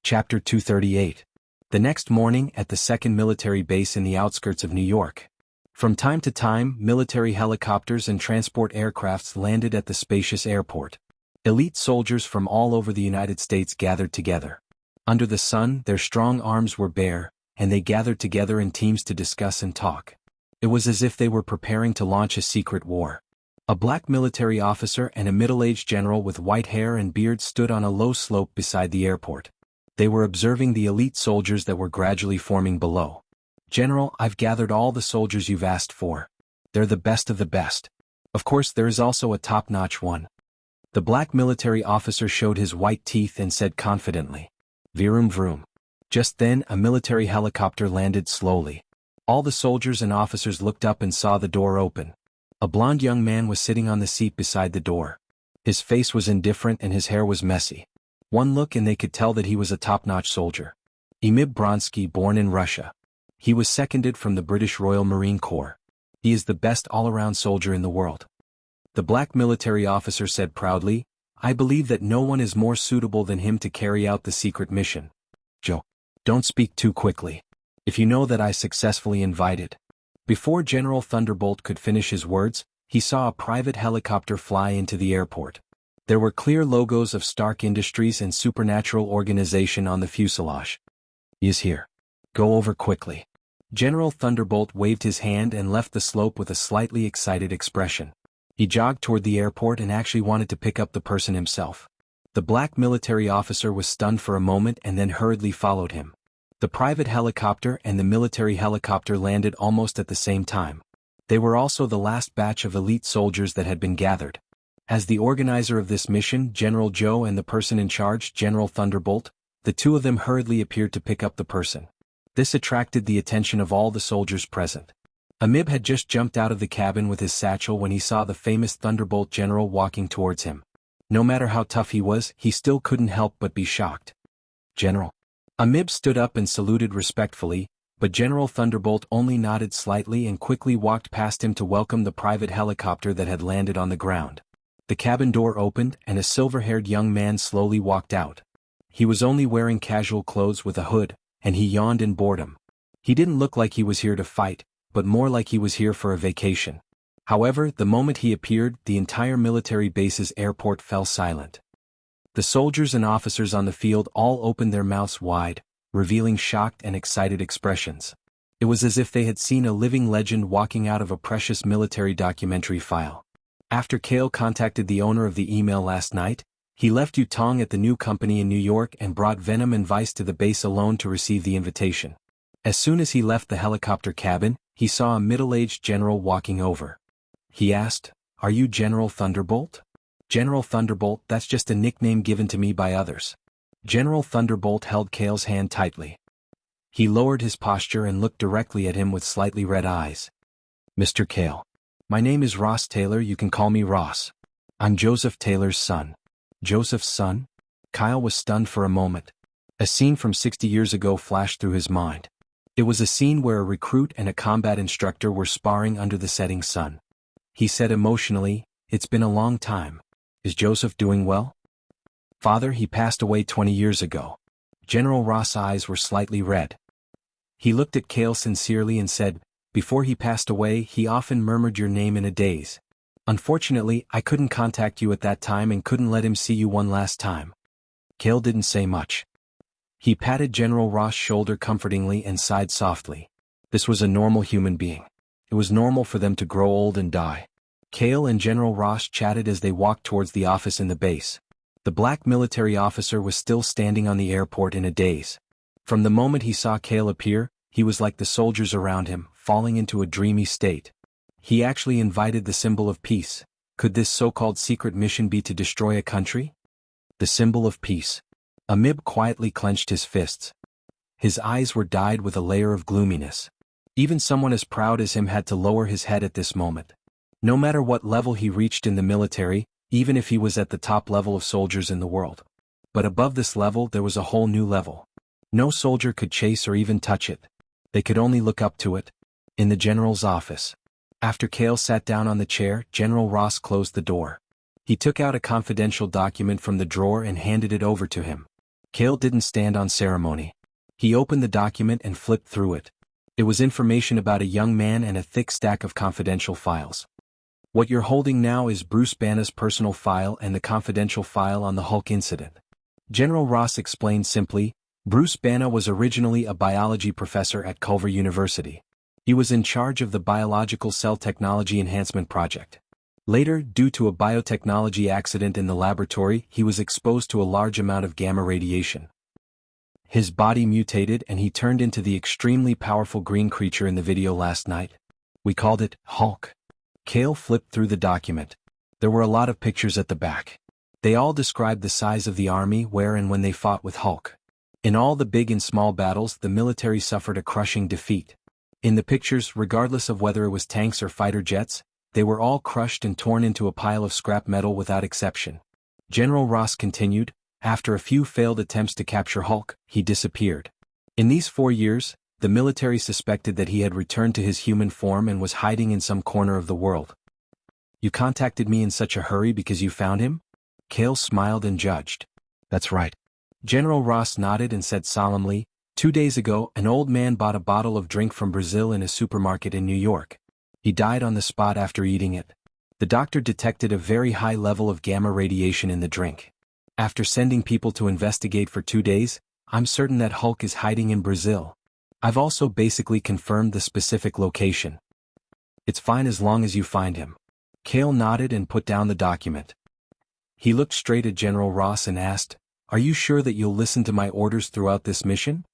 Chapter 238. The next morning at the 2nd Military Base in the outskirts of New York. From time to time, military helicopters and transport aircrafts landed at the spacious airport. Elite soldiers from all over the United States gathered together. Under the sun, their strong arms were bare, and they gathered together in teams to discuss and talk. It was as if they were preparing to launch a secret war. A black military officer and a middle-aged general with white hair and beard stood on a low slope beside the airport. They were observing the elite soldiers that were gradually forming below. "General, I've gathered all the soldiers you've asked for. They're the best of the best. Of course there is also a top-notch one." The black military officer showed his white teeth and said confidently, "Vroom vroom." Just then a military helicopter landed slowly. All the soldiers and officers looked up and saw the door open. A blond young man was sitting on the seat beside the door. His face was indifferent and his hair was messy. One look and they could tell that he was a top-notch soldier. Emil Bronsky, born in Russia. He was seconded from the British Royal Marine Corps. He is the best all-around soldier in the world. The black military officer said proudly, "I believe that no one is more suitable than him to carry out the secret mission." "Joe, don't speak too quickly. If you know that I successfully invited." Before General Thunderbolt could finish his words, he saw a private helicopter fly into the airport. There were clear logos of Stark Industries and Supernatural Organization on the fuselage. "He is here. Go over quickly." General Thunderbolt waved his hand and left the slope with a slightly excited expression. He jogged toward the airport and actually wanted to pick up the person himself. The black military officer was stunned for a moment and then hurriedly followed him. The private helicopter and the military helicopter landed almost at the same time. They were also the last batch of elite soldiers that had been gathered. As the organizer of this mission, General Joe, and the person in charge, General Thunderbolt, the two of them hurriedly appeared to pick up the person. This attracted the attention of all the soldiers present. Amib had just jumped out of the cabin with his satchel when he saw the famous Thunderbolt general walking towards him. No matter how tough he was, he still couldn't help but be shocked. "General." Amib stood up and saluted respectfully, but General Thunderbolt only nodded slightly and quickly walked past him to welcome the private helicopter that had landed on the ground. The cabin door opened and a silver-haired young man slowly walked out. He was only wearing casual clothes with a hood, and he yawned in boredom. He didn't look like he was here to fight, but more like he was here for a vacation. However, the moment he appeared, the entire military base's airport fell silent. The soldiers and officers on the field all opened their mouths wide, revealing shocked and excited expressions. It was as if they had seen a living legend walking out of a precious military documentary file. After Kale contacted the owner of the email last night, he left Yutong at the new company in New York and brought Venom and Vice to the base alone to receive the invitation. As soon as he left the helicopter cabin, he saw a middle-aged general walking over. He asked, "Are you General Thunderbolt?" "General Thunderbolt, that's just a nickname given to me by others." General Thunderbolt held Kale's hand tightly. He lowered his posture and looked directly at him with slightly red eyes. "Mr. Kale. My name is Ross Taylor, you can call me Ross. I'm Joseph Taylor's son." Joseph's son? Kyle was stunned for a moment. A scene from 60 years ago flashed through his mind. It was a scene where a recruit and a combat instructor were sparring under the setting sun. He said emotionally, "It's been a long time. Is Joseph doing well?" "Father, he passed away 20 years ago." General Ross' eyes were slightly red. He looked at Kale sincerely and said, "Before he passed away, he often murmured your name in a daze. Unfortunately, I couldn't contact you at that time and couldn't let him see you one last time." Kale didn't say much. He patted General Ross' shoulder comfortingly and sighed softly. This was a normal human being. It was normal for them to grow old and die. Kale and General Ross chatted as they walked towards the office in the base. The black military officer was still standing on the airport in a daze. From the moment he saw Kale appear, he was like the soldiers around him, falling into a dreamy state. He actually invited the symbol of peace. Could this so-called secret mission be to destroy a country? The symbol of peace. Amib quietly clenched his fists. His eyes were dyed with a layer of gloominess. Even someone as proud as him had to lower his head at this moment. No matter what level he reached in the military, even if he was at the top level of soldiers in the world. But above this level there was a whole new level. No soldier could chase or even touch it. They could only look up to it. In the general's office. After Kale sat down on the chair, General Ross closed the door. He took out a confidential document from the drawer and handed it over to him. Kale didn't stand on ceremony. He opened the document and flipped through it. It was information about a young man and a thick stack of confidential files. What you're holding now is Bruce Banner's personal file and the confidential file on the Hulk incident. General Ross explained simply. Bruce Banner was originally a biology professor at Culver University. He was in charge of the Biological Cell Technology Enhancement Project. Later, due to a biotechnology accident in the laboratory, he was exposed to a large amount of gamma radiation. His body mutated and he turned into the extremely powerful green creature in the video last night. We called it Hulk. Kale flipped through the document. There were a lot of pictures at the back. They all described the size of the army where and when they fought with Hulk. In all the big and small battles, the military suffered a crushing defeat. In the pictures, regardless of whether it was tanks or fighter jets, they were all crushed and torn into a pile of scrap metal without exception. General Ross continued, after a few failed attempts to capture Hulk, he disappeared. In these 4 years, the military suspected that he had returned to his human form and was hiding in some corner of the world. You contacted me in such a hurry because you found him? Kale smiled and judged. That's right. General Ross nodded and said solemnly, 2 days ago, an old man bought a bottle of drink from Brazil in a supermarket in New York. He died on the spot after eating it. The doctor detected a very high level of gamma radiation in the drink. After sending people to investigate for 2 days, I'm certain that Hulk is hiding in Brazil. I've also basically confirmed the specific location. It's fine as long as you find him. Kale nodded and put down the document. He looked straight at General Ross and asked, Are you sure that you'll listen to my orders throughout this mission?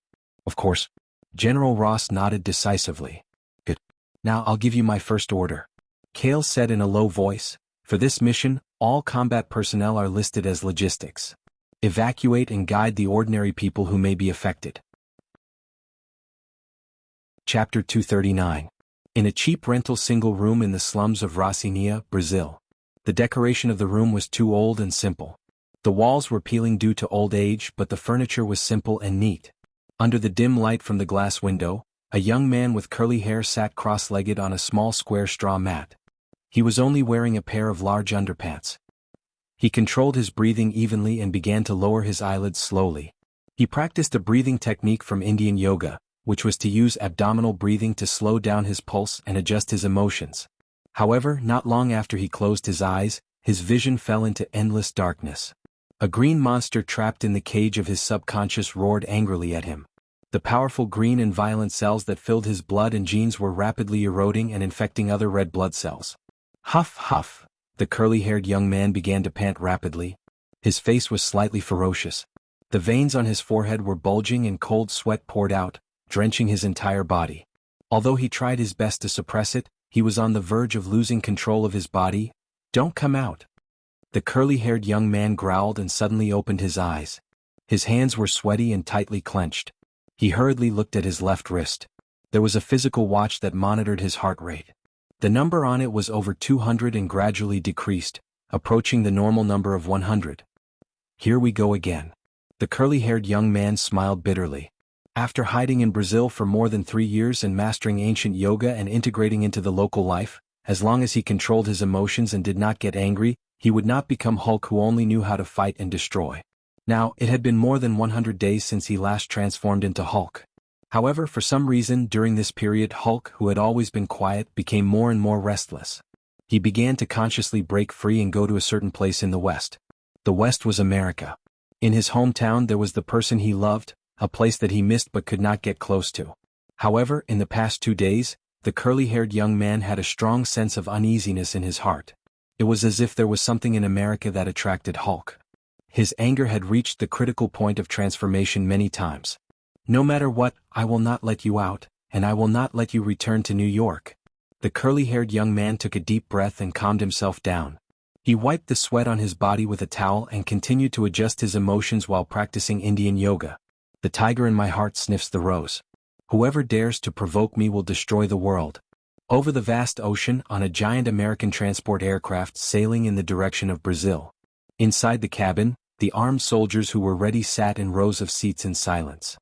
Of course. General Ross nodded decisively. Good. Now I'll give you my first order. Kale said in a low voice, For this mission, all combat personnel are listed as logistics. Evacuate and guide the ordinary people who may be affected. Chapter 239. In a cheap rental single room in the slums of Rocinha, Brazil. The decoration of the room was too old and simple. The walls were peeling due to old age, but the furniture was simple and neat. Under the dim light from the glass window, a young man with curly hair sat cross-legged on a small square straw mat. He was only wearing a pair of large underpants. He controlled his breathing evenly and began to lower his eyelids slowly. He practiced a breathing technique from Indian yoga, which was to use abdominal breathing to slow down his pulse and adjust his emotions. However, not long after he closed his eyes, his vision fell into endless darkness. A green monster trapped in the cage of his subconscious roared angrily at him. The powerful green and violent cells that filled his blood and genes were rapidly eroding and infecting other red blood cells. Huff, huff, the curly-haired young man began to pant rapidly. His face was slightly ferocious. The veins on his forehead were bulging and cold sweat poured out, drenching his entire body. Although he tried his best to suppress it, he was on the verge of losing control of his body. Don't come out. The curly-haired young man growled and suddenly opened his eyes. His hands were sweaty and tightly clenched. He hurriedly looked at his left wrist. There was a physical watch that monitored his heart rate. The number on it was over 200 and gradually decreased, approaching the normal number of 100. Here we go again. The curly-haired young man smiled bitterly. After hiding in Brazil for more than 3 years and mastering ancient yoga and integrating into the local life, as long as he controlled his emotions and did not get angry, he would not become Hulk who only knew how to fight and destroy. Now, it had been more than 100 days since he last transformed into Hulk. However, for some reason during this period Hulk, who had always been quiet, became more and more restless. He began to consciously break free and go to a certain place in the West. The West was America. In his hometown there was the person he loved, a place that he missed but could not get close to. However, in the past 2 days, the curly-haired young man had a strong sense of uneasiness in his heart. It was as if there was something in America that attracted Hulk. His anger had reached the critical point of transformation many times. No matter what, I will not let you out, and I will not let you return to New York. The curly-haired young man took a deep breath and calmed himself down. He wiped the sweat on his body with a towel and continued to adjust his emotions while practicing Indian yoga. The tiger in my heart sniffs the rose. Whoever dares to provoke me will destroy the world. Over the vast ocean, on a giant American transport aircraft sailing in the direction of Brazil. Inside the cabin, the armed soldiers who were ready sat in rows of seats in silence.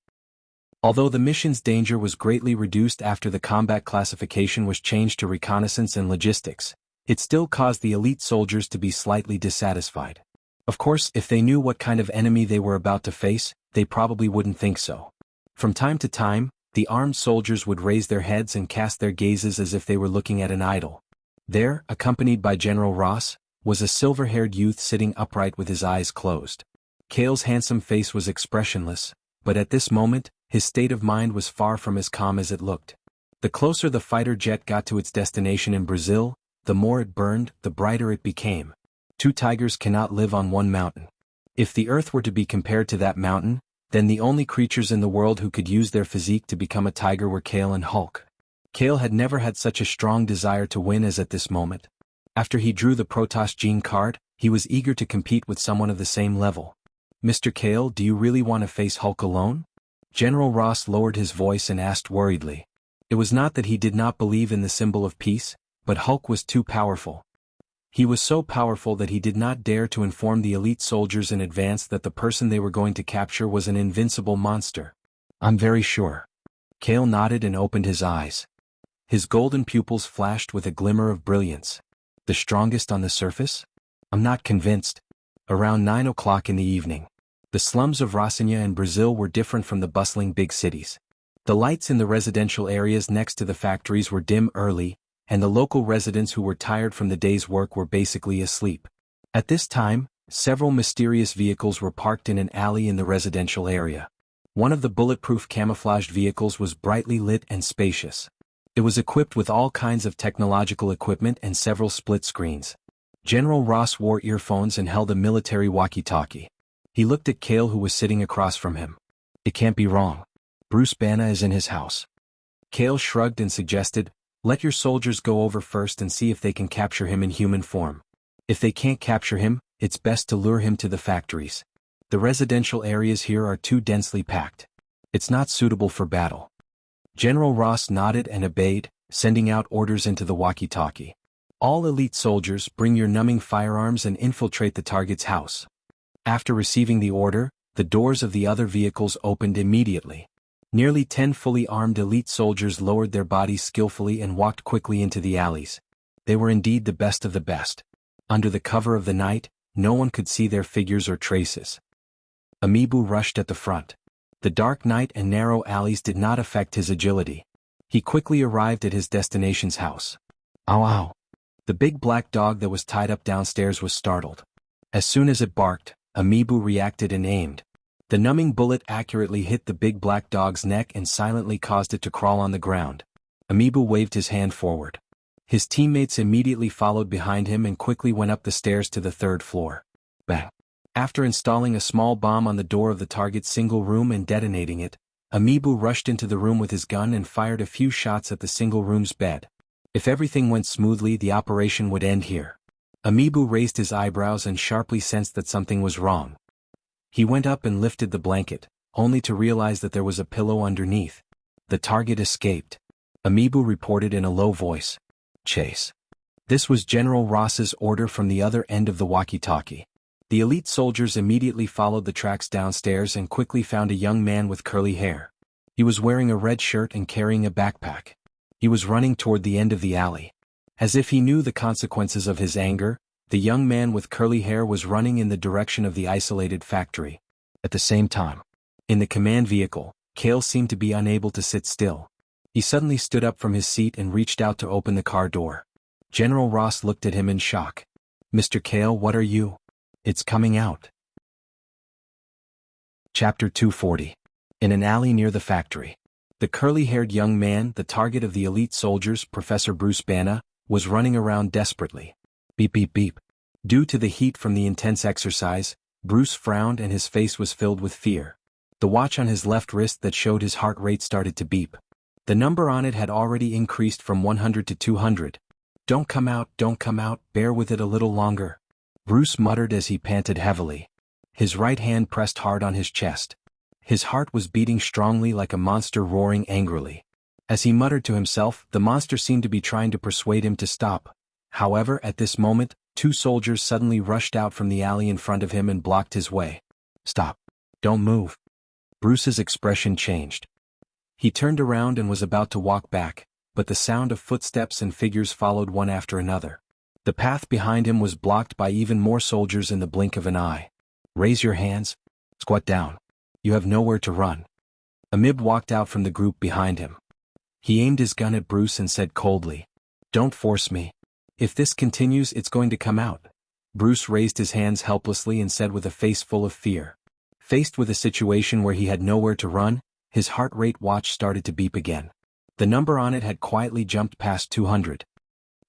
Although the mission's danger was greatly reduced after the combat classification was changed to reconnaissance and logistics, it still caused the elite soldiers to be slightly dissatisfied. Of course, if they knew what kind of enemy they were about to face, they probably wouldn't think so. From time to time, the armed soldiers would raise their heads and cast their gazes as if they were looking at an idol. There, accompanied by General Ross, was a silver-haired youth sitting upright with his eyes closed. Cale's handsome face was expressionless, but at this moment, his state of mind was far from as calm as it looked. The closer the fighter jet got to its destination in Brazil, the more it burned, the brighter it became. Two tigers cannot live on one mountain. If the Earth were to be compared to that mountain, then the only creatures in the world who could use their physique to become a tiger were Cale and Hulk. Cale had never had such a strong desire to win as at this moment. After he drew the Protoss gene card, he was eager to compete with someone of the same level. "Mr. Cale, do you really want to face Hulk alone?" General Ross lowered his voice and asked worriedly. It was not that he did not believe in the symbol of peace, but Hulk was too powerful. He was so powerful that he did not dare to inform the elite soldiers in advance that the person they were going to capture was an invincible monster. "I'm very sure." Cale nodded and opened his eyes. His golden pupils flashed with a glimmer of brilliance. "The strongest on the surface? I'm not convinced." Around 9 o'clock in the evening, the slums of Rocinha and Brazil were different from the bustling big cities. The lights in the residential areas next to the factories were dim early, and the local residents who were tired from the day's work were basically asleep. At this time, several mysterious vehicles were parked in an alley in the residential area. One of the bulletproof camouflaged vehicles was brightly lit and spacious. It was equipped with all kinds of technological equipment and several split screens. General Ross wore earphones and held a military walkie-talkie. He looked at Cale, who was sitting across from him. "It can't be wrong. Bruce Banner is in his house." Cale shrugged and suggested, "Let your soldiers go over first and see if they can capture him in human form. If they can't capture him, it's best to lure him to the factories. The residential areas here are too densely packed. It's not suitable for battle." General Ross nodded and obeyed, sending out orders into the walkie-talkie. "All elite soldiers, bring your numbing firearms and infiltrate the target's house." After receiving the order, the doors of the other vehicles opened immediately. Nearly 10 fully armed elite soldiers lowered their bodies skillfully and walked quickly into the alleys. They were indeed the best of the best. Under the cover of the night, no one could see their figures or traces. Amiibo rushed at the front. The dark night and narrow alleys did not affect his agility. He quickly arrived at his destination's house. "Ow ow." The big black dog that was tied up downstairs was startled. As soon as it barked, Amiibo reacted and aimed. The numbing bullet accurately hit the big black dog's neck and silently caused it to crawl on the ground. Amiibo waved his hand forward. His teammates immediately followed behind him and quickly went up the stairs to the 3rd floor. Bang! After installing a small bomb on the door of the target's single room and detonating it, Amiibo rushed into the room with his gun and fired a few shots at the single room's bed. If everything went smoothly, the operation would end here. Amiibo raised his eyebrows and sharply sensed that something was wrong. He went up and lifted the blanket, only to realize that there was a pillow underneath. The target escaped. Amiibo reported in a low voice. "Chase." This was General Ross's order from the other end of the walkie-talkie. The elite soldiers immediately followed the tracks downstairs and quickly found a young man with curly hair. He was wearing a red shirt and carrying a backpack. He was running toward the end of the alley. As if he knew the consequences of his anger, the young man with curly hair was running in the direction of the isolated factory. At the same time, in the command vehicle, Cale seemed to be unable to sit still. He suddenly stood up from his seat and reached out to open the car door. General Ross looked at him in shock. "Mr. Cale, what are you?" "It's coming out." Chapter 240. In an alley near the factory. The curly-haired young man, the target of the elite soldiers, Professor Bruce Banner, was running around desperately. Beep beep beep. Due to the heat from the intense exercise, Bruce frowned and his face was filled with fear. The watch on his left wrist that showed his heart rate started to beep. The number on it had already increased from 100 to 200. Don't come out, bear with it a little longer," Bruce muttered as he panted heavily. His right hand pressed hard on his chest. His heart was beating strongly like a monster roaring angrily. As he muttered to himself, the monster seemed to be trying to persuade him to stop. However, at this moment, 2 soldiers suddenly rushed out from the alley in front of him and blocked his way. "Stop. Don't move." Bruce's expression changed. He turned around and was about to walk back, but the sound of footsteps and figures followed one after another. The path behind him was blocked by even more soldiers in the blink of an eye. "Raise your hands. Squat down." You have nowhere to run. Amib walked out from the group behind him. He aimed his gun at Bruce and said coldly, "Don't force me. If this continues, it's going to come out." Bruce raised his hands helplessly and said with a face full of fear. Faced with a situation where he had nowhere to run, his heart rate watch started to beep again. The number on it had quietly jumped past 200.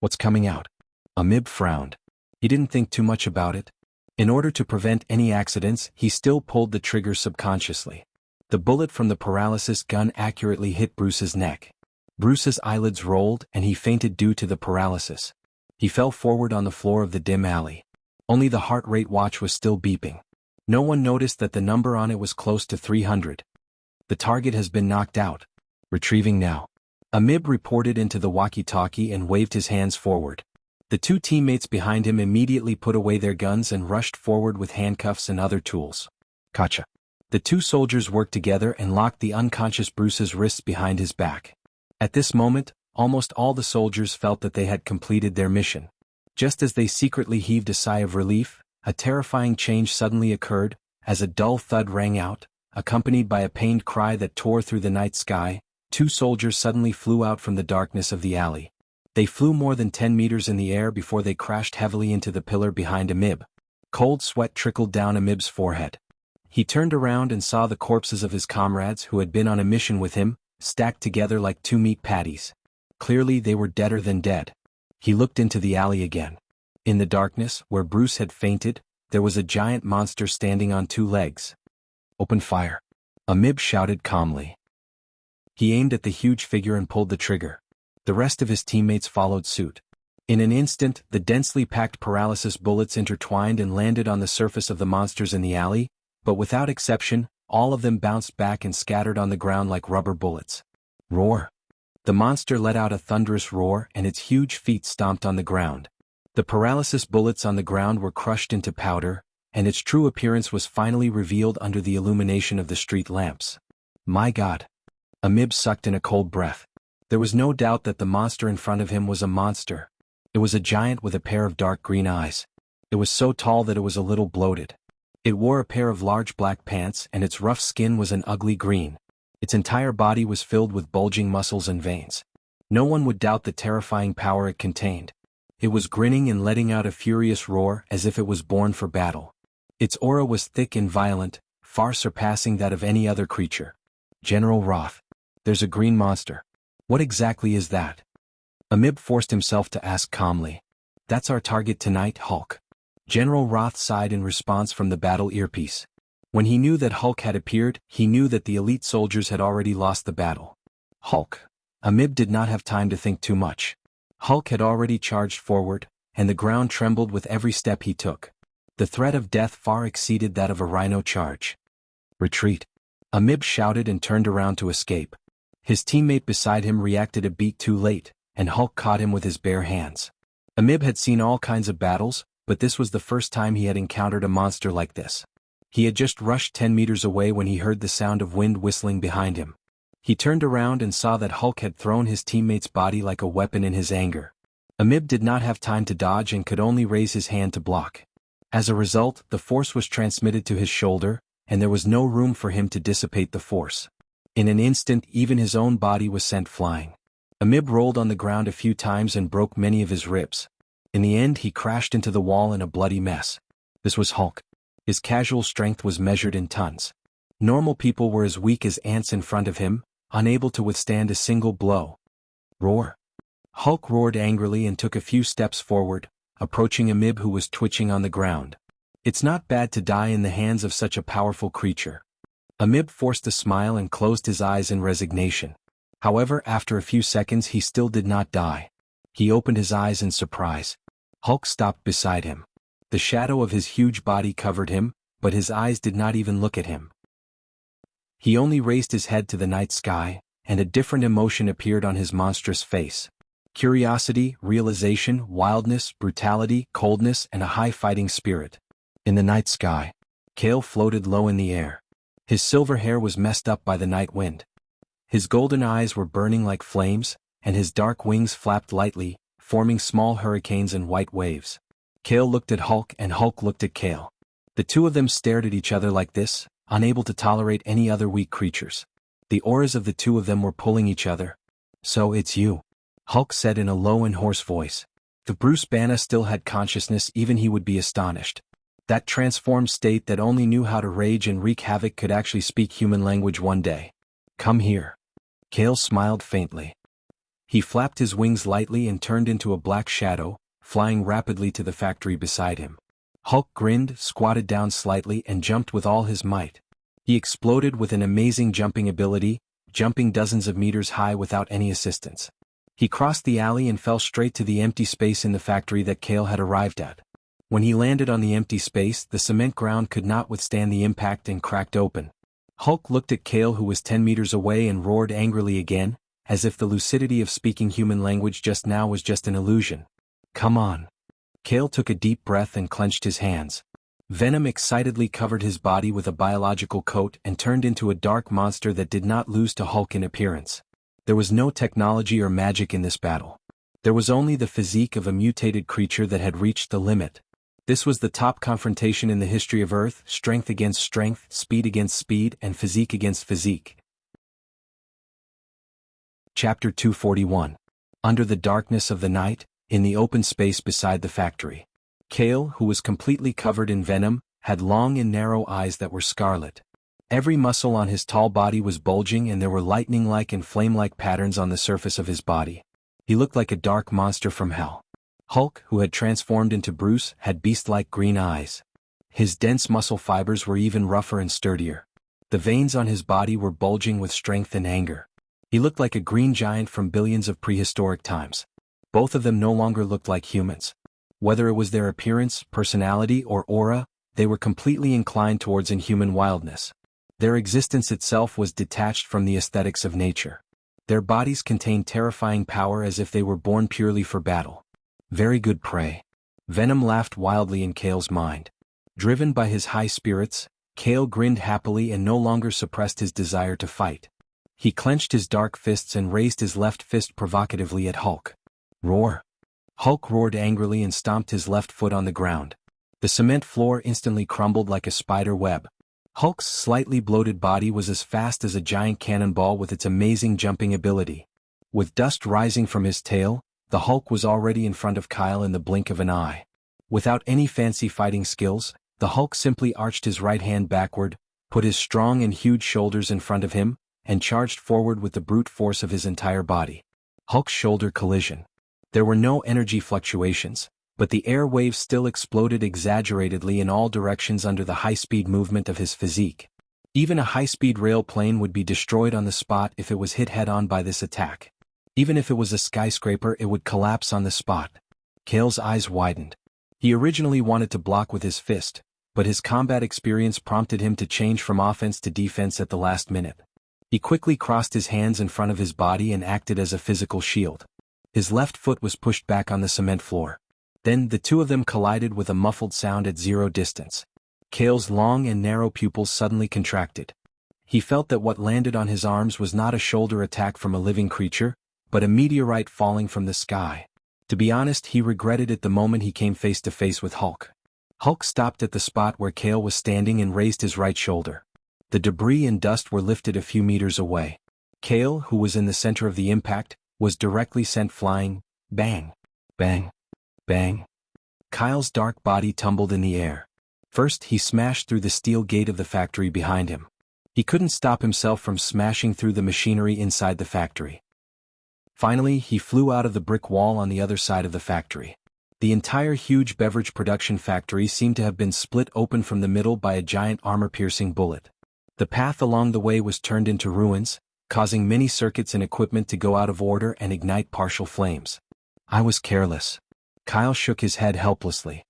What's coming out? Amib frowned. He didn't think too much about it. In order to prevent any accidents, he still pulled the trigger subconsciously. The bullet from the paralysis gun accurately hit Bruce's neck. Bruce's eyelids rolled and he fainted due to the paralysis. He fell forward on the floor of the dim alley. Only the heart rate watch was still beeping. No one noticed that the number on it was close to 300. The target has been knocked out. Retrieving now. Amib reported into the walkie-talkie and waved his hands forward. The two teammates behind him immediately put away their guns and rushed forward with handcuffs and other tools. Gotcha. The two soldiers worked together and locked the unconscious Bruce's wrists behind his back. At this moment, almost all the soldiers felt that they had completed their mission. Just as they secretly heaved a sigh of relief, a terrifying change suddenly occurred, as a dull thud rang out, accompanied by a pained cry that tore through the night sky. Two soldiers suddenly flew out from the darkness of the alley. They flew more than 10 meters in the air before they crashed heavily into the pillar behind Amib. Cold sweat trickled down Amib's forehead. He turned around and saw the corpses of his comrades who had been on a mission with him, stacked together like two meat patties. Clearly they were deader than dead. He looked into the alley again. In the darkness, where Bruce had fainted, there was a giant monster standing on two legs. "Open fire," Amib shouted calmly. He aimed at the huge figure and pulled the trigger. The rest of his teammates followed suit. In an instant, the densely packed paralysis bullets intertwined and landed on the surface of the monsters in the alley, but without exception, all of them bounced back and scattered on the ground like rubber bullets. Roar! The monster let out a thunderous roar and its huge feet stomped on the ground. The paralysis bullets on the ground were crushed into powder, and its true appearance was finally revealed under the illumination of the street lamps. My God! Amib sucked in a cold breath. There was no doubt that the monster in front of him was a monster. It was a giant with a pair of dark green eyes. It was so tall that it was a little bloated. It wore a pair of large black pants and its rough skin was an ugly green. Its entire body was filled with bulging muscles and veins. No one would doubt the terrifying power it contained. It was grinning and letting out a furious roar as if it was born for battle. Its aura was thick and violent, far surpassing that of any other creature. General Roth. There's a green monster. What exactly is that? Amib forced himself to ask calmly. That's our target tonight, Hulk. General Roth sighed in response from the battle earpiece. When he knew that Hulk had appeared, he knew that the elite soldiers had already lost the battle. Hulk. Amib did not have time to think too much. Hulk had already charged forward, and the ground trembled with every step he took. The threat of death far exceeded that of a rhino charge. Retreat! Amib shouted and turned around to escape. His teammate beside him reacted a beat too late, and Hulk caught him with his bare hands. Amib had seen all kinds of battles, but this was the first time he had encountered a monster like this. He had just rushed 10 meters away when he heard the sound of wind whistling behind him. He turned around and saw that Hulk had thrown his teammate's body like a weapon in his anger. Amib did not have time to dodge and could only raise his hand to block. As a result, the force was transmitted to his shoulder, and there was no room for him to dissipate the force. In an instant, even his own body was sent flying. Amib rolled on the ground a few times and broke many of his ribs. In the end, he crashed into the wall in a bloody mess. This was Hulk. His casual strength was measured in tons. Normal people were as weak as ants in front of him, unable to withstand a single blow. Roar! Hulk roared angrily and took a few steps forward, approaching Amib who was twitching on the ground. It's not bad to die in the hands of such a powerful creature. Amib forced a smile and closed his eyes in resignation. However, after a few seconds he still did not die. He opened his eyes in surprise. Hulk stopped beside him. The shadow of his huge body covered him, but his eyes did not even look at him. He only raised his head to the night sky, and a different emotion appeared on his monstrous face. Curiosity, realization, wildness, brutality, coldness, and a high fighting spirit. In the night sky, Kale floated low in the air. His silver hair was messed up by the night wind. His golden eyes were burning like flames, and his dark wings flapped lightly, forming small hurricanes and white waves. Kale looked at Hulk and Hulk looked at Kale. The two of them stared at each other like this, unable to tolerate any other weak creatures. The auras of the two of them were pulling each other. "So it's you," Hulk said in a low and hoarse voice. If Bruce Banner still had consciousness, even he would be astonished. That transformed state that only knew how to rage and wreak havoc could actually speak human language one day. "Come here." Kale smiled faintly. He flapped his wings lightly and turned into a black shadow, flying rapidly to the factory beside him. Hulk grinned, squatted down slightly and jumped with all his might. He exploded with an amazing jumping ability, jumping dozens of meters high without any assistance. He crossed the alley and fell straight to the empty space in the factory that Kale had arrived at. When he landed on the empty space, the cement ground could not withstand the impact and cracked open. Hulk looked at Kale, who was 10 meters away, and roared angrily again, as if the lucidity of speaking human language just now was just an illusion. "Come on." Kale took a deep breath and clenched his hands. Venom excitedly covered his body with a biological coat and turned into a dark monster that did not lose to Hulk in appearance. There was no technology or magic in this battle. There was only the physique of a mutated creature that had reached the limit. This was the top confrontation in the history of Earth: strength against strength, speed against speed, and physique against physique. Chapter 241. Under the darkness of the night, in the open space beside the factory. Kale, who was completely covered in venom, had long and narrow eyes that were scarlet. Every muscle on his tall body was bulging, and there were lightning-like and flame-like patterns on the surface of his body. He looked like a dark monster from hell. Hulk, who had transformed into Bruce, had beast-like green eyes. His dense muscle fibers were even rougher and sturdier. The veins on his body were bulging with strength and anger. He looked like a green giant from billions of prehistoric times. Both of them no longer looked like humans. Whether it was their appearance, personality, or aura, they were completely inclined towards inhuman wildness. Their existence itself was detached from the aesthetics of nature. Their bodies contained terrifying power, as if they were born purely for battle. Very good prey. Venom laughed wildly in Kale's mind. Driven by his high spirits, Kale grinned happily and no longer suppressed his desire to fight. He clenched his dark fists and raised his left fist provocatively at Hulk. "Roar!" Hulk roared angrily and stomped his left foot on the ground. The cement floor instantly crumbled like a spider web. Hulk's slightly bloated body was as fast as a giant cannonball with its amazing jumping ability. With dust rising from his tail, the Hulk was already in front of Kyle in the blink of an eye. Without any fancy fighting skills, the Hulk simply arched his right hand backward, put his strong and huge shoulders in front of him, and charged forward with the brute force of his entire body. Hulk's shoulder collision. There were no energy fluctuations, but the air waves still exploded exaggeratedly in all directions under the high-speed movement of his physique. Even a high-speed rail plane would be destroyed on the spot if it was hit head-on by this attack. Even if it was a skyscraper, it would collapse on the spot. Kale's eyes widened. He originally wanted to block with his fist, but his combat experience prompted him to change from offense to defense at the last minute. He quickly crossed his hands in front of his body and acted as a physical shield. His left foot was pushed back on the cement floor. Then the two of them collided with a muffled sound at zero distance. Kale's long and narrow pupils suddenly contracted. He felt that what landed on his arms was not a shoulder attack from a living creature, but a meteorite falling from the sky. To be honest, he regretted it the moment he came face to face with Hulk. Hulk stopped at the spot where Kale was standing and raised his right shoulder. The debris and dust were lifted a few meters away. Kale, who was in the center of the impact, was directly sent flying. Bang! Bang! Bang! Kyle's dark body tumbled in the air. First, he smashed through the steel gate of the factory behind him. He couldn't stop himself from smashing through the machinery inside the factory. Finally, he flew out of the brick wall on the other side of the factory. The entire huge beverage production factory seemed to have been split open from the middle by a giant armor-piercing bullet. The path along the way was turned into ruins, causing many circuits and equipment to go out of order and ignite partial flames. "I was careless." Kyle shook his head helplessly.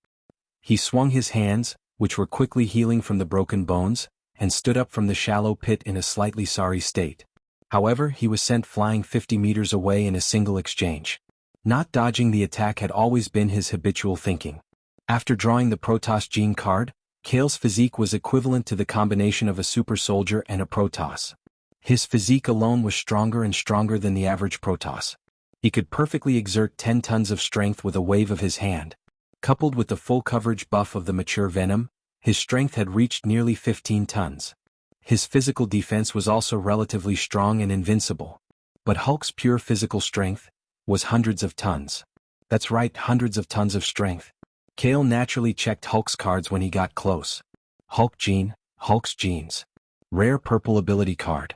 He swung his hands, which were quickly healing from the broken bones, and stood up from the shallow pit in a slightly sorry state. However, he was sent flying 50 meters away in a single exchange. Not dodging the attack had always been his habitual thinking. After drawing the Protoss gene card, Kale's physique was equivalent to the combination of a super soldier and a Protoss. His physique alone was stronger and stronger than the average Protoss. He could perfectly exert 10 tons of strength with a wave of his hand. Coupled with the full coverage buff of the mature Venom, his strength had reached nearly 15 tons. His physical defense was also relatively strong and invincible. But Hulk's pure physical strength was hundreds of tons. That's right, hundreds of tons of strength. Kale naturally checked Hulk's cards when he got close. Hulk Gene, Hulk's genes. Rare purple ability card.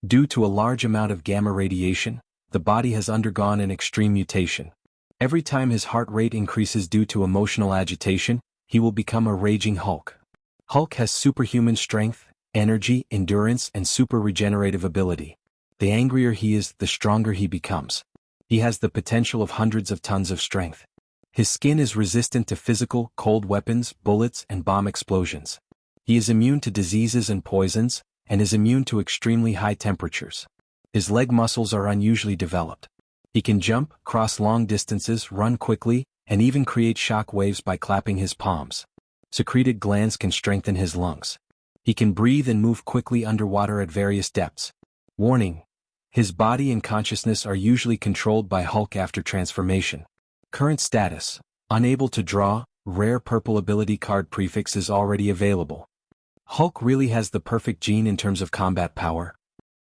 Due to a large amount of gamma radiation, the body has undergone an extreme mutation. Every time his heart rate increases due to emotional agitation, he will become a raging Hulk. Hulk has superhuman strength, energy, endurance, and super regenerative ability. The angrier he is, the stronger he becomes. He has the potential of hundreds of tons of strength. His skin is resistant to physical, cold weapons, bullets, and bomb explosions. He is immune to diseases and poisons, and is immune to extremely high temperatures. His leg muscles are unusually developed. He can jump, cross long distances, run quickly, and even create shock waves by clapping his palms. Secreted glands can strengthen his lungs. He can breathe and move quickly underwater at various depths. Warning: his body and consciousness are usually controlled by Hulk after transformation. Current status: unable to draw, rare purple ability card prefix is already available. Hulk really has the perfect gene in terms of combat power.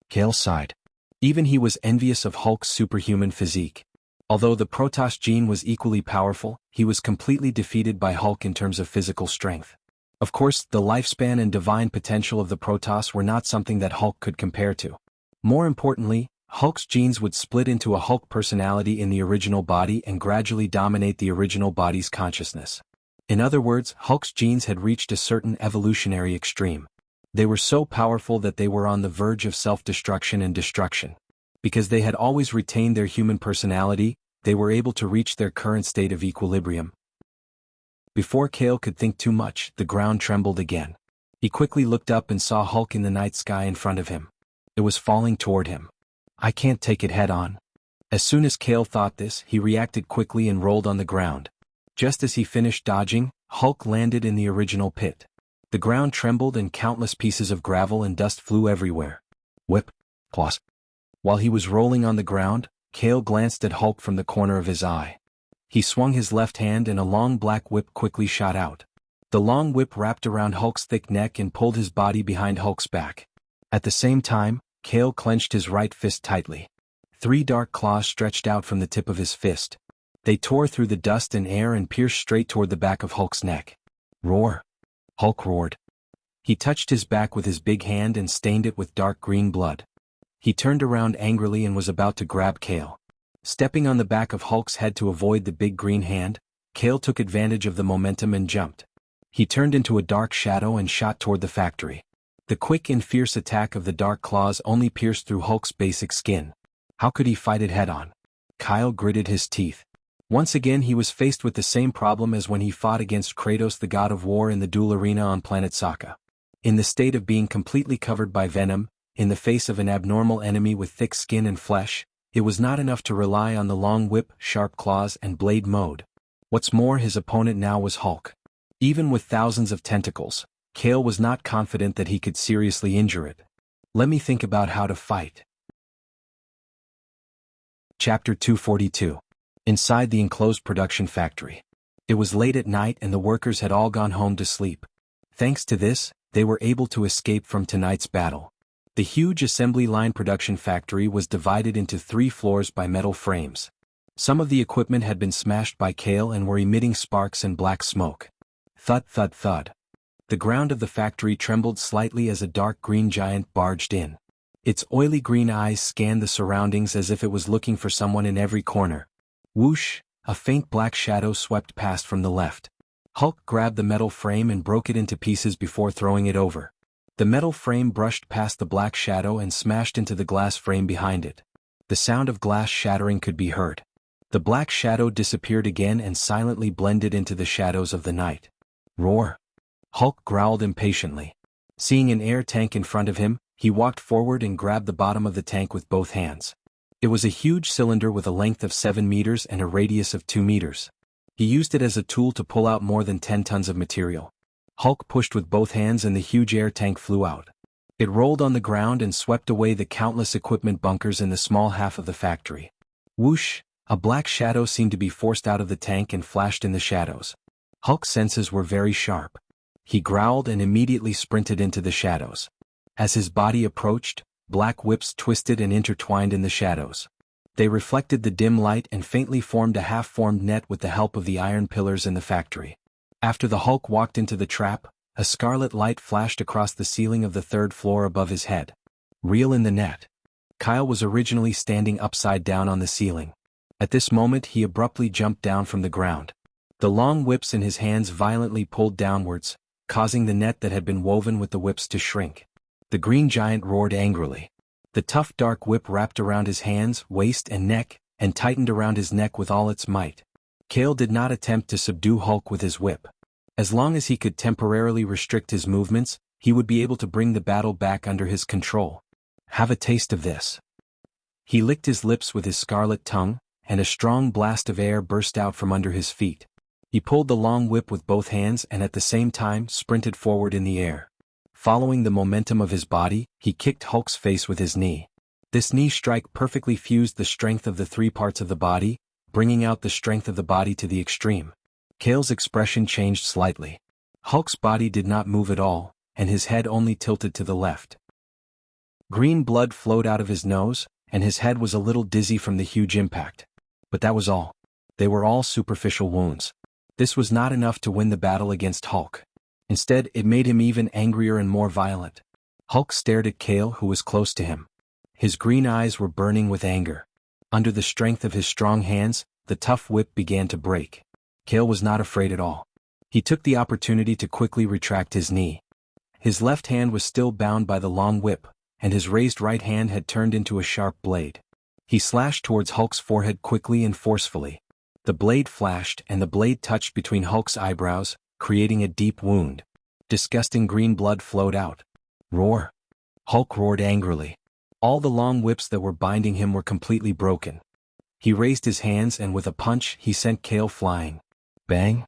Kale sighed. Even he was envious of Hulk's superhuman physique. Although the Protoss gene was equally powerful, he was completely defeated by Hulk in terms of physical strength. Of course, the lifespan and divine potential of the Protoss were not something that Hulk could compare to. More importantly, Hulk's genes would split into a Hulk personality in the original body and gradually dominate the original body's consciousness. In other words, Hulk's genes had reached a certain evolutionary extreme. They were so powerful that they were on the verge of self-destruction and destruction. Because they had always retained their human personality, they were able to reach their current state of equilibrium. Before Kale could think too much, the ground trembled again. He quickly looked up and saw Hulk in the night sky in front of him. It was falling toward him. I can't take it head on. As soon as Kale thought this, he reacted quickly and rolled on the ground. Just as he finished dodging, Hulk landed in the original pit. The ground trembled and countless pieces of gravel and dust flew everywhere. Whip. Plus. While he was rolling on the ground, Kale glanced at Hulk from the corner of his eye. He swung his left hand and a long black whip quickly shot out. The long whip wrapped around Hulk's thick neck and pulled his body behind Hulk's back. At the same time, Kale clenched his right fist tightly. 3 dark claws stretched out from the tip of his fist. They tore through the dust and air and pierced straight toward the back of Hulk's neck. Roar! Hulk roared. He touched his back with his big hand and stained it with dark green blood. He turned around angrily and was about to grab Kale. Stepping on the back of Hulk's head to avoid the big green hand, Kale took advantage of the momentum and jumped. He turned into a dark shadow and shot toward the factory. The quick and fierce attack of the dark claws only pierced through Hulk's basic skin. How could he fight it head-on? Kyle gritted his teeth. Once again he was faced with the same problem as when he fought against Kratos the god of war in the duel arena on planet Sokka. In the state of being completely covered by venom, in the face of an abnormal enemy with thick skin and flesh, it was not enough to rely on the long whip, sharp claws, and blade mode. What's more, his opponent now was Hulk. Even with thousands of tentacles, Kale was not confident that he could seriously injure it. Let me think about how to fight. Chapter 242. Inside the enclosed production factory. It was late at night and the workers had all gone home to sleep. Thanks to this, they were able to escape from tonight's battle. The huge assembly line production factory was divided into 3 floors by metal frames. Some of the equipment had been smashed by Kale and were emitting sparks and black smoke. Thud, thud, thud. The ground of the factory trembled slightly as a dark green giant barged in. Its oily green eyes scanned the surroundings as if it was looking for someone in every corner. Whoosh! A faint black shadow swept past from the left. Hulk grabbed the metal frame and broke it into pieces before throwing it over. The metal frame brushed past the black shadow and smashed into the glass frame behind it. The sound of glass shattering could be heard. The black shadow disappeared again and silently blended into the shadows of the night. Roar! Hulk growled impatiently. Seeing an air tank in front of him, he walked forward and grabbed the bottom of the tank with both hands. It was a huge cylinder with a length of 7 meters and a radius of 2 meters. He used it as a tool to pull out more than 10 tons of material. Hulk pushed with both hands and the huge air tank flew out. It rolled on the ground and swept away the countless equipment bunkers in the small half of the factory. Whoosh! A black shadow seemed to be forced out of the tank and flashed in the shadows. Hulk's senses were very sharp. He growled and immediately sprinted into the shadows. As his body approached, black whips twisted and intertwined in the shadows. They reflected the dim light and faintly formed a half-formed net with the help of the iron pillars in the factory. After the Hulk walked into the trap, a scarlet light flashed across the ceiling of the third floor above his head. Reel in the net. Kyle was originally standing upside down on the ceiling. At this moment he abruptly jumped down from the ground. The long whips in his hands violently pulled downwards, causing the net that had been woven with the whips to shrink. The green giant roared angrily. The tough dark whip wrapped around his hands, waist and neck, and tightened around his neck with all its might. Kale did not attempt to subdue Hulk with his whip. As long as he could temporarily restrict his movements, he would be able to bring the battle back under his control. Have a taste of this. He licked his lips with his scarlet tongue, and a strong blast of air burst out from under his feet. He pulled the long whip with both hands and at the same time sprinted forward in the air. Following the momentum of his body, he kicked Hulk's face with his knee. This knee strike perfectly fused the strength of the three parts of the body, bringing out the strength of the body to the extreme. Kale's expression changed slightly. Hulk's body did not move at all, and his head only tilted to the left. Green blood flowed out of his nose, and his head was a little dizzy from the huge impact. But that was all. They were all superficial wounds. This was not enough to win the battle against Hulk. Instead, it made him even angrier and more violent. Hulk stared at Kale, who was close to him. His green eyes were burning with anger. Under the strength of his strong hands, the tough whip began to break. Kale was not afraid at all. He took the opportunity to quickly retract his knee. His left hand was still bound by the long whip, and his raised right hand had turned into a sharp blade. He slashed towards Hulk's forehead quickly and forcefully. The blade flashed and the blade touched between Hulk's eyebrows, creating a deep wound. Disgusting green blood flowed out. Roar! Hulk roared angrily. All the long whips that were binding him were completely broken. He raised his hands and with a punch he sent Kale flying. Bang!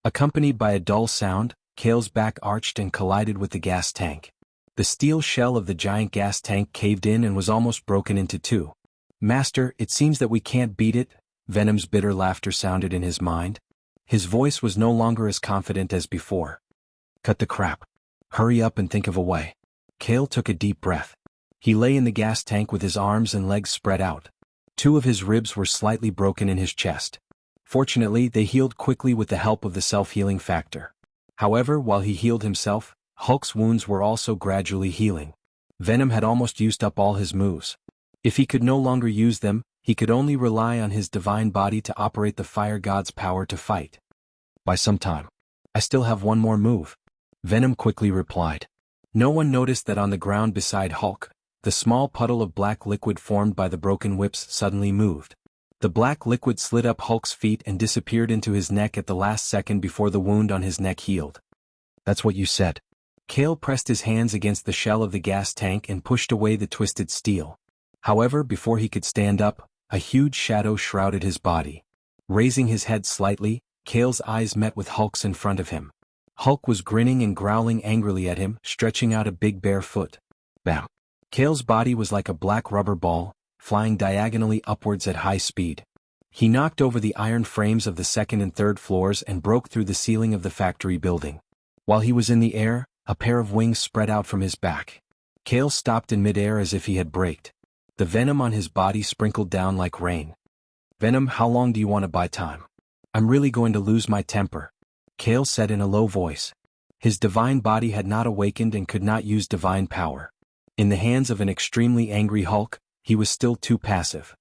Accompanied by a dull sound, Kale's back arched and collided with the gas tank. The steel shell of the giant gas tank caved in and was almost broken into two. Master, it seems that we can't beat it, Venom's bitter laughter sounded in his mind. His voice was no longer as confident as before. Cut the crap. Hurry up and think of a way. Kale took a deep breath. He lay in the gas tank with his arms and legs spread out. Two of his ribs were slightly broken in his chest. Fortunately, they healed quickly with the help of the self-healing factor. However, while he healed himself, Hulk's wounds were also gradually healing. Venom had almost used up all his moves. If he could no longer use them, he could only rely on his divine body to operate the fire god's power to fight. By some time. I still have one more move. Venom quickly replied. No one noticed that on the ground beside Hulk, the small puddle of black liquid formed by the broken whips suddenly moved. The black liquid slid up Hulk's feet and disappeared into his neck at the last second before the wound on his neck healed. That's what you said. Kale pressed his hands against the shell of the gas tank and pushed away the twisted steel. However, before he could stand up, a huge shadow shrouded his body. Raising his head slightly, Kale's eyes met with Hulk's in front of him. Hulk was grinning and growling angrily at him, stretching out a big bare foot. Bam! Kale's body was like a black rubber ball, flying diagonally upwards at high speed. He knocked over the iron frames of the second and third floors and broke through the ceiling of the factory building. While he was in the air, a pair of wings spread out from his back. Kale stopped in midair as if he had braked. The venom on his body sprinkled down like rain. Venom, how long do you want to buy time? I'm really going to lose my temper, Kale said in a low voice. His divine body had not awakened and could not use divine power. In the hands of an extremely angry Hulk, he was still too passive.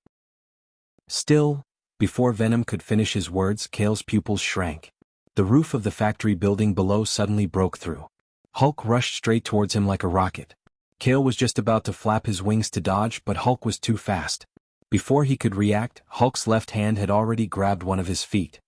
Still, before Venom could finish his words, Kale's pupils shrank. The roof of the factory building below suddenly broke through. Hulk rushed straight towards him like a rocket. Kale was just about to flap his wings to dodge, but Hulk was too fast. Before he could react, Hulk's left hand had already grabbed one of his feet.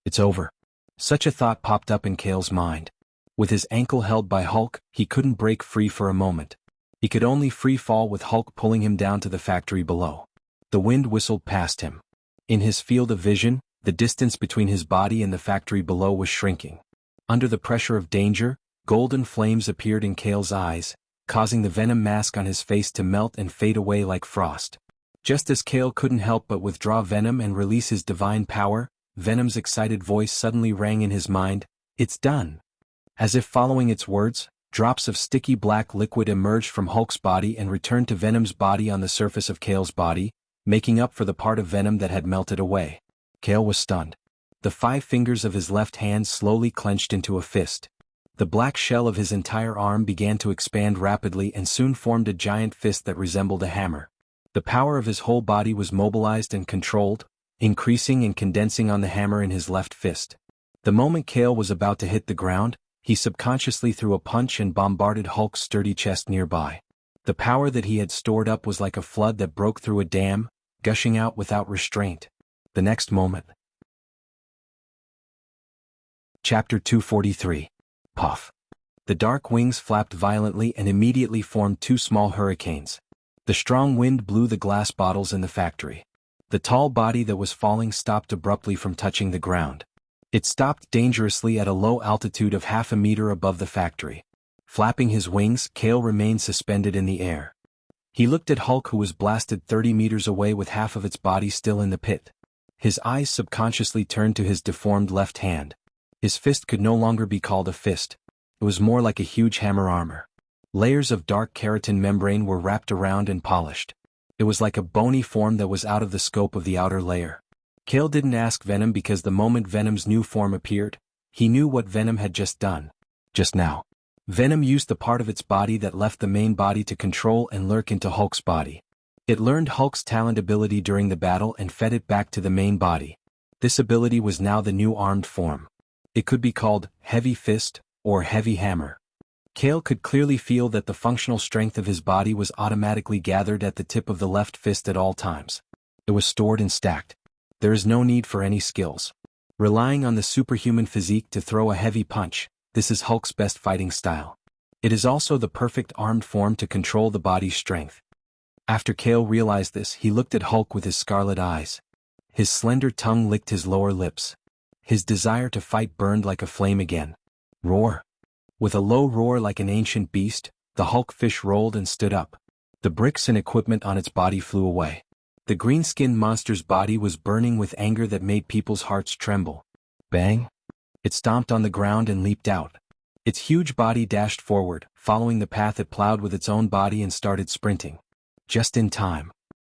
It's over. Such a thought popped up in Kale's mind. With his ankle held by Hulk, he couldn't break free for a moment. He could only free fall with Hulk pulling him down to the factory below. The wind whistled past him. In his field of vision, the distance between his body and the factory below was shrinking. Under the pressure of danger, golden flames appeared in Kale's eyes, causing the venom mask on his face to melt and fade away like frost. Just as Kale couldn't help but withdraw venom and release his divine power, Venom's excited voice suddenly rang in his mind, "It's done." As if following its words, Drops of sticky black liquid emerged from Hulk's body and returned to Venom's body on the surface of Kale's body, making up for the part of Venom that had melted away. Kale was stunned. The 5 fingers of his left hand slowly clenched into a fist. The black shell of his entire arm began to expand rapidly and soon formed a giant fist that resembled a hammer. The power of his whole body was mobilized and controlled, increasing and condensing on the hammer in his left fist. The moment Kale was about to hit the ground, he subconsciously threw a punch and bombarded Hulk's sturdy chest nearby. The power that he had stored up was like a flood that broke through a dam, gushing out without restraint. The next moment. Chapter 243. Puff. The dark wings flapped violently and immediately formed 2 small hurricanes. The strong wind blew the glass bottles in the factory. The tall body that was falling stopped abruptly from touching the ground. It stopped dangerously at a low altitude of half a meter above the factory. Flapping his wings, Kale remained suspended in the air. He looked at Hulk, who was blasted 30 meters away with half of its body still in the pit. His eyes subconsciously turned to his deformed left hand. His fist could no longer be called a fist. It was more like a huge hammer armor. Layers of dark keratin membrane were wrapped around and polished. It was like a bony form that was out of the scope of the outer layer. Kale didn't ask Venom because the moment Venom's new form appeared, he knew what Venom had just done. Just now. Venom used the part of its body that left the main body to control and lurk into Hulk's body. It learned Hulk's talent ability during the battle and fed it back to the main body. This ability was now the new armed form. It could be called Heavy Fist or Heavy Hammer. Kale could clearly feel that the functional strength of his body was automatically gathered at the tip of the left fist at all times. It was stored and stacked. There is no need for any skills. Relying on the superhuman physique to throw a heavy punch, this is Hulk's best fighting style. It is also the perfect armed form to control the body's strength. After Kale realized this, he looked at Hulk with his scarlet eyes. His slender tongue licked his lower lips. His desire to fight burned like a flame again. Roar. With a low roar like an ancient beast, the Hulk fish rolled and stood up. The bricks and equipment on its body flew away. The green-skinned monster's body was burning with anger that made people's hearts tremble. Bang! It stomped on the ground and leaped out. Its huge body dashed forward, following the path it plowed with its own body and started sprinting. Just in time.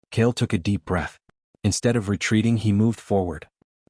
Kale took a deep breath. Instead of retreating, he moved forward.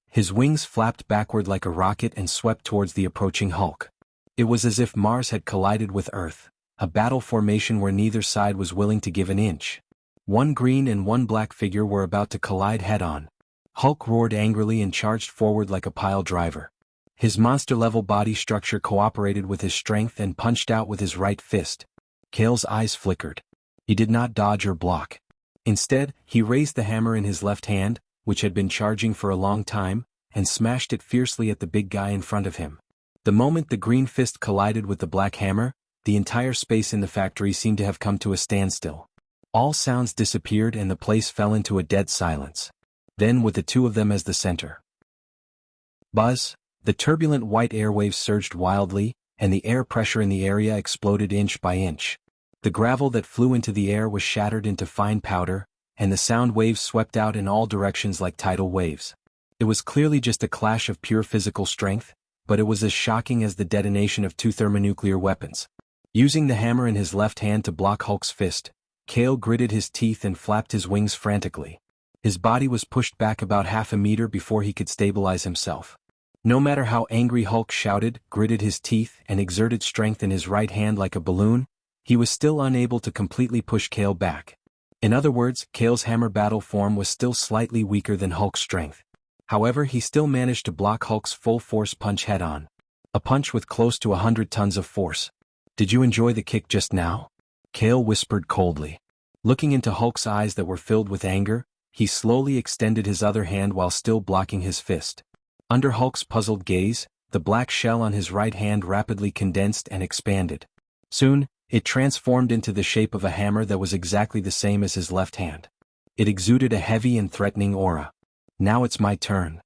His wings flapped backward like a rocket and swept towards the approaching Hulk. It was as if Mars had collided with Earth, a battle formation where neither side was willing to give an inch. One green and one black figure were about to collide head-on. Hulk roared angrily and charged forward like a pile driver. His monster-level body structure cooperated with his strength and punched out with his right fist. Kale's eyes flickered. He did not dodge or block. Instead, he raised the hammer in his left hand, which had been charging for a long time, and smashed it fiercely at the big guy in front of him. The moment the green fist collided with the black hammer, the entire space in the factory seemed to have come to a standstill. All sounds disappeared and the place fell into a dead silence. Then, with the two of them as the center. Buzz! The turbulent white airwaves surged wildly, and the air pressure in the area exploded inch by inch. The gravel that flew into the air was shattered into fine powder, and the sound waves swept out in all directions like tidal waves. It was clearly just a clash of pure physical strength, but it was as shocking as the detonation of 2 thermonuclear weapons. Using the hammer in his left hand to block Hulk's fist, Kale gritted his teeth and flapped his wings frantically. His body was pushed back about half a meter before he could stabilize himself. No matter how angry Hulk shouted, gritted his teeth, and exerted strength in his right hand like a balloon, he was still unable to completely push Kale back. In other words, Kale's hammer battle form was still slightly weaker than Hulk's strength. However, he still managed to block Hulk's full-force punch head-on. A punch with close to 100 tons of force. "Did you enjoy the kick just now?" Kale whispered coldly. Looking into Hulk's eyes that were filled with anger, he slowly extended his other hand while still blocking his fist. Under Hulk's puzzled gaze, the black shell on his right hand rapidly condensed and expanded. Soon, it transformed into the shape of a hammer that was exactly the same as his left hand. It exuded a heavy and threatening aura. "Now it's my turn."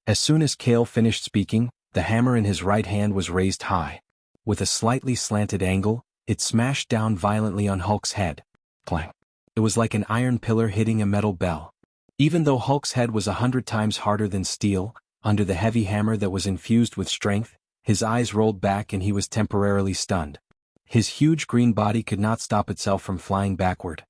As soon as Kale finished speaking, the hammer in his right hand was raised high. With a slightly slanted angle, it smashed down violently on Hulk's head. Clang. It was like an iron pillar hitting a metal bell. Even though Hulk's head was 100 times harder than steel, under the heavy hammer that was infused with strength, his eyes rolled back and he was temporarily stunned. His huge green body could not stop itself from flying backward.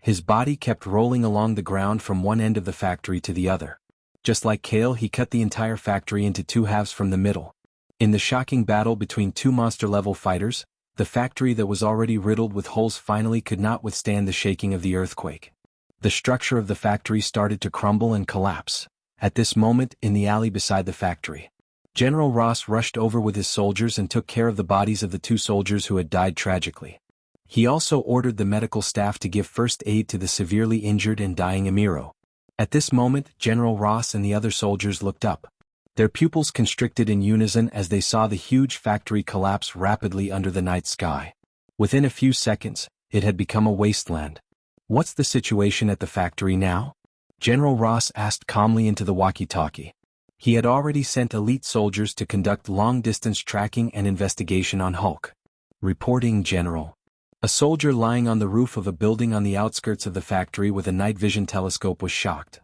His body kept rolling along the ground from one end of the factory to the other. Just like Kale, he cut the entire factory into two halves from the middle. In the shocking battle between two monster-level fighters, the factory that was already riddled with holes finally could not withstand the shaking of the earthquake. The structure of the factory started to crumble and collapse. At this moment, in the alley beside the factory, General Ross rushed over with his soldiers and took care of the bodies of the two soldiers who had died tragically. He also ordered the medical staff to give first aid to the severely injured and dying Emiro. At this moment, General Ross and the other soldiers looked up. Their pupils constricted in unison as they saw the huge factory collapse rapidly under the night sky. Within a few seconds, it had become a wasteland. "What's the situation at the factory now?" General Ross asked calmly into the walkie-talkie. He had already sent elite soldiers to conduct long-distance tracking and investigation on Hulk. "Reporting, General." A soldier lying on the roof of a building on the outskirts of the factory with a night vision telescope was shocked.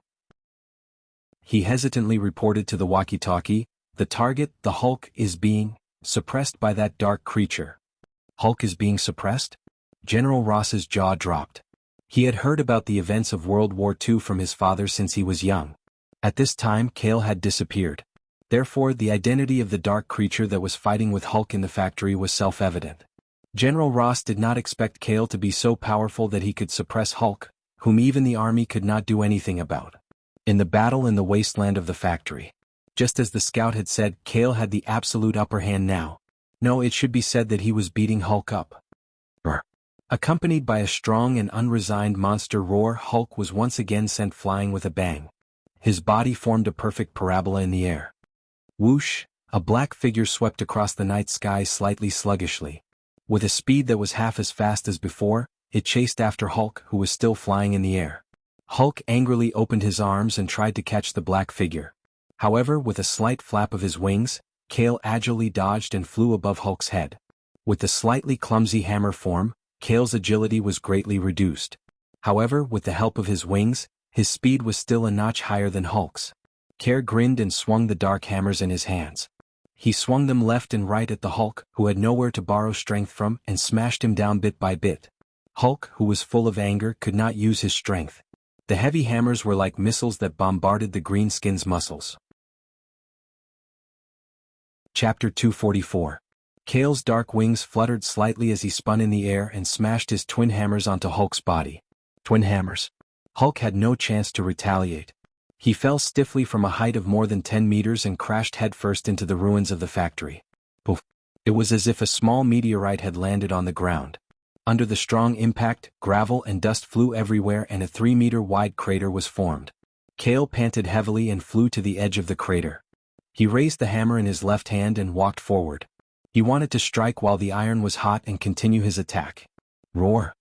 He hesitantly reported to the walkie-talkie, "The target, the Hulk, is being suppressed by that dark creature." "Hulk is being suppressed?" General Ross's jaw dropped. He had heard about the events of World War II from his father since he was young. At this time, Kale had disappeared. Therefore, the identity of the dark creature that was fighting with Hulk in the factory was self-evident. General Ross did not expect Kale to be so powerful that he could suppress Hulk, whom even the army could not do anything about. In the battle in the wasteland of the factory, just as the scout had said, Kale had the absolute upper hand now. No, it should be said that he was beating Hulk up. Accompanied by a strong and unresigned monster roar, Hulk was once again sent flying with a bang. His body formed a perfect parabola in the air. Whoosh! A black figure swept across the night sky slightly sluggishly. With a speed that was half as fast as before, it chased after Hulk, who was still flying in the air. Hulk angrily opened his arms and tried to catch the black figure. However, with a slight flap of his wings, Kale agilely dodged and flew above Hulk's head. With the slightly clumsy hammer form, Kale's agility was greatly reduced. However, with the help of his wings, his speed was still a notch higher than Hulk's. Kale grinned and swung the dark hammers in his hands. He swung them left and right at the Hulk, who had nowhere to borrow strength from, and smashed him down bit by bit. Hulk, who was full of anger, could not use his strength. The heavy hammers were like missiles that bombarded the greenskin's muscles. Chapter 244. Kale's dark wings fluttered slightly as he spun in the air and smashed his twin hammers onto Hulk's body. Twin hammers. Hulk had no chance to retaliate. He fell stiffly from a height of more than 10 meters and crashed headfirst into the ruins of the factory. Poof! It was as if a small meteorite had landed on the ground. Under the strong impact, gravel and dust flew everywhere and a 3-meter-wide crater was formed. Kale panted heavily and flew to the edge of the crater. He raised the hammer in his left hand and walked forward. He wanted to strike while the iron was hot and continue his attack. Roar!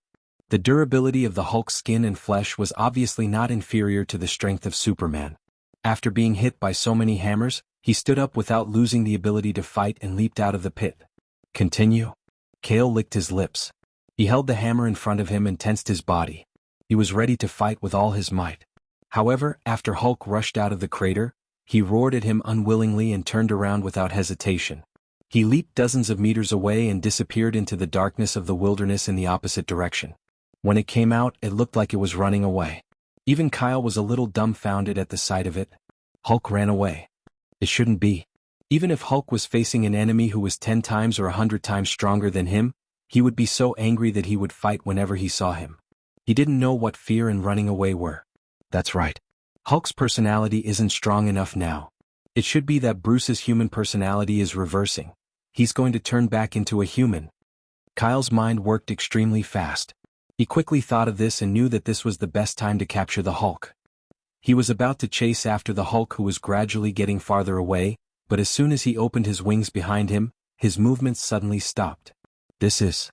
The durability of the Hulk's skin and flesh was obviously not inferior to the strength of Superman. After being hit by so many hammers, he stood up without losing the ability to fight and leaped out of the pit. Continue. Kale licked his lips. He held the hammer in front of him and tensed his body. He was ready to fight with all his might. However, after Hulk rushed out of the crater, he roared at him unwillingly and turned around without hesitation. He leaped dozens of meters away and disappeared into the darkness of the wilderness in the opposite direction. When it came out, it looked like it was running away. Even Kyle was a little dumbfounded at the sight of it. Hulk ran away. It shouldn't be. Even if Hulk was facing an enemy who was 10 times or 100 times stronger than him, he would be so angry that he would fight whenever he saw him. He didn't know what fear and running away were. That's right. Hulk's personality isn't strong enough now. It should be that Bruce's human personality is reversing. He's going to turn back into a human. Kyle's mind worked extremely fast. He quickly thought of this and knew that this was the best time to capture the Hulk. He was about to chase after the Hulk, who was gradually getting farther away, but as soon as he opened his wings behind him, his movements suddenly stopped. This is...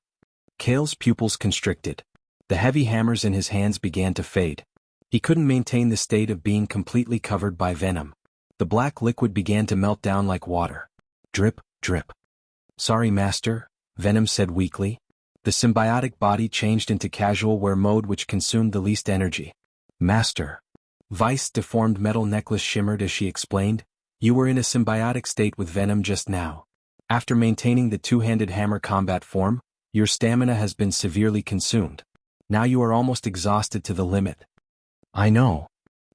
Kale's pupils constricted. The heavy hammers in his hands began to fade. He couldn't maintain the state of being completely covered by venom. The black liquid began to melt down like water. Drip, drip. Sorry, Master, Venom said weakly. The symbiotic body changed into casual wear mode, which consumed the least energy. Master. Vice's deformed metal necklace shimmered as she explained. You were in a symbiotic state with Venom just now. After maintaining the two-handed hammer combat form, Your stamina has been severely consumed. Now you are almost exhausted to the limit. I know.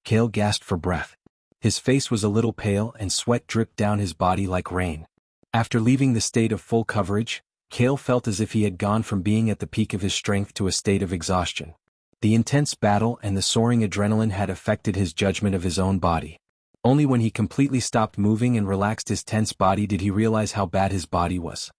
Cale gasped for breath. His face was a little pale and sweat dripped down his body like rain. After leaving the state of full coverage, Cale felt as if he had gone from being at the peak of his strength to a state of exhaustion. The intense battle and the soaring adrenaline had affected his judgment of his own body. Only when he completely stopped moving and relaxed his tense body did he realize how bad his body was.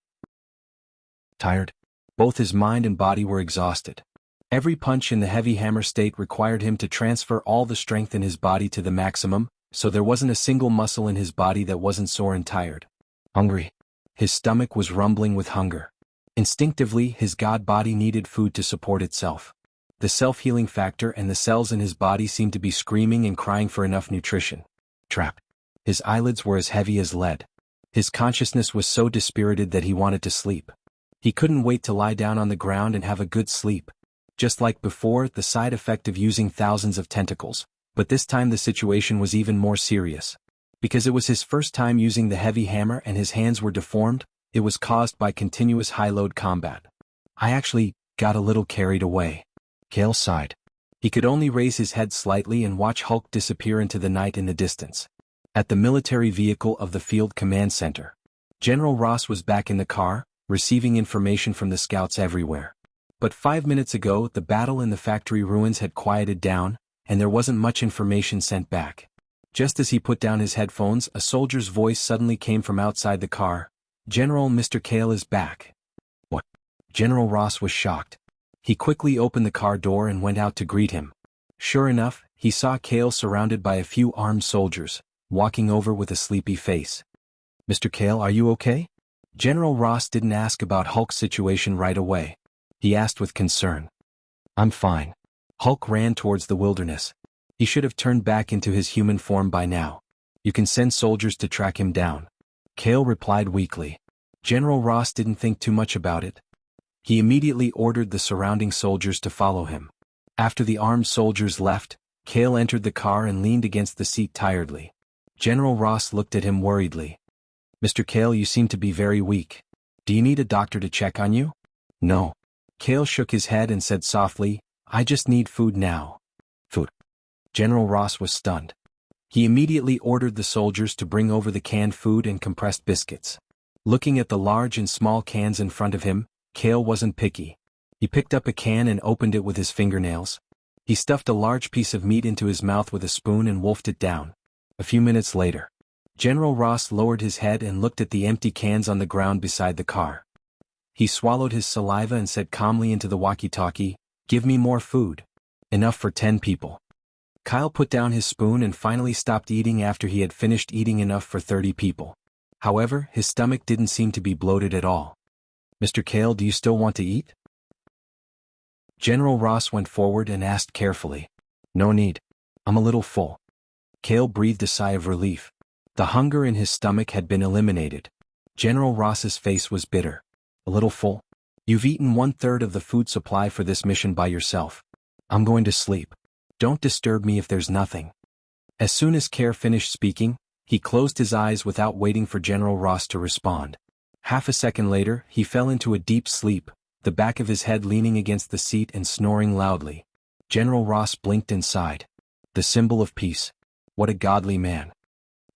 Tired. Both his mind and body were exhausted. Every punch in the heavy hammer state required him to transfer all the strength in his body to the maximum, so there wasn't a single muscle in his body that wasn't sore and tired. Hungry. His stomach was rumbling with hunger. Instinctively, his god body needed food to support itself. The self-healing factor and the cells in his body seemed to be screaming and crying for enough nutrition. Trapped. His eyelids were as heavy as lead. His consciousness was so dispirited that he wanted to sleep. He couldn't wait to lie down on the ground and have a good sleep. Just like before, the side effect of using thousands of tentacles, but this time the situation was even more serious. Because it was his first time using the heavy hammer and his hands were deformed, it was caused by continuous high-load combat. I actually got a little carried away. Cale sighed. He could only raise his head slightly and watch Hulk disappear into the night in the distance. At the military vehicle of the Field Command Center, General Ross was back in the car, receiving information from the scouts everywhere. But 5 minutes ago, the battle in the factory ruins had quieted down, and there wasn't much information sent back. Just as he put down his headphones, a soldier's voice suddenly came from outside the car. General, Mr. Cale is back. What? General Ross was shocked. He quickly opened the car door and went out to greet him. Sure enough, he saw Cale surrounded by a few armed soldiers, walking over with a sleepy face. Mr. Cale, are you okay? General Ross didn't ask about Hulk's situation right away. He asked with concern. I'm fine. Hulk ran towards the wilderness. He should have turned back into his human form by now. You can send soldiers to track him down. Cale replied weakly. General Ross didn't think too much about it. He immediately ordered the surrounding soldiers to follow him. After the armed soldiers left, Cale entered the car and leaned against the seat tiredly. General Ross looked at him worriedly. Mr. Cale, you seem to be very weak. Do you need a doctor to check on you? No. Cale shook his head and said softly, I just need food now. Food. General Ross was stunned. He immediately ordered the soldiers to bring over the canned food and compressed biscuits. Looking at the large and small cans in front of him, Cale wasn't picky. He picked up a can and opened it with his fingernails. He stuffed a large piece of meat into his mouth with a spoon and wolfed it down. A few minutes later, General Ross lowered his head and looked at the empty cans on the ground beside the car. He swallowed his saliva and said calmly into the walkie-talkie, Give me more food. Enough for 10 people. Kyle put down his spoon and finally stopped eating after he had finished eating enough for 30 people. However, his stomach didn't seem to be bloated at all. Mr. Cale, do you still want to eat? General Ross went forward and asked carefully. No need. I'm a little full. Cale breathed a sigh of relief. The hunger in his stomach had been eliminated. General Ross's face was bitter. A little full? You've eaten 1/3 of the food supply for this mission by yourself. I'm going to sleep. Don't disturb me if there's nothing. As soon as Care finished speaking, he closed his eyes without waiting for General Ross to respond. Half a second later, he fell into a deep sleep, the back of his head leaning against the seat and snoring loudly. General Ross blinked and sighed. The symbol of peace. What a godly man.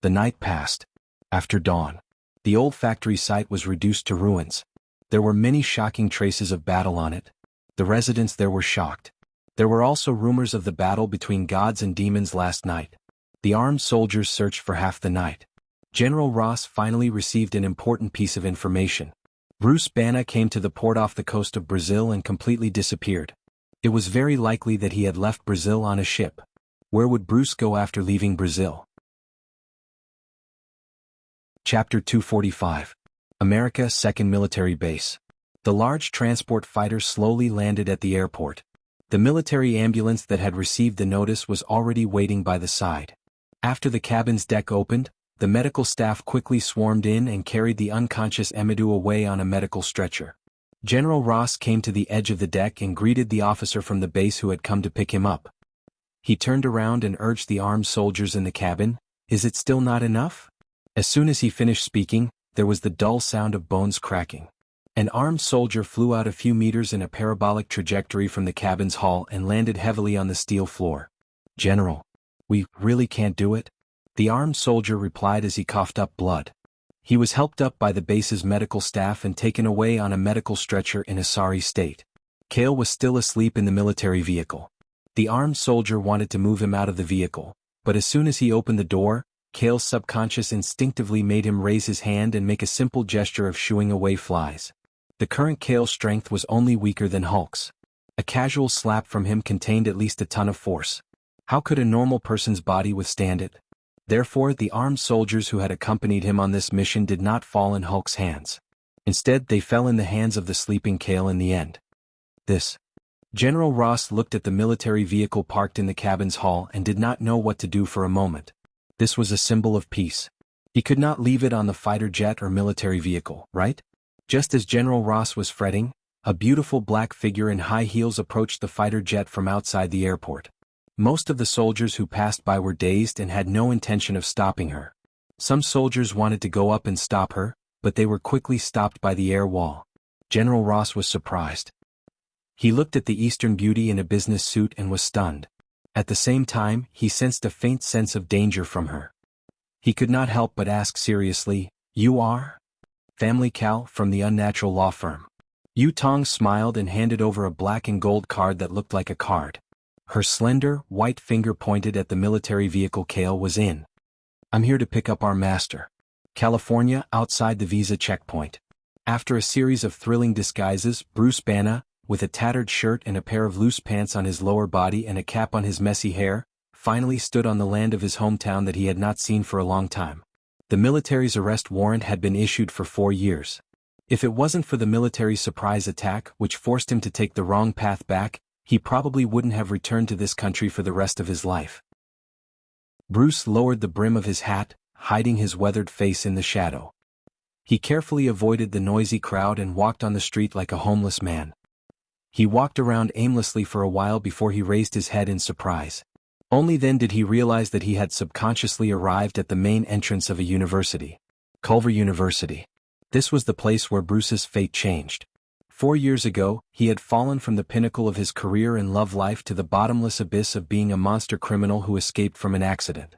The night passed. After dawn, the old factory site was reduced to ruins. There were many shocking traces of battle on it. The residents there were shocked. There were also rumors of the battle between gods and demons last night. The armed soldiers searched for half the night. General Ross finally received an important piece of information. Bruce Banner came to the port off the coast of Brazil and completely disappeared. It was very likely that he had left Brazil on a ship. Where would Bruce go after leaving Brazil? Chapter 245. America Second Military Base. The large transport fighter slowly landed at the airport. The military ambulance that had received the notice was already waiting by the side. After the cabin's deck opened, the medical staff quickly swarmed in and carried the unconscious Emedu away on a medical stretcher. General Ross came to the edge of the deck and greeted the officer from the base who had come to pick him up. He turned around and urged the armed soldiers in the cabin, Is it still not enough? As soon as he finished speaking, there was the dull sound of bones cracking. An armed soldier flew out a few meters in a parabolic trajectory from the cabin's hull and landed heavily on the steel floor. "General, we really can't do it?" the armed soldier replied as he coughed up blood. He was helped up by the base's medical staff and taken away on a medical stretcher in a sorry state. Cale was still asleep in the military vehicle. The armed soldier wanted to move him out of the vehicle, but as soon as he opened the door, Cale's subconscious instinctively made him raise his hand and make a simple gesture of shooing away flies. The current Cale's strength was only weaker than Hulk's. A casual slap from him contained at least a ton of force. How could a normal person's body withstand it? Therefore, the armed soldiers who had accompanied him on this mission did not fall in Hulk's hands. Instead, they fell in the hands of the sleeping Cale in the end. General Ross looked at the military vehicle parked in the cabin's hall and did not know what to do for a moment. This was a symbol of peace. He could not leave it on the fighter jet or military vehicle, right? Just as General Ross was fretting, a beautiful black figure in high heels approached the fighter jet from outside the airport. Most of the soldiers who passed by were dazed and had no intention of stopping her. Some soldiers wanted to go up and stop her, but they were quickly stopped by the air wall. General Ross was surprised. He looked at the Eastern beauty in a business suit and was stunned. At the same time, he sensed a faint sense of danger from her. He could not help but ask seriously, "You are?" "Family Cal, from the Unnatural Law Firm." Yu Tong smiled and handed over a black and gold card that looked like a card. Her slender, white finger pointed at the military vehicle Cale was in. "I'm here to pick up our master. California, outside the visa checkpoint." After a series of thrilling disguises, Bruce Banner, with a tattered shirt and a pair of loose pants on his lower body and a cap on his messy hair, finally stood on the land of his hometown that he had not seen for a long time. The military's arrest warrant had been issued for 4 years. If it wasn't for the military's surprise attack, which forced him to take the wrong path back, he probably wouldn't have returned to this country for the rest of his life. Bruce lowered the brim of his hat, hiding his weathered face in the shadow. He carefully avoided the noisy crowd and walked on the street like a homeless man. He walked around aimlessly for a while before he raised his head in surprise. Only then did he realize that he had subconsciously arrived at the main entrance of a university. Culver University. This was the place where Bruce's fate changed. 4 years ago, he had fallen from the pinnacle of his career and love life to the bottomless abyss of being a monster criminal who escaped from an accident.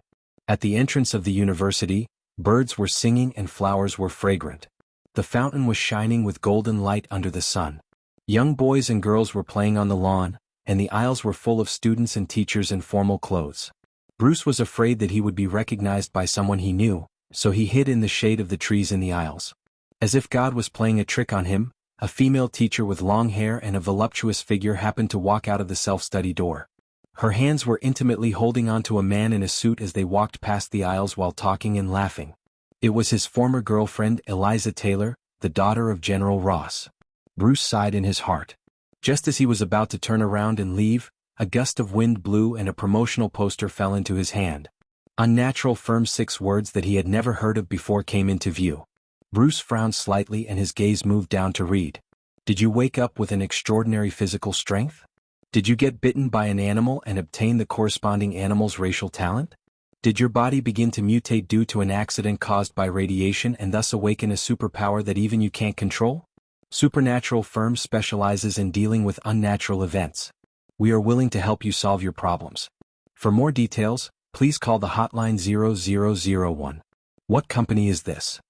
At the entrance of the university, birds were singing and flowers were fragrant. The fountain was shining with golden light under the sun. Young boys and girls were playing on the lawn, and the aisles were full of students and teachers in formal clothes. Bruce was afraid that he would be recognized by someone he knew, so he hid in the shade of the trees in the aisles. As if God was playing a trick on him, a female teacher with long hair and a voluptuous figure happened to walk out of the self-study door. Her hands were intimately holding onto a man in a suit as they walked past the aisles while talking and laughing. It was his former girlfriend, Eliza Taylor, the daughter of General Ross. Bruce sighed in his heart. Just as he was about to turn around and leave, a gust of wind blew and a promotional poster fell into his hand. Unnatural Firm, 6 words that he had never heard of before came into view. Bruce frowned slightly and his gaze moved down to read. "Did you wake up with an extraordinary physical strength? Did you get bitten by an animal and obtain the corresponding animal's racial talent? Did your body begin to mutate due to an accident caused by radiation and thus awaken a superpower that even you can't control? Supernatural Firm specializes in dealing with unnatural events. We are willing to help you solve your problems. For more details, please call the hotline 0001. What company is this?"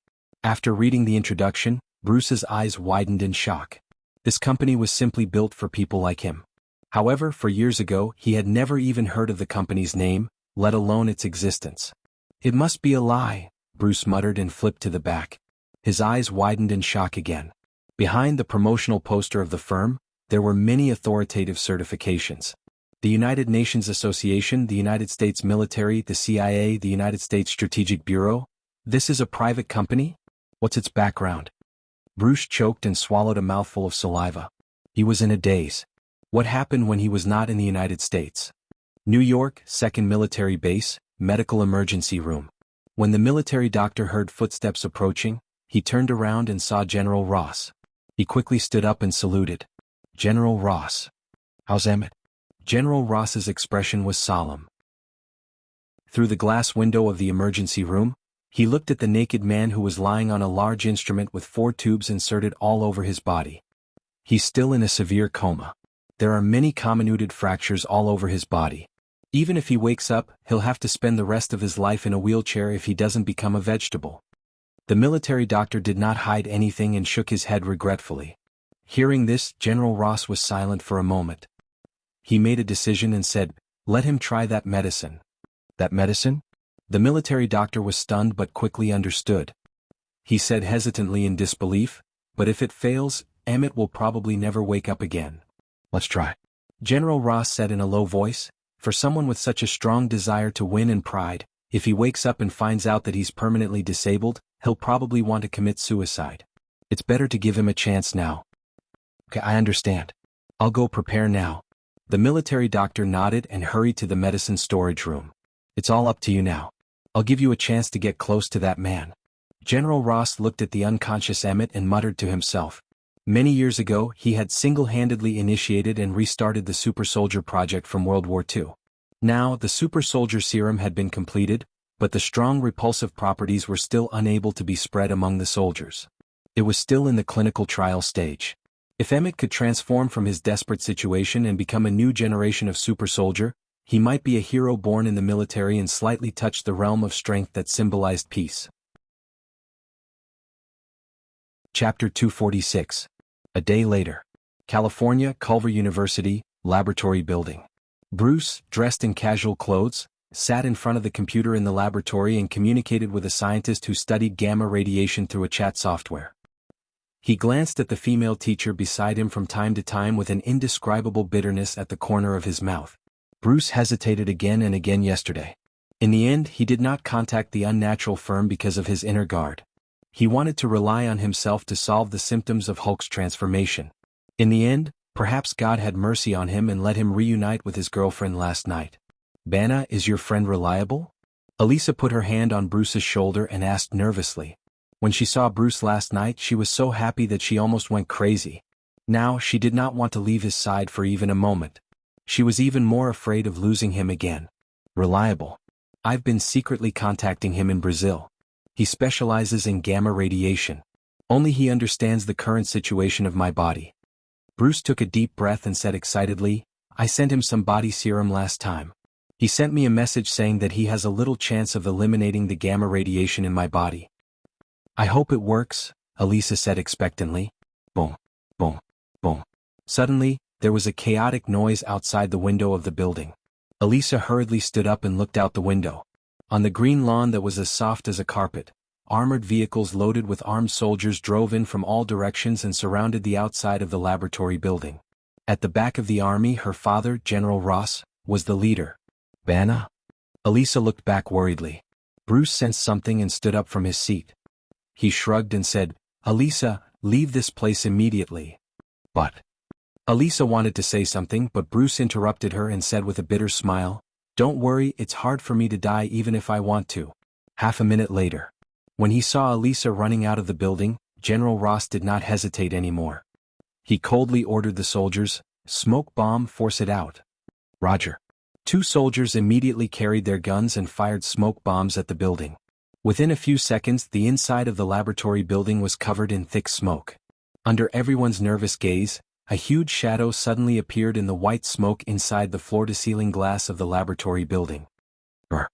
After reading the introduction, Bruce's eyes widened in shock. This company was simply built for people like him. However, 4 years ago, he had never even heard of the company's name, let alone its existence. "It must be a lie," Bruce muttered and flipped to the back. His eyes widened in shock again. Behind the promotional poster of the firm, there were many authoritative certifications. The United Nations Association, the United States Military, the CIA, the United States Strategic Bureau. This is a private company? What's its background? Bruce choked and swallowed a mouthful of saliva. He was in a daze. What happened when he was not in the United States? New York, 2nd Military Base, Medical Emergency Room. When the military doctor heard footsteps approaching, he turned around and saw General Ross. He quickly stood up and saluted. "General Ross. How's Emmett?" General Ross's expression was solemn. Through the glass window of the emergency room, He looked at the naked man who was lying on a large instrument with 4 tubes inserted all over his body. He's still in a severe coma. There are many comminuted fractures all over his body. Even if he wakes up, he'll have to spend the rest of his life in a wheelchair if he doesn't become a vegetable. The military doctor did not hide anything and shook his head regretfully. Hearing this, General Ross was silent for a moment. He made a decision and said, "Let him try that medicine." "That medicine?" The military doctor was stunned but quickly understood. He said hesitantly in disbelief, "But if it fails, Emmett will probably never wake up again." "Let's try," General Ross said in a low voice. For someone with such a strong desire to win and pride, if he wakes up and finds out that he's permanently disabled, he'll probably want to commit suicide. It's better to give him a chance now. "Okay, I understand. I'll go prepare now." The military doctor nodded and hurried to the medicine storage room. "It's all up to you now. I'll give you a chance to get close to that man." General Ross looked at the unconscious Emmett and muttered to himself. Many years ago, he had single-handedly initiated and restarted the Super Soldier Project from World War II. Now, the Super Soldier Serum had been completed, but the strong repulsive properties were still unable to be spread among the soldiers. It was still in the clinical trial stage. If Emmett could transform from his desperate situation and become a new generation of super soldier, he might be a hero born in the military and slightly touch the realm of strength that symbolized peace. Chapter 246. A day later. California, Culver University, Laboratory Building. Bruce, dressed in casual clothes, sat in front of the computer in the laboratory and communicated with a scientist who studied gamma radiation through a chat software. He glanced at the female teacher beside him from time to time with an indescribable bitterness at the corner of his mouth. Bruce hesitated again and again yesterday. In the end, he did not contact the unnatural firm because of his inner guard. He wanted to rely on himself to solve the symptoms of Hulk's transformation. In the end, perhaps God had mercy on him and let him reunite with his girlfriend last night. "Banna, is your friend reliable?" Elisa put her hand on Bruce's shoulder and asked nervously. When she saw Bruce last night, she was so happy that she almost went crazy. Now, she did not want to leave his side for even a moment. She was even more afraid of losing him again. "Reliable. I've been secretly contacting him in Brazil. He specializes in gamma radiation. Only he understands the current situation of my body." Bruce took a deep breath and said excitedly, "I sent him some body serum last time. He sent me a message saying that he has a little chance of eliminating the gamma radiation in my body." "I hope it works," Elisa said expectantly. Boom, boom, boom. Suddenly, there was a chaotic noise outside the window of the building. Elisa hurriedly stood up and looked out the window. On the green lawn that was as soft as a carpet, armored vehicles loaded with armed soldiers drove in from all directions and surrounded the outside of the laboratory building. At the back of the army, her father, General Ross, was the leader. "Banna?" Elisa looked back worriedly. Bruce sensed something and stood up from his seat. He shrugged and said, "Elisa, leave this place immediately." "But..." Elisa wanted to say something, but Bruce interrupted her and said with a bitter smile, "Don't worry, it's hard for me to die even if I want to." Half a minute later. When he saw Elisa running out of the building, General Ross did not hesitate anymore. He coldly ordered the soldiers, "Smoke bomb, force it out." "Roger." 2 soldiers immediately carried their guns and fired smoke bombs at the building. Within a few seconds, the inside of the laboratory building was covered in thick smoke. Under everyone's nervous gaze, a huge shadow suddenly appeared in the white smoke inside the floor-to-ceiling glass of the laboratory building. Brr.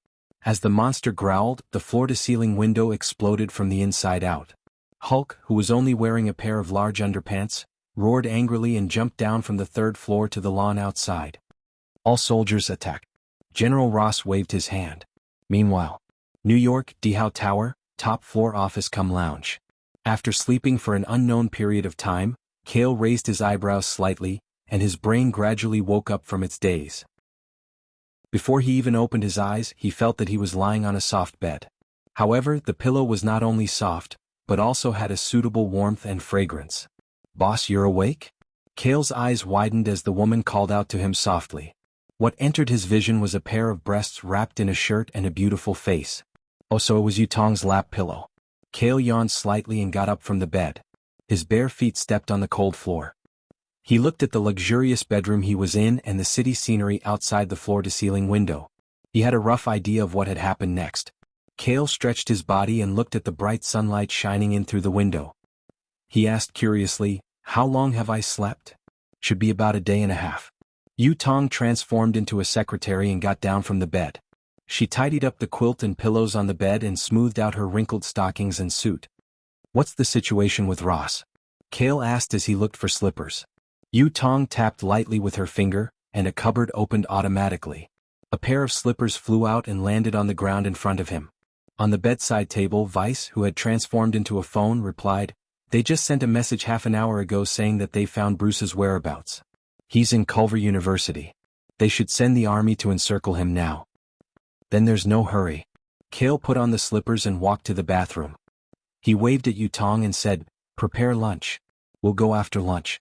As the monster growled, the floor-to-ceiling window exploded from the inside out. Hulk, who was only wearing a pair of large underpants, roared angrily and jumped down from the 3rd floor to the lawn outside. "All soldiers attack." General Ross waved his hand. Meanwhile, New York, DeHowe Tower, top floor office cum lounge. After sleeping for an unknown period of time, Cale raised his eyebrows slightly, and his brain gradually woke up from its daze. Before he even opened his eyes, he felt that he was lying on a soft bed. However, the pillow was not only soft, but also had a suitable warmth and fragrance. "Boss, you're awake?" Cale's eyes widened as the woman called out to him softly. What entered his vision was a pair of breasts wrapped in a shirt and a beautiful face. "Oh, so it was you Tong's lap pillow." Cale yawned slightly and got up from the bed. His bare feet stepped on the cold floor. He looked at the luxurious bedroom he was in and the city scenery outside the floor-to-ceiling window. He had a rough idea of what had happened next. Kale stretched his body and looked at the bright sunlight shining in through the window. He asked curiously, "How long have I slept?" "Should be about a day and a half." Yu Tong transformed into a secretary and got down from the bed. She tidied up the quilt and pillows on the bed and smoothed out her wrinkled stockings and suit. "What's the situation with Ross?" Kale asked as he looked for slippers. Yu Tong tapped lightly with her finger, and a cupboard opened automatically. A pair of slippers flew out and landed on the ground in front of him. On the bedside table, Vice, who had transformed into a phone, replied, "They just sent a message half an hour ago saying that they found Bruce's whereabouts. He's in Culver University. They should send the army to encircle him now." "Then there's no hurry." Kale put on the slippers and walked to the bathroom. He waved at Yu Tong and said, "Prepare lunch. We'll go after lunch."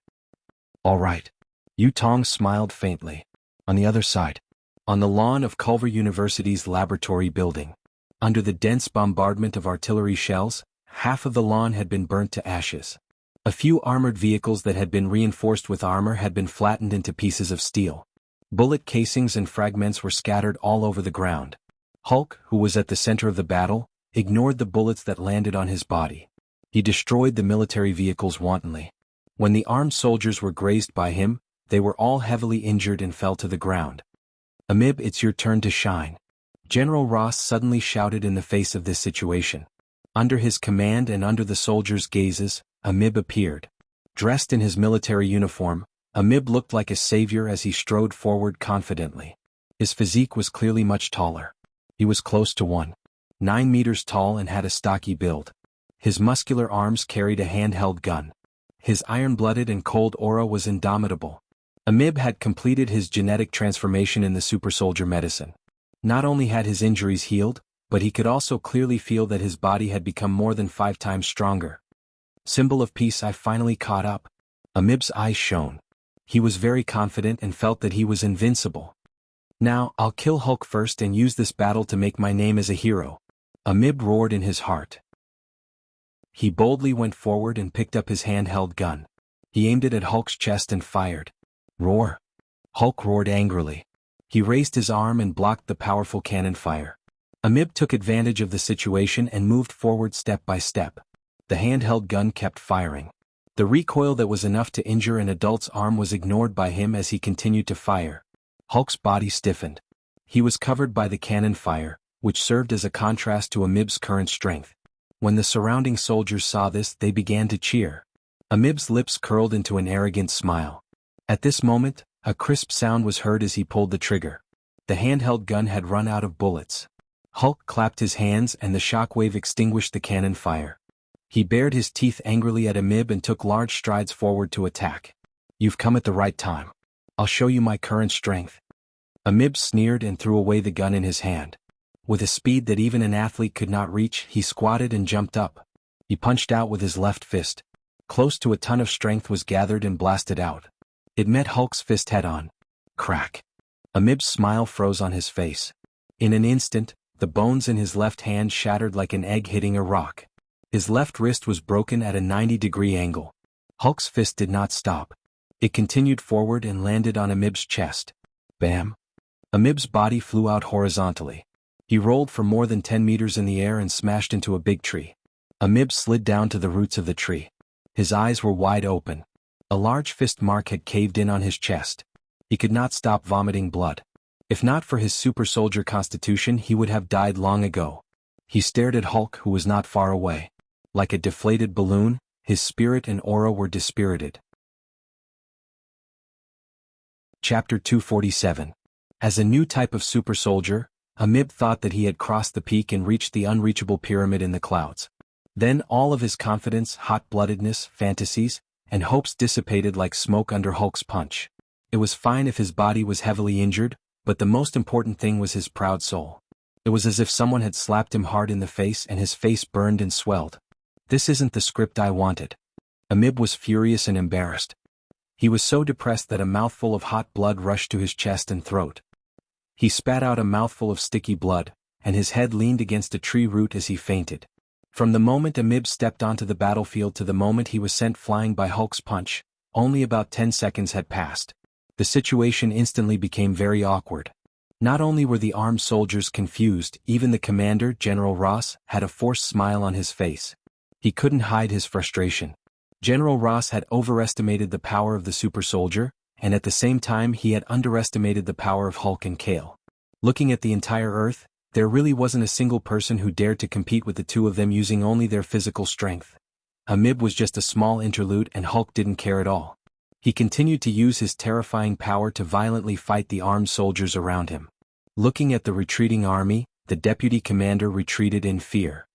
"All right." Yu Tong smiled faintly. On the other side. On the lawn of Culver University's laboratory building. Under the dense bombardment of artillery shells, half of the lawn had been burnt to ashes. A few armored vehicles that had been reinforced with armor had been flattened into pieces of steel. Bullet casings and fragments were scattered all over the ground. Hulk, who was at the center of the battle, ignored the bullets that landed on his body. He destroyed the military vehicles wantonly. When the armed soldiers were grazed by him, they were all heavily injured and fell to the ground. "Amib, it's your turn to shine." General Ross suddenly shouted in the face of this situation. Under his command and under the soldiers' gazes, Amib appeared. Dressed in his military uniform, Amib looked like a savior as he strode forward confidently. His physique was clearly much taller. He was close to 1.9 meters tall and had a stocky build. His muscular arms carried a handheld gun. His iron-blooded and cold aura was indomitable. Amib had completed his genetic transformation in the super soldier medicine. Not only had his injuries healed, but he could also clearly feel that his body had become more than 5 times stronger. "Symbol of peace, I finally caught up." Amib's eyes shone. He was very confident and felt that he was invincible. "Now, I'll kill Hulk first and use this battle to make my name as a hero," Amib roared in his heart. He boldly went forward and picked up his handheld gun. He aimed it at Hulk's chest and fired. Roar! Hulk roared angrily. He raised his arm and blocked the powerful cannon fire. Amib took advantage of the situation and moved forward step by step. The handheld gun kept firing. The recoil that was enough to injure an adult's arm was ignored by him as he continued to fire. Hulk's body stiffened. He was covered by the cannon fire, which served as a contrast to Amib's current strength. When the surrounding soldiers saw this, they began to cheer. Amib's lips curled into an arrogant smile. At this moment, a crisp sound was heard as he pulled the trigger. The handheld gun had run out of bullets. Hulk clapped his hands and the shockwave extinguished the cannon fire. He bared his teeth angrily at Amib and took large strides forward to attack. "You've come at the right time. I'll show you my current strength." Amib sneered and threw away the gun in his hand. With a speed that even an athlete could not reach, he squatted and jumped up. He punched out with his left fist. Close to a ton of strength was gathered and blasted out. It met Hulk's fist head-on. Crack. Amib's smile froze on his face. In an instant, the bones in his left hand shattered like an egg hitting a rock. His left wrist was broken at a 90-degree angle. Hulk's fist did not stop. It continued forward and landed on Amib's chest. Bam! Amib's body flew out horizontally. He rolled for more than 10 meters in the air and smashed into a big tree. Amib slid down to the roots of the tree. His eyes were wide open. A large fist mark had caved in on his chest. He could not stop vomiting blood. If not for his super soldier constitution, he would have died long ago. He stared at Hulk, who was not far away. Like a deflated balloon, his spirit and aura were dispirited. Chapter 247. As a new type of super soldier, Amib thought that he had crossed the peak and reached the unreachable pyramid in the clouds. Then all of his confidence, hot-bloodedness, fantasies, and hopes dissipated like smoke under Hulk's punch. It was fine if his body was heavily injured, but the most important thing was his proud soul. It was as if someone had slapped him hard in the face and his face burned and swelled. "This isn't the script I wanted." Amib was furious and embarrassed. He was so depressed that a mouthful of hot blood rushed to his chest and throat. He spat out a mouthful of sticky blood, and his head leaned against a tree root as he fainted. From the moment Amib stepped onto the battlefield to the moment he was sent flying by Hulk's punch, only about 10 seconds had passed. The situation instantly became very awkward. Not only were the armed soldiers confused, even the commander, General Ross, had a forced smile on his face. He couldn't hide his frustration. General Ross had overestimated the power of the super soldier, and at the same time he had underestimated the power of Hulk and Kale. Looking at the entire Earth, there really wasn't a single person who dared to compete with the two of them using only their physical strength. Amib was just a small interlude and Hulk didn't care at all. He continued to use his terrifying power to violently fight the armed soldiers around him. Looking at the retreating army, the deputy commander retreated in fear.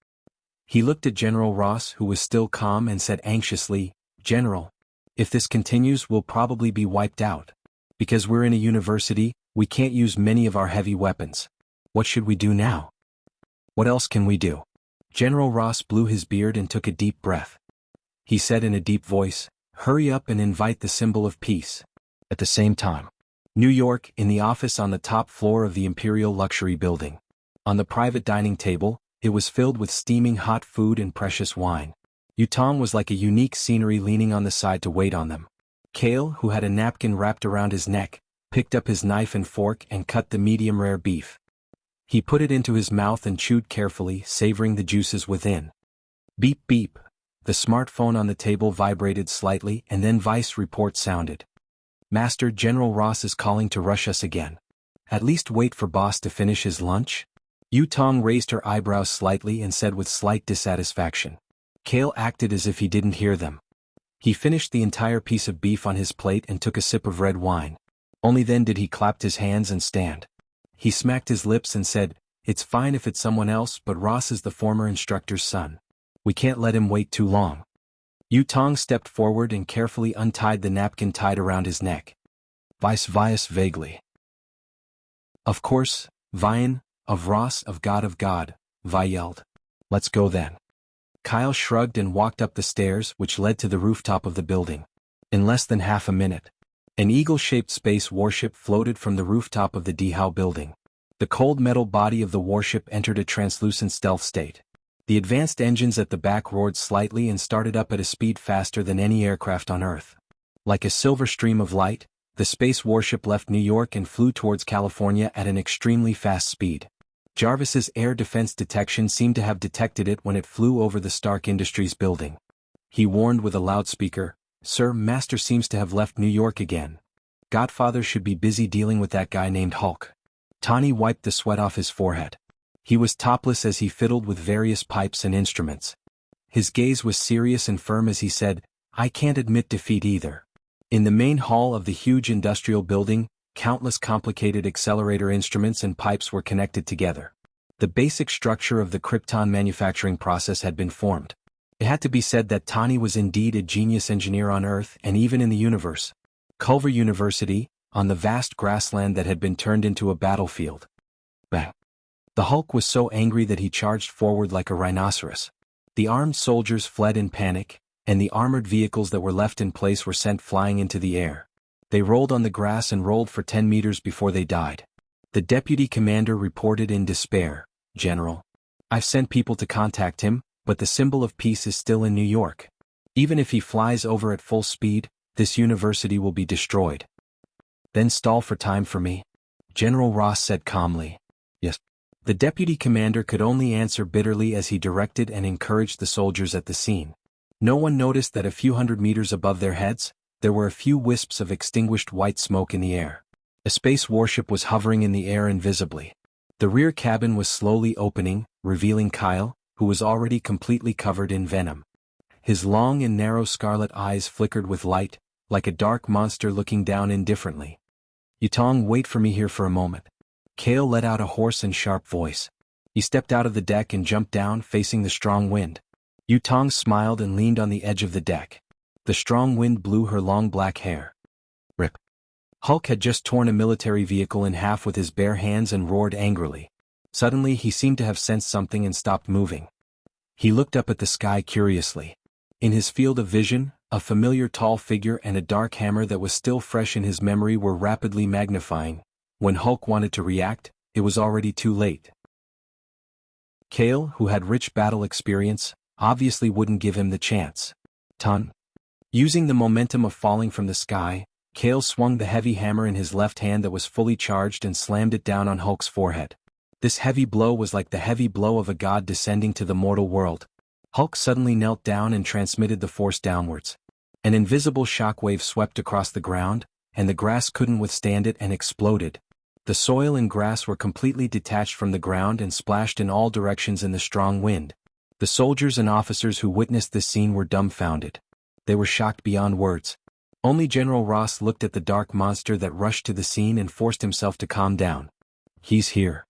He looked at General Ross, who was still calm, and said anxiously, "General, if this continues we'll probably be wiped out. Because we're in a university, we can't use many of our heavy weapons. What should we do now?" "What else can we do?" General Ross blew his beard and took a deep breath. He said in a deep voice, "Hurry up and invite the symbol of peace." At the same time, New York, in the office on the top floor of the Imperial Luxury Building. On the private dining table, it was filled with steaming hot food and precious wine. Yutong was like a unique scenery leaning on the side to wait on them. Kale, who had a napkin wrapped around his neck, picked up his knife and fork and cut the medium-rare beef. He put it into his mouth and chewed carefully, savoring the juices within. Beep beep. The smartphone on the table vibrated slightly and then Vice report sounded. "Master, General Ross is calling to rush us again. At least wait for boss to finish his lunch?" Yutong raised her eyebrows slightly and said with slight dissatisfaction. Kale acted as if he didn't hear them. He finished the entire piece of beef on his plate and took a sip of red wine. Only then did he clap his hands and stand. He smacked his lips and said, "It's fine if it's someone else, but Ross is the former instructor's son. We can't let him wait too long." Yutong stepped forward and carefully untied the napkin tied around his neck. "Vice vaguely." "Of course, Vian, of Ross, of God, Vi yelled. "Let's go then." Kyle shrugged and walked up the stairs which led to the rooftop of the building. In less than half a minute, an eagle-shaped space warship floated from the rooftop of the Dehao building. The cold metal body of the warship entered a translucent stealth state. The advanced engines at the back roared slightly and started up at a speed faster than any aircraft on Earth. Like a silver stream of light, the space warship left New York and flew towards California at an extremely fast speed. Jarvis's air defense detection seemed to have detected it when it flew over the Stark Industries building. He warned with a loudspeaker, "Sir, Master seems to have left New York again. Godfather should be busy dealing with that guy named Hulk." Tawny wiped the sweat off his forehead. He was topless as he fiddled with various pipes and instruments. His gaze was serious and firm as he said, "I can't admit defeat either." In the main hall of the huge industrial building, countless complicated accelerator instruments and pipes were connected together. The basic structure of the Krypton manufacturing process had been formed. It had to be said that Tawny was indeed a genius engineer on Earth and even in the universe. Culver University, on the vast grassland that had been turned into a battlefield. Bang! The Hulk was so angry that he charged forward like a rhinoceros. The armed soldiers fled in panic, and the armored vehicles that were left in place were sent flying into the air. They rolled on the grass and rolled for 10 meters before they died. The deputy commander reported in despair, "General, I've sent people to contact him, but the symbol of peace is still in New York. Even if he flies over at full speed, this university will be destroyed." "Then stall for time for me," General Ross said calmly. "Yes." The deputy commander could only answer bitterly as he directed and encouraged the soldiers at the scene. No one noticed that a few hundred meters above their heads, there were a few wisps of extinguished white smoke in the air. A space warship was hovering in the air invisibly. The rear cabin was slowly opening, revealing Kyle, who was already completely covered in venom. His long and narrow scarlet eyes flickered with light, like a dark monster looking down indifferently. "Yutong, wait for me here for a moment." Kale let out a hoarse and sharp voice. He stepped out of the deck and jumped down, facing the strong wind. Yutong smiled and leaned on the edge of the deck. The strong wind blew her long black hair. Rip. Hulk had just torn a military vehicle in half with his bare hands and roared angrily. Suddenly he seemed to have sensed something and stopped moving. He looked up at the sky curiously. In his field of vision, a familiar tall figure and a dark hammer that was still fresh in his memory were rapidly magnifying. When Hulk wanted to react, it was already too late. Kale, who had rich battle experience, obviously wouldn't give him the chance. Using the momentum of falling from the sky, Kale swung the heavy hammer in his left hand that was fully charged and slammed it down on Hulk's forehead. This heavy blow was like the heavy blow of a god descending to the mortal world. Hulk suddenly knelt down and transmitted the force downwards. An invisible shockwave swept across the ground, and the grass couldn't withstand it and exploded. The soil and grass were completely detached from the ground and splashed in all directions in the strong wind. The soldiers and officers who witnessed this scene were dumbfounded. They were shocked beyond words. Only General Ross looked at the dark monster that rushed to the scene and forced himself to calm down. "He's here."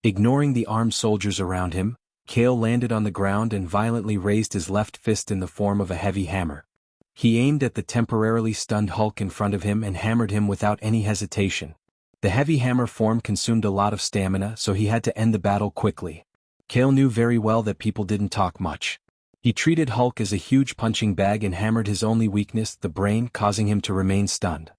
Ignoring the armed soldiers around him, Kale landed on the ground and violently raised his left fist in the form of a heavy hammer. He aimed at the temporarily stunned Hulk in front of him and hammered him without any hesitation. The heavy hammer form consumed a lot of stamina, so he had to end the battle quickly. Kale knew very well that people didn't talk much. He treated Hulk as a huge punching bag and hammered his only weakness, the brain, causing him to remain stunned.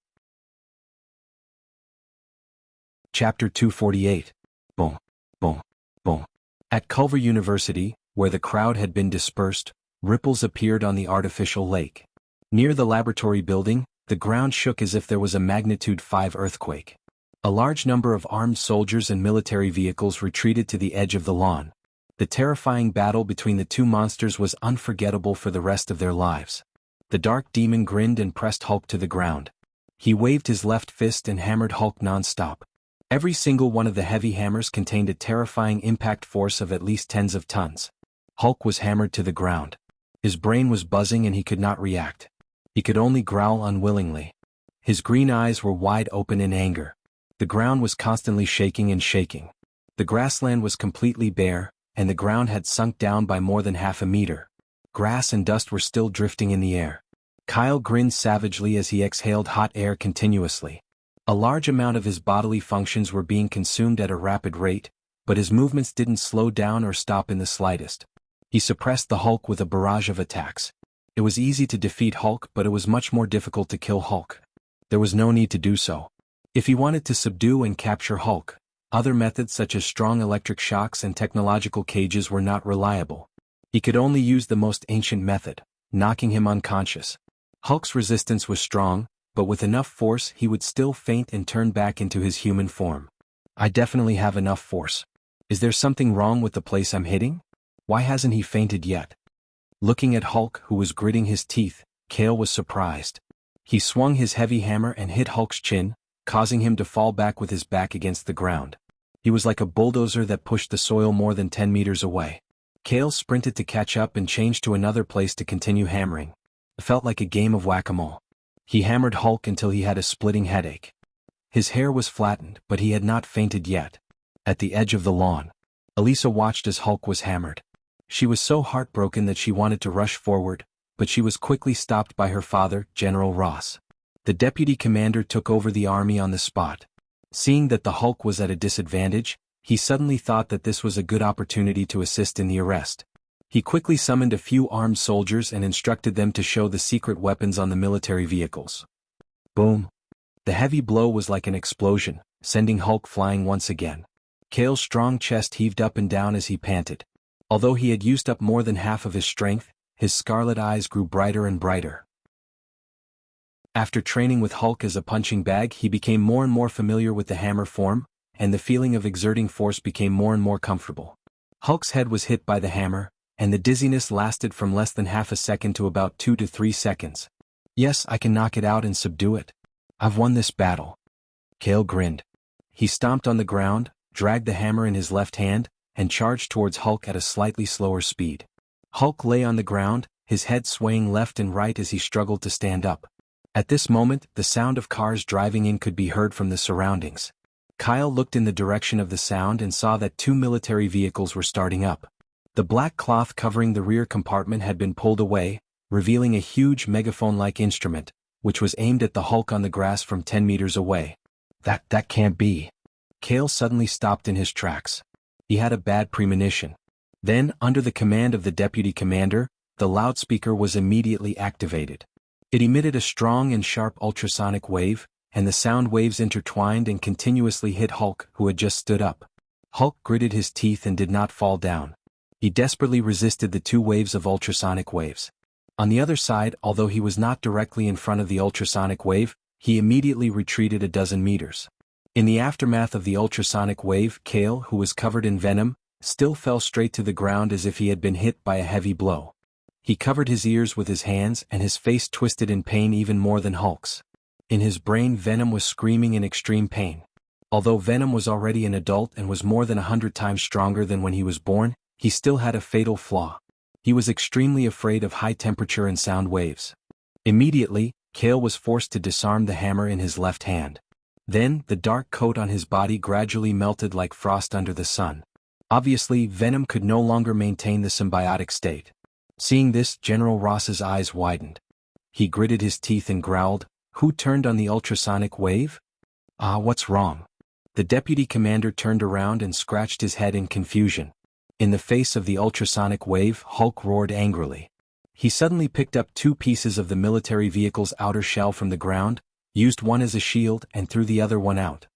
Chapter 248. Boom, boom, boom. At Culver University, where the crowd had been dispersed, ripples appeared on the artificial lake. Near the laboratory building, the ground shook as if there was a magnitude 5 earthquake. A large number of armed soldiers and military vehicles retreated to the edge of the lawn. The terrifying battle between the two monsters was unforgettable for the rest of their lives. The dark demon grinned and pressed Hulk to the ground. He waved his left fist and hammered Hulk non-stop. Every single one of the heavy hammers contained a terrifying impact force of at least tens of tons. Hulk was hammered to the ground. His brain was buzzing and he could not react. He could only growl unwillingly. His green eyes were wide open in anger. The ground was constantly shaking and shaking. The grassland was completely bare, and the ground had sunk down by more than half a meter. Grass and dust were still drifting in the air. Kyle grinned savagely as he exhaled hot air continuously. A large amount of his bodily functions were being consumed at a rapid rate, but his movements didn't slow down or stop in the slightest. He suppressed the Hulk with a barrage of attacks. It was easy to defeat Hulk, but it was much more difficult to kill Hulk. There was no need to do so. If he wanted to subdue and capture Hulk, other methods such as strong electric shocks and technological cages were not reliable. He could only use the most ancient method, knocking him unconscious. Hulk's resistance was strong, but with enough force he would still faint and turn back into his human form. "I definitely have enough force. Is there something wrong with the place I'm hitting? Why hasn't he fainted yet?" Looking at Hulk, who was gritting his teeth, Kale was surprised. He swung his heavy hammer and hit Hulk's chin, causing him to fall back with his back against the ground. He was like a bulldozer that pushed the soil more than 10 meters away. Kale sprinted to catch up and changed to another place to continue hammering. It felt like a game of whack-a-mole. He hammered Hulk until he had a splitting headache. His hair was flattened, but he had not fainted yet. At the edge of the lawn, Elisa watched as Hulk was hammered. She was so heartbroken that she wanted to rush forward, but she was quickly stopped by her father, General Ross. The deputy commander took over the army on the spot. Seeing that the Hulk was at a disadvantage, he suddenly thought that this was a good opportunity to assist in the arrest. He quickly summoned a few armed soldiers and instructed them to show the secret weapons on the military vehicles. Boom! The heavy blow was like an explosion, sending Hulk flying once again. Kale's strong chest heaved up and down as he panted. Although he had used up more than half of his strength, his scarlet eyes grew brighter and brighter. After training with Hulk as a punching bag, he became more and more familiar with the hammer form, and the feeling of exerting force became more and more comfortable. Hulk's head was hit by the hammer, and the dizziness lasted from less than half a second to about 2 to 3 seconds. "Yes, I can knock it out and subdue it. I've won this battle." Kale grinned. He stomped on the ground, dragged the hammer in his left hand, and charged towards Hulk at a slightly slower speed. Hulk lay on the ground, his head swaying left and right as he struggled to stand up. At this moment, the sound of cars driving in could be heard from the surroundings. Kyle looked in the direction of the sound and saw that 2 military vehicles were starting up. The black cloth covering the rear compartment had been pulled away, revealing a huge megaphone-like instrument, which was aimed at the Hulk on the grass from 10 meters away. That can't be." Kale suddenly stopped in his tracks. He had a bad premonition. Then, under the command of the deputy commander, the loudspeaker was immediately activated. It emitted a strong and sharp ultrasonic wave, and the sound waves intertwined and continuously hit Hulk, who had just stood up. Hulk gritted his teeth and did not fall down. He desperately resisted the 2 waves of ultrasonic waves. On the other side, although he was not directly in front of the ultrasonic wave, he immediately retreated a dozen meters. In the aftermath of the ultrasonic wave, Kale, who was covered in venom, still fell straight to the ground as if he had been hit by a heavy blow. He covered his ears with his hands and his face twisted in pain even more than Hulk's. In his brain, Venom was screaming in extreme pain. Although Venom was already an adult and was more than 100 times stronger than when he was born, he still had a fatal flaw. He was extremely afraid of high temperature and sound waves. Immediately, Kale was forced to disarm the hammer in his left hand. Then, the dark coat on his body gradually melted like frost under the sun. Obviously, Venom could no longer maintain the symbiotic state. Seeing this, General Ross's eyes widened. He gritted his teeth and growled, "Who turned on the ultrasonic wave?" What's wrong?" The deputy commander turned around and scratched his head in confusion. In the face of the ultrasonic wave, Hulk roared angrily. He suddenly picked up 2 pieces of the military vehicle's outer shell from the ground, used one as a shield and threw the other one out.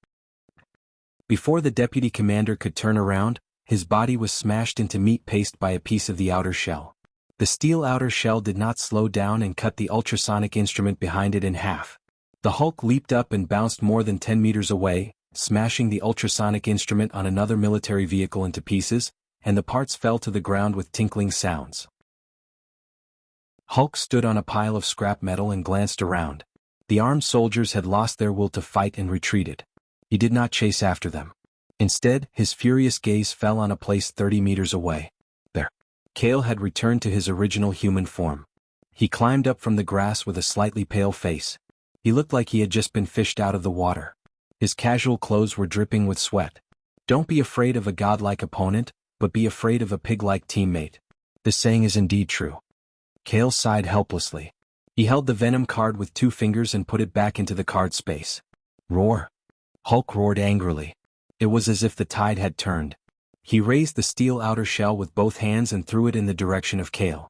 Before the deputy commander could turn around, his body was smashed into meat paste by a piece of the outer shell. The steel outer shell did not slow down and cut the ultrasonic instrument behind it in half. The Hulk leaped up and bounced more than 10 meters away, smashing the ultrasonic instrument on another military vehicle into pieces, and the parts fell to the ground with tinkling sounds. Hulk stood on a pile of scrap metal and glanced around. The armed soldiers had lost their will to fight and retreated. He did not chase after them. Instead, his furious gaze fell on a place 30 meters away. There. Kale had returned to his original human form. He climbed up from the grass with a slightly pale face. He looked like he had just been fished out of the water. His casual clothes were dripping with sweat. Don't be afraid of a godlike opponent, but be afraid of a pig-like teammate. This saying is indeed true. Kale sighed helplessly. He held the Venom card with 2 fingers and put it back into the card space. Roar! Hulk roared angrily. It was as if the tide had turned. He raised the steel outer shell with both hands and threw it in the direction of Kale.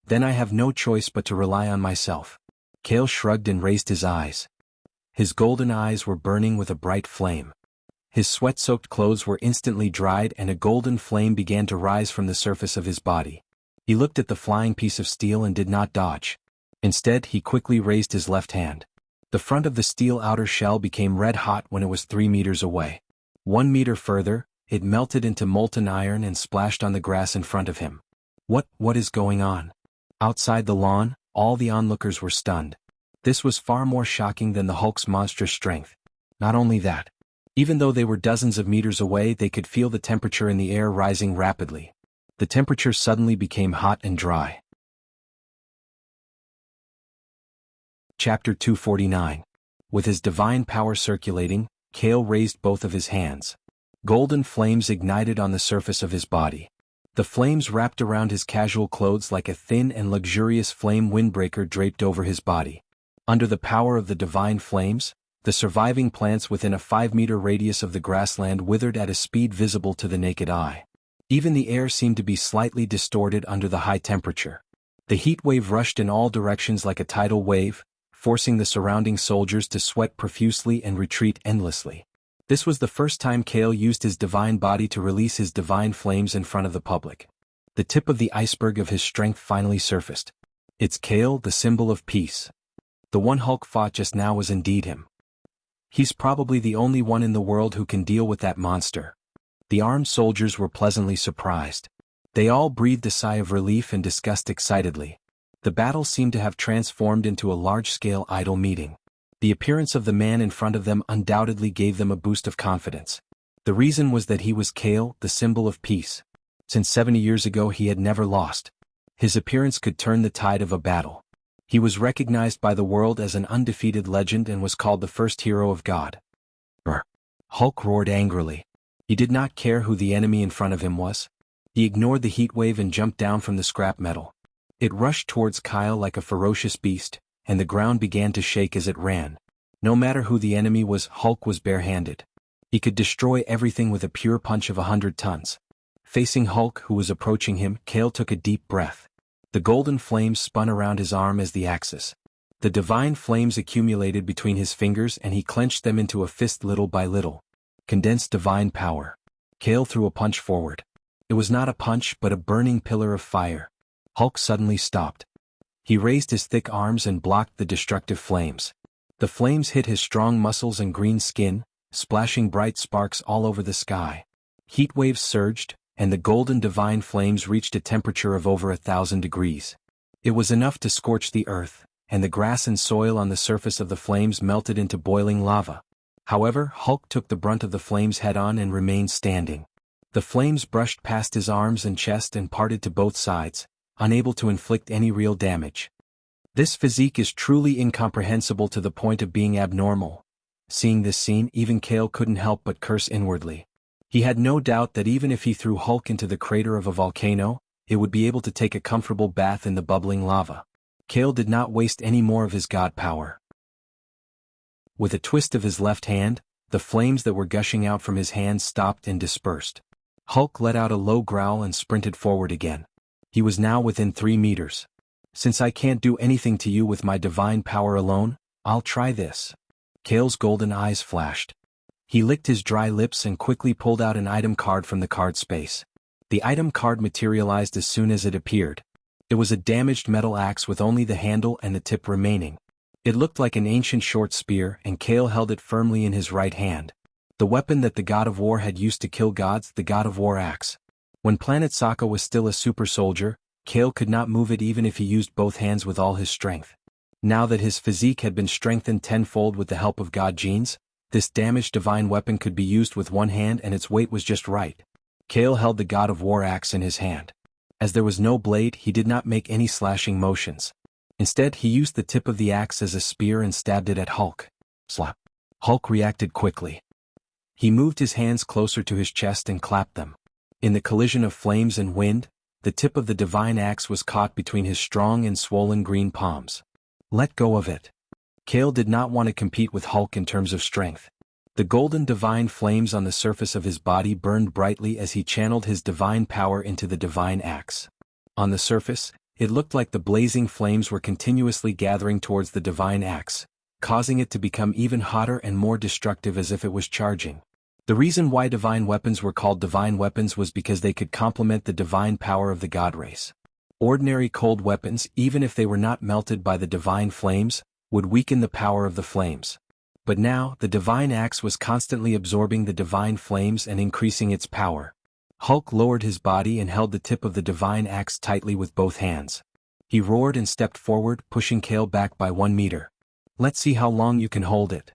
Then I have no choice but to rely on myself. Kale shrugged and raised his eyes. His golden eyes were burning with a bright flame. His sweat-soaked clothes were instantly dried and a golden flame began to rise from the surface of his body. He looked at the flying piece of steel and did not dodge. Instead, he quickly raised his left hand. The front of the steel outer shell became red-hot when it was 3 meters away. 1 meter further, it melted into molten iron and splashed on the grass in front of him. What is going on? Outside the lawn, all the onlookers were stunned. This was far more shocking than the Hulk's monstrous strength. Not only that, even though they were dozens of meters away, they could feel the temperature in the air rising rapidly. The temperature suddenly became hot and dry. Chapter 249. With his divine power circulating, Kale raised both of his hands. Golden flames ignited on the surface of his body. The flames wrapped around his casual clothes like a thin and luxurious flame windbreaker draped over his body. Under the power of the divine flames, the surviving plants within a 5-meter radius of the grassland withered at a speed visible to the naked eye. Even the air seemed to be slightly distorted under the high temperature. The heat wave rushed in all directions like a tidal wave, forcing the surrounding soldiers to sweat profusely and retreat endlessly. This was the first time Kale used his divine body to release his divine flames in front of the public. The tip of the iceberg of his strength finally surfaced. It's Kale, the symbol of peace. The one Hulk fought just now was indeed him. He's probably the only one in the world who can deal with that monster. The armed soldiers were pleasantly surprised. They all breathed a sigh of relief and discussed excitedly. The battle seemed to have transformed into a large-scale idol meeting. The appearance of the man in front of them undoubtedly gave them a boost of confidence. The reason was that he was Kale, the symbol of peace. Since 70 years ago he had never lost. His appearance could turn the tide of a battle. He was recognized by the world as an undefeated legend and was called the first hero of God. Brr! Hulk roared angrily. He did not care who the enemy in front of him was. He ignored the heat wave and jumped down from the scrap metal. It rushed towards Kyle like a ferocious beast, and the ground began to shake as it ran. No matter who the enemy was, Hulk was barehanded. He could destroy everything with a pure punch of 100 tons. Facing Hulk, who was approaching him, Kale took a deep breath. The golden flames spun around his arm as the axis. The divine flames accumulated between his fingers and he clenched them into a fist little by little. Condensed divine power. Kale threw a punch forward. It was not a punch but a burning pillar of fire. Hulk suddenly stopped. He raised his thick arms and blocked the destructive flames. The The flames hit his strong muscles and green skin, splashing bright sparks all over the sky. Heat waves surged, and the golden divine flames reached a temperature of over 1,000 degrees. It was enough to scorch the earth, and the grass and soil on the surface of the flames melted into boiling lava. However, Hulk took the brunt of the flames head-on and remained standing. The flames brushed past his arms and chest and parted to both sides, unable to inflict any real damage. This physique is truly incomprehensible to the point of being abnormal. Seeing this scene, even Kale couldn't help but curse inwardly. He had no doubt that even if he threw Hulk into the crater of a volcano, it would be able to take a comfortable bath in the bubbling lava. Kale did not waste any more of his god power. With a twist of his left hand, the flames that were gushing out from his hands stopped and dispersed. Hulk let out a low growl and sprinted forward again. He was now within 3 meters. Since I can't do anything to you with my divine power alone, I'll try this. Kale's golden eyes flashed. He licked his dry lips and quickly pulled out an item card from the card space. The item card materialized as soon as it appeared. It was a damaged metal axe with only the handle and the tip remaining. It looked like an ancient short spear, and Kale held it firmly in his right hand. The weapon that the god of war had used to kill gods, the god of war axe. When Planet Sokka was still a super soldier, Kale could not move it even if he used both hands with all his strength. Now that his physique had been strengthened tenfold with the help of god genes, this damaged divine weapon could be used with one hand and its weight was just right. Kale held the god of war axe in his hand. As there was no blade, he did not make any slashing motions. Instead, he used the tip of the axe as a spear and stabbed it at Hulk. Slap. Hulk reacted quickly. He moved his hands closer to his chest and clapped them. In the collision of flames and wind, the tip of the divine axe was caught between his strong and swollen green palms. Let go of it. Kale did not want to compete with Hulk in terms of strength. The golden divine flames on the surface of his body burned brightly as he channeled his divine power into the divine axe. On the surface, it looked like the blazing flames were continuously gathering towards the divine axe, causing it to become even hotter and more destructive as if it was charging. The reason why divine weapons were called divine weapons was because they could complement the divine power of the god race. Ordinary cold weapons, even if they were not melted by the divine flames, would weaken the power of the flames. But now, the divine axe was constantly absorbing the divine flames and increasing its power. Hulk lowered his body and held the tip of the divine axe tightly with both hands. He roared and stepped forward, pushing Kale back by 1 meter. Let's see how long you can hold it.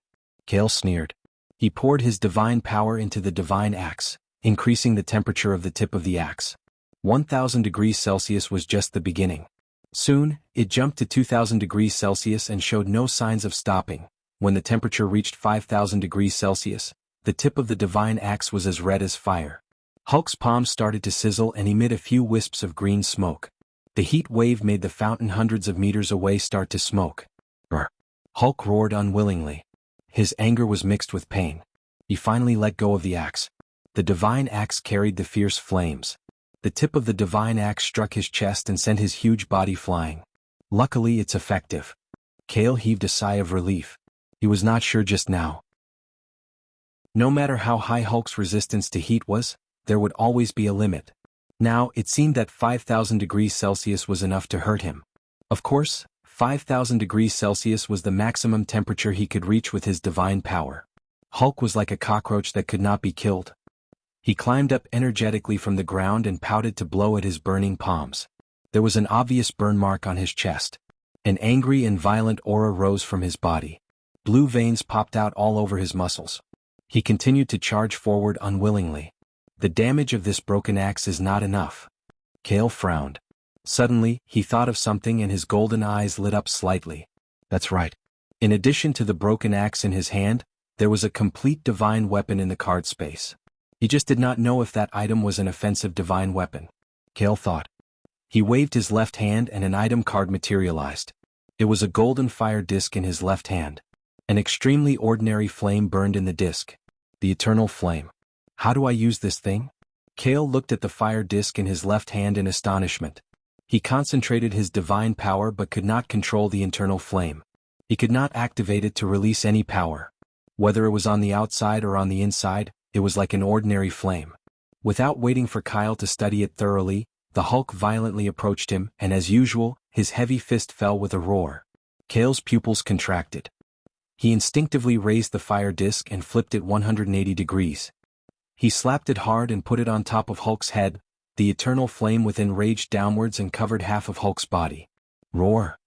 Kale sneered. He poured his divine power into the divine axe, increasing the temperature of the tip of the axe. 1,000 degrees Celsius was just the beginning. Soon, it jumped to 2,000 degrees Celsius and showed no signs of stopping. When the temperature reached 5,000 degrees Celsius, the tip of the divine axe was as red as fire. Hulk's palms started to sizzle and emit a few wisps of green smoke. The heat wave made the fountain hundreds of meters away start to smoke. Brr. Hulk roared unwillingly. His anger was mixed with pain. He finally let go of the axe. The divine axe carried the fierce flames. The tip of the divine axe struck his chest and sent his huge body flying. Luckily, it's effective. Kale heaved a sigh of relief. He was not sure just now. No matter how high Hulk's resistance to heat was, there would always be a limit. Now, it seemed that 5,000 degrees Celsius was enough to hurt him. Of course, 5,000 degrees Celsius was the maximum temperature he could reach with his divine power. Hulk was like a cockroach that could not be killed. He climbed up energetically from the ground and pouted to blow at his burning palms. There was an obvious burn mark on his chest. An angry and violent aura rose from his body. Blue veins popped out all over his muscles. He continued to charge forward unwillingly. The damage of this broken axe is not enough. Kale frowned. Suddenly, he thought of something and his golden eyes lit up slightly. That's right. In addition to the broken axe in his hand, there was a complete divine weapon in the card space. He just did not know if that item was an offensive divine weapon. Kale thought. He waved his left hand and an item card materialized. It was a golden fire disc in his left hand. An extremely ordinary flame burned in the disc. The eternal flame. How do I use this thing? Kale looked at the fire disc in his left hand in astonishment. He concentrated his divine power but could not control the internal flame. He could not activate it to release any power. Whether it was on the outside or on the inside, it was like an ordinary flame. Without waiting for Kyle to study it thoroughly, the Hulk violently approached him, and as usual, his heavy fist fell with a roar. Kale's pupils contracted. He instinctively raised the fire disk and flipped it 180 degrees. He slapped it hard and put it on top of Hulk's head. The eternal flame within raged downwards and covered half of Hulk's body. Roar!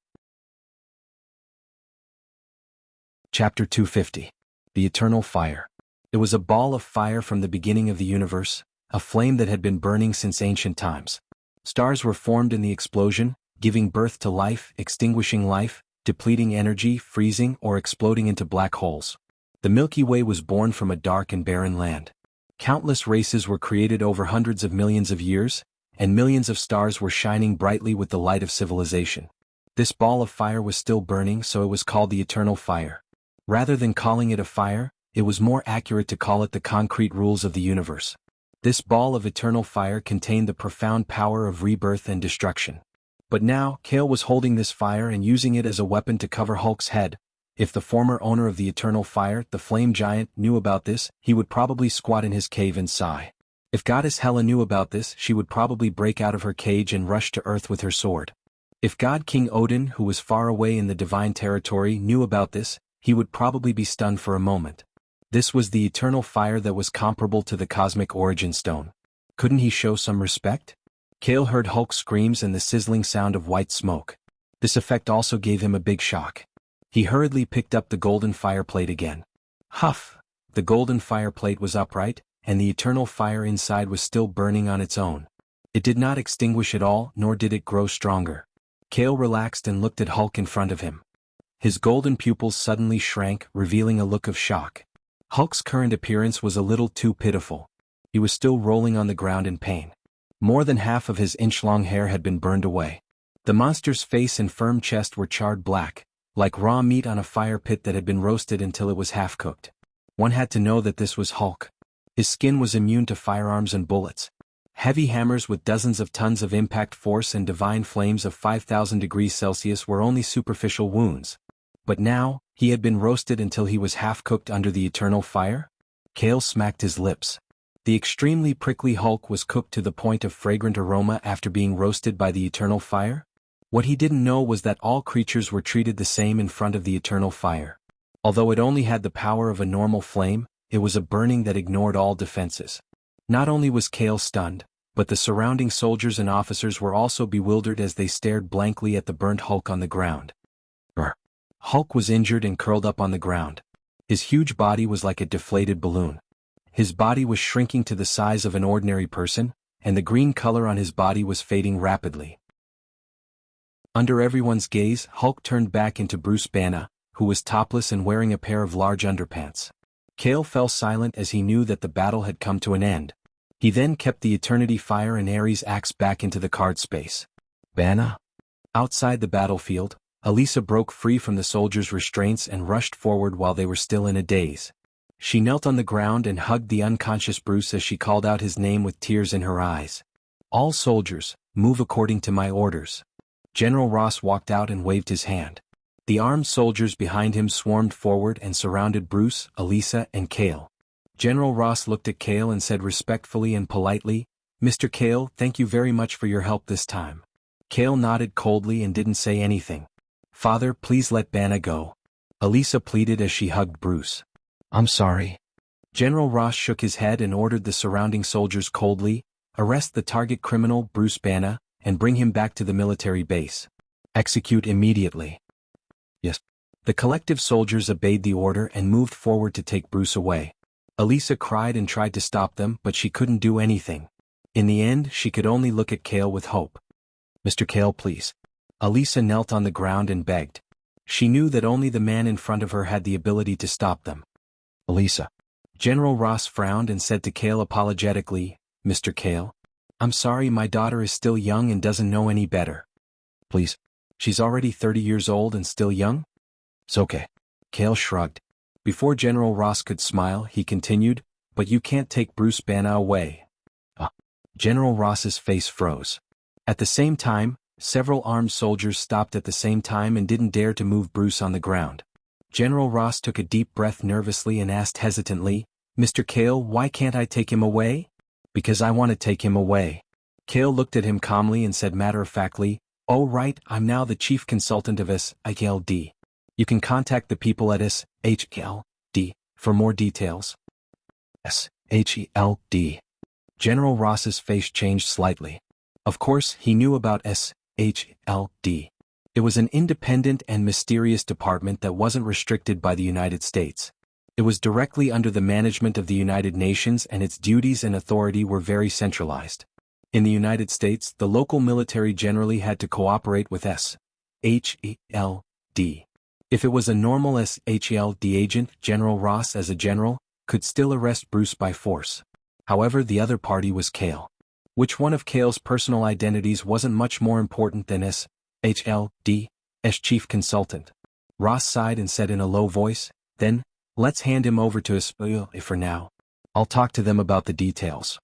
Chapter 250. The Eternal Fire. It was a ball of fire from the beginning of the universe, a flame that had been burning since ancient times. Stars were formed in the explosion, giving birth to life, extinguishing life, depleting energy, freezing or exploding into black holes. The Milky Way was born from a dark and barren land. Countless races were created over hundreds of millions of years, and millions of stars were shining brightly with the light of civilization. This ball of fire was still burning, so it was called the Eternal Fire. Rather than calling it a fire, it was more accurate to call it the concrete rules of the universe. This ball of eternal fire contained the profound power of rebirth and destruction. But now, Kale was holding this fire and using it as a weapon to cover Hulk's head. If the former owner of the eternal fire, the flame giant, knew about this, he would probably squat in his cave and sigh. If Goddess Hela knew about this, she would probably break out of her cage and rush to Earth with her sword. If God King Odin, who was far away in the divine territory, knew about this, he would probably be stunned for a moment. This was the eternal fire that was comparable to the cosmic origin stone. Couldn't he show some respect? Kale heard Hulk's screams and the sizzling sound of white smoke. This effect also gave him a big shock. He hurriedly picked up the golden fireplate again. Huff! The golden fireplate was upright, and the eternal fire inside was still burning on its own. It did not extinguish at all, nor did it grow stronger. Kale relaxed and looked at Hulk in front of him. His golden pupils suddenly shrank, revealing a look of shock. Hulk's current appearance was a little too pitiful. He was still rolling on the ground in pain. More than half of his inch-long hair had been burned away. The monster's face and firm chest were charred black, like raw meat on a fire pit that had been roasted until it was half-cooked. One had to know that this was Hulk. His skin was immune to firearms and bullets. Heavy hammers with dozens of tons of impact force and divine flames of 5,000 degrees Celsius were only superficial wounds. But now, he had been roasted until he was half-cooked under the eternal fire? Kale smacked his lips. The extremely prickly Hulk was cooked to the point of fragrant aroma after being roasted by the eternal fire? What he didn't know was that all creatures were treated the same in front of the eternal fire. Although it only had the power of a normal flame, it was a burning that ignored all defenses. Not only was Kale stunned, but the surrounding soldiers and officers were also bewildered as they stared blankly at the burnt Hulk on the ground. Hulk was injured and curled up on the ground. His huge body was like a deflated balloon. His body was shrinking to the size of an ordinary person, and the green color on his body was fading rapidly. Under everyone's gaze, Hulk turned back into Bruce Banner, who was topless and wearing a pair of large underpants. Kale fell silent as he knew that the battle had come to an end. He then kept the Eternity Fire and Ares axe back into the card space. Banner? Outside the battlefield, Elisa broke free from the soldiers' restraints and rushed forward while they were still in a daze. She knelt on the ground and hugged the unconscious Bruce as she called out his name with tears in her eyes. All soldiers, move according to my orders. General Ross walked out and waved his hand. The armed soldiers behind him swarmed forward and surrounded Bruce, Elisa, and Kale. General Ross looked at Kale and said respectfully and politely, "Mr. Kale, thank you very much for your help this time." Kale nodded coldly and didn't say anything. "Father, please let Banner go," Elisa pleaded as she hugged Bruce. "I'm sorry." General Ross shook his head and ordered the surrounding soldiers coldly, "Arrest the target criminal, Bruce Banner, and bring him back to the military base. Execute immediately." "Yes." The collective soldiers obeyed the order and moved forward to take Bruce away. Elisa cried and tried to stop them, but she couldn't do anything. In the end, she could only look at Kale with hope. "Mr. Kale, please." Elisa knelt on the ground and begged. She knew that only the man in front of her had the ability to stop them. "Elisa." General Ross frowned and said to Kale apologetically, "Mr. Kale, I'm sorry, my daughter is still young and doesn't know any better." "Please. She's already 30 years old and still young?" "It's okay." Kale shrugged. Before General Ross could smile, he continued, "But you can't take Bruce Banner away." General Ross's face froze. At the same time, several armed soldiers stopped at the same time and didn't dare to move Bruce on the ground. General Ross took a deep breath nervously and asked hesitantly, "Mr. Kale, why can't I take him away?" "Because I want to take him away." Kale looked at him calmly and said matter-of-factly, "Oh right, I'm now the chief consultant of SILD. You can contact the people at SHLD for more details. SHLD. General Ross's face changed slightly. Of course, he knew about SHLD. It was an independent and mysterious department that wasn't restricted by the United States. It was directly under the management of the United Nations, and its duties and authority were very centralized. In the United States, the local military generally had to cooperate with SHLD. If it was a normal SHLD agent, General Ross as a general could still arrest Bruce by force. However, the other party was Cale. Which one of Cale's personal identities wasn't much more important than SHLD's chief consultant? Ross sighed and said in a low voice, "Then, let's hand him over to SHLD for now. I'll talk to them about the details."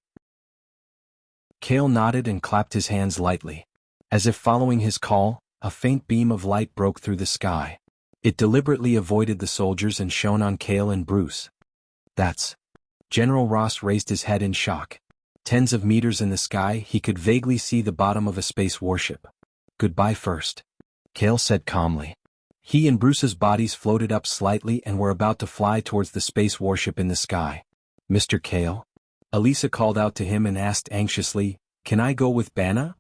Cale nodded and clapped his hands lightly. As if following his call, a faint beam of light broke through the sky. It deliberately avoided the soldiers and shone on Cale and Bruce. "That's..." General Ross raised his head in shock. Tens of meters in the sky, he could vaguely see the bottom of a space warship. "Goodbye first," Cale said calmly. He and Bruce's bodies floated up slightly and were about to fly towards the space warship in the sky. "Mr. Cale?" Elisa called out to him and asked anxiously, "Can I go with Banna?"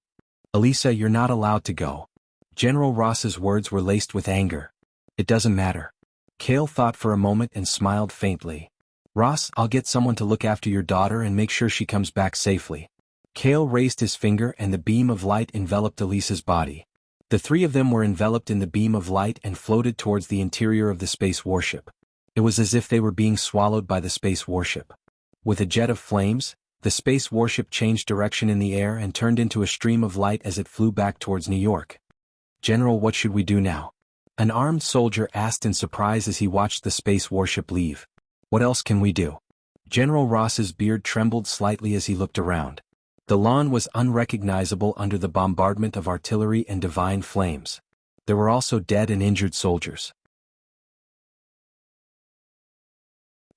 "Elisa, you're not allowed to go." General Ross's words were laced with anger. "It doesn't matter." Cale thought for a moment and smiled faintly. "Ross, I'll get someone to look after your daughter and make sure she comes back safely." Cale raised his finger and the beam of light enveloped Elisa's body. The three of them were enveloped in the beam of light and floated towards the interior of the space warship. It was as if they were being swallowed by the space warship. With a jet of flames, the space warship changed direction in the air and turned into a stream of light as it flew back towards New York. "General, what should we do now?" An armed soldier asked in surprise as he watched the space warship leave. "What else can we do?" General Ross's beard trembled slightly as he looked around. The lawn was unrecognizable under the bombardment of artillery and divine flames. There were also dead and injured soldiers.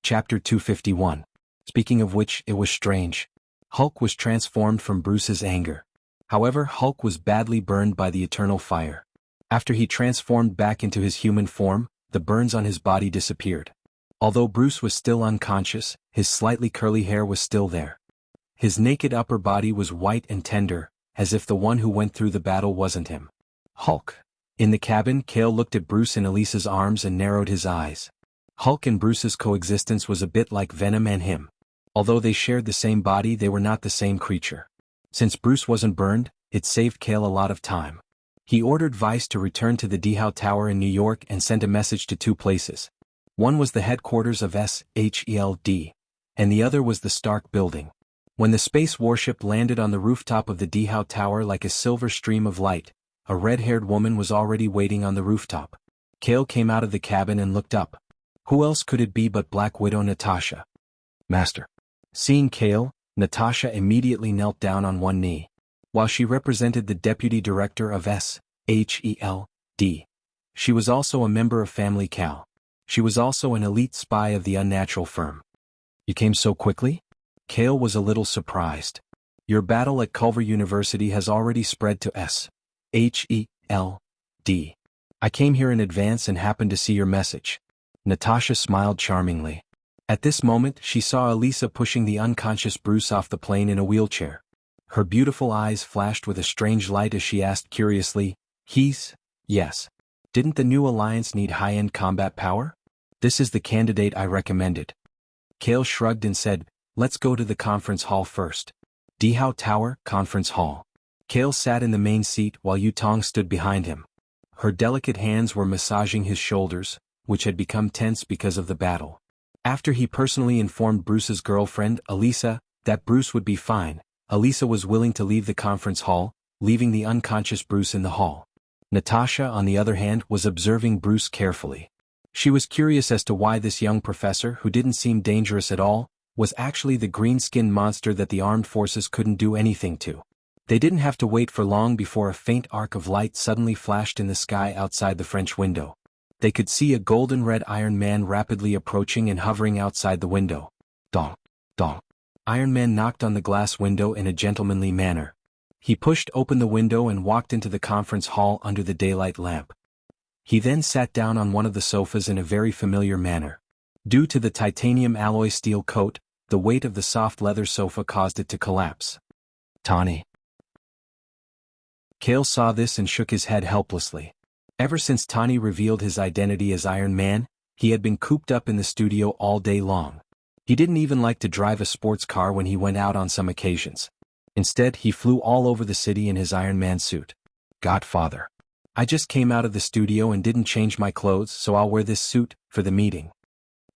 Chapter 251. Speaking of which, it was strange. Hulk was transformed from Bruce's anger. However, Hulk was badly burned by the eternal fire. After he transformed back into his human form, the burns on his body disappeared. Although Bruce was still unconscious, his slightly curly hair was still there. His naked upper body was white and tender, as if the one who went through the battle wasn't him. Hulk. In the cabin, Cale looked at Bruce in Elisa's arms and narrowed his eyes. Hulk and Bruce's coexistence was a bit like Venom and him. Although they shared the same body, they were not the same creature. Since Bruce wasn't burned, it saved Cale a lot of time. He ordered Vice to return to the Dehau Tower in New York and sent a message to two places. One was the headquarters of SHLD, and the other was the Stark building. When the space warship landed on the rooftop of the Dehau Tower like a silver stream of light, a red-haired woman was already waiting on the rooftop. Cale came out of the cabin and looked up. Who else could it be but Black Widow Natasha? "Master." Seeing Cale, Natasha immediately knelt down on one knee. While she represented the deputy director of SHLD, she was also a member of Family Cal. She was also an elite spy of the Unnatural firm. "You came so quickly?" Cale was a little surprised. "Your battle at Culver University has already spread to SHLD. I came here in advance and happened to see your message." Natasha smiled charmingly. At this moment, she saw Elisa pushing the unconscious Bruce off the plane in a wheelchair. Her beautiful eyes flashed with a strange light as she asked curiously, "He's..." "Yes. Didn't the new alliance need high-end combat power? This is the candidate I recommended." Cale shrugged and said, "Let's go to the conference hall first." Dehau Tower, Conference Hall. Cale sat in the main seat while Yutong stood behind him. Her delicate hands were massaging his shoulders, which had become tense because of the battle. After he personally informed Bruce's girlfriend, Elisa, that Bruce would be fine, Elisa was willing to leave the conference hall, leaving the unconscious Bruce in the hall. Natasha, on the other hand, was observing Bruce carefully. She was curious as to why this young professor, who didn't seem dangerous at all, was actually the green-skinned monster that the armed forces couldn't do anything to. They didn't have to wait for long before a faint arc of light suddenly flashed in the sky outside the French window. They could see a golden-red Iron Man rapidly approaching and hovering outside the window. Donk, donk. Iron Man knocked on the glass window in a gentlemanly manner. He pushed open the window and walked into the conference hall under the daylight lamp. He then sat down on one of the sofas in a very familiar manner. Due to the titanium alloy steel coat, the weight of the soft leather sofa caused it to collapse. Tawny. Kale saw this and shook his head helplessly. Ever since Tawny revealed his identity as Iron Man, he had been cooped up in the studio all day long. He didn't even like to drive a sports car when he went out on some occasions. Instead, he flew all over the city in his Iron Man suit. Godfather. I just came out of the studio and didn't change my clothes, so I'll wear this suit for the meeting.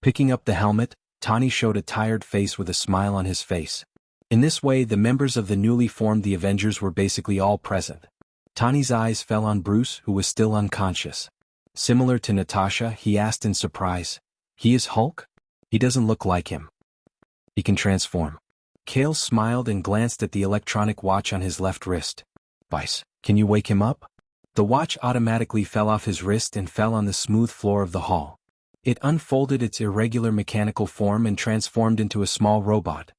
Picking up the helmet, Tawny showed a tired face with a smile on his face. In this way, the members of the newly formed The Avengers were basically all present. Tawny's eyes fell on Bruce, who was still unconscious. Similar to Natasha, he asked in surprise, "He is Hulk? He doesn't look like him. He can transform." Kale smiled and glanced at the electronic watch on his left wrist. "Vice, can you wake him up?" The watch automatically fell off his wrist and fell on the smooth floor of the hall. It unfolded its irregular mechanical form and transformed into a small robot.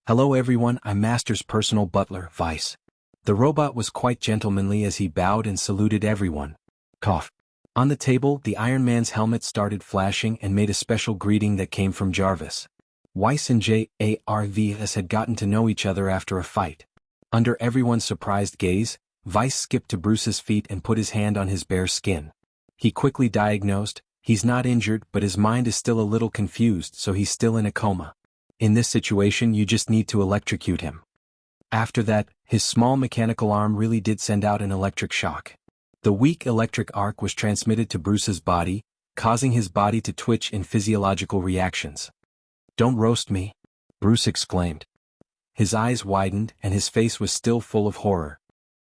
"Hello everyone, I'm Master's personal butler, Vice." The robot was quite gentlemanly as he bowed and saluted everyone. Cough. On the table, the Iron Man's helmet started flashing and made a special greeting that came from Jarvis. Weiss and Jarvis had gotten to know each other after a fight. Under everyone's surprised gaze, Weiss skipped to Bruce's feet and put his hand on his bare skin. He quickly diagnosed, "He's not injured, but his mind is still a little confused, so he's still in a coma. In this situation, you just need to electrocute him." After that, his small mechanical arm really did send out an electric shock. The weak electric arc was transmitted to Bruce's body, causing his body to twitch in physiological reactions. "Don't roast me," Bruce exclaimed. His eyes widened and his face was still full of horror.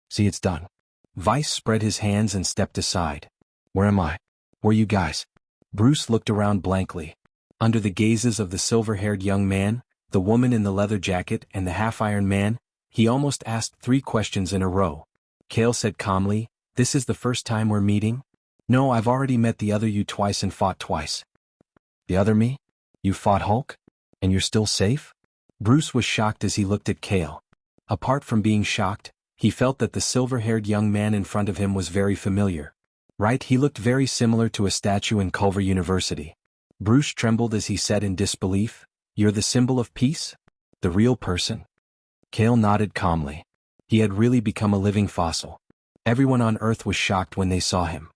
"See, it's done." Weiss spread his hands and stepped aside. "Where am I? Where are you guys?" Bruce looked around blankly. Under the gazes of the silver-haired young man, the woman in the leather jacket, and the half-Iron Man, he almost asked 3 questions in a row. Kale said calmly, "This is the first time we're meeting?" "No, I've already met the other you twice and fought twice." "The other me? You fought Hulk? And you're still safe?" Bruce was shocked as he looked at Kale. Apart from being shocked, he felt that the silver-haired young man in front of him was very familiar. Right, he looked very similar to a statue in Culver University. Bruce trembled as he said in disbelief, "You're the symbol of peace? The real person?" Kale nodded calmly. He had really become a living fossil. Everyone on Earth was shocked when they saw him.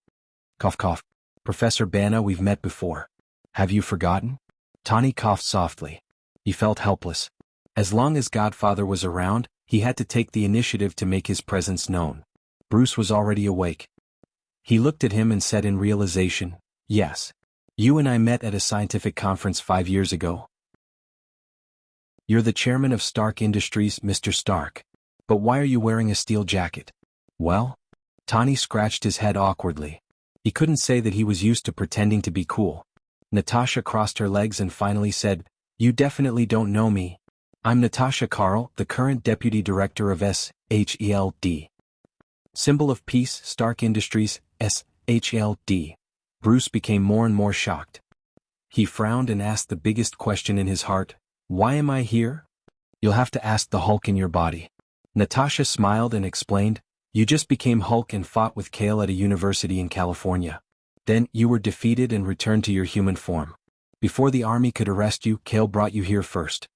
Cough cough. "Professor Bana, we've met before. Have you forgotten?" Tawny coughed softly. He felt helpless. As long as Godfather was around, he had to take the initiative to make his presence known. Bruce was already awake. He looked at him and said in realization, "Yes. You and I met at a scientific conference 5 years ago. You're the chairman of Stark Industries, Mr. Stark. But why are you wearing a steel jacket?" "Well?" Tawny scratched his head awkwardly. He couldn't say that he was used to pretending to be cool. Natasha crossed her legs and finally said, "You definitely don't know me. I'm Natasha Carl, the current deputy director of SHELD. Symbol of peace, Stark Industries, SHLD. Bruce became more and more shocked. He frowned and asked the biggest question in his heart, "Why am I here?" "You'll have to ask the Hulk in your body." Natasha smiled and explained, "You just became Hulk and fought with Kale at a university in California. Then, you were defeated and returned to your human form. Before the army could arrest you, Kale brought you here first."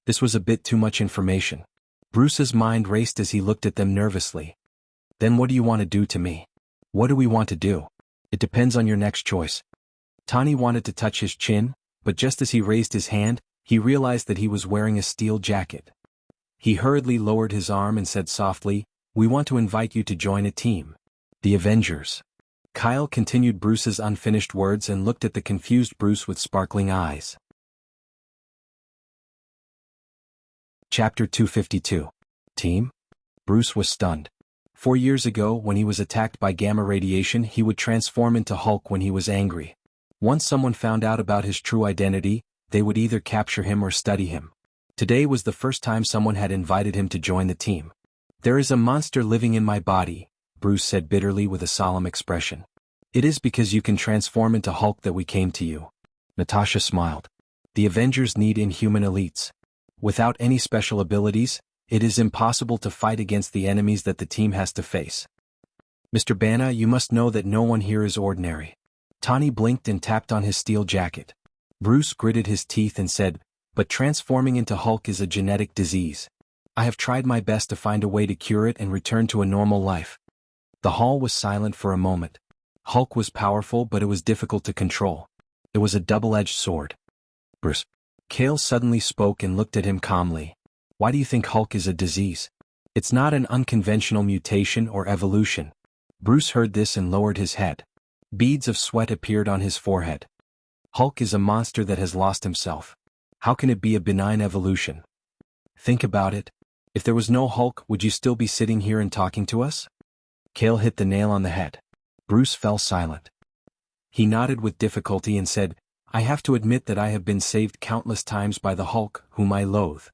This was a bit too much information. Bruce's mind raced as he looked at them nervously. "Then what do you want to do to me?" "What do we want to do? It depends on your next choice." Tawny wanted to touch his chin, but just as he raised his hand, he realized that he was wearing a steel jacket. He hurriedly lowered his arm and said softly, "We want to invite you to join a team. The Avengers." Kyle continued Bruce's unfinished words and looked at the confused Bruce with sparkling eyes. Chapter 252. Team? Bruce was stunned. 4 years ago, when he was attacked by gamma radiation, he would transform into Hulk when he was angry. Once someone found out about his true identity, they would either capture him or study him. Today was the first time someone had invited him to join the team. "There is a monster living in my body," Bruce said bitterly with a solemn expression. "It is because you can transform into Hulk that we came to you." Natasha smiled. "The Avengers need inhuman elites. Without any special abilities, it is impossible to fight against the enemies that the team has to face." Mr. Banner, you must know that no one here is ordinary. Tawny blinked and tapped on his steel jacket. Bruce gritted his teeth and said, but transforming into Hulk is a genetic disease. I have tried my best to find a way to cure it and return to a normal life. The hall was silent for a moment. Hulk was powerful, but it was difficult to control. It was a double-edged sword. Bruce. Kale suddenly spoke and looked at him calmly. Why do you think Hulk is a disease? It's not an unconventional mutation or evolution. Bruce heard this and lowered his head. Beads of sweat appeared on his forehead. Hulk is a monster that has lost himself. How can it be a benign evolution? Think about it. If there was no Hulk, would you still be sitting here and talking to us? Kale hit the nail on the head. Bruce fell silent. He nodded with difficulty and said, I have to admit that I have been saved countless times by the Hulk, whom I loathe.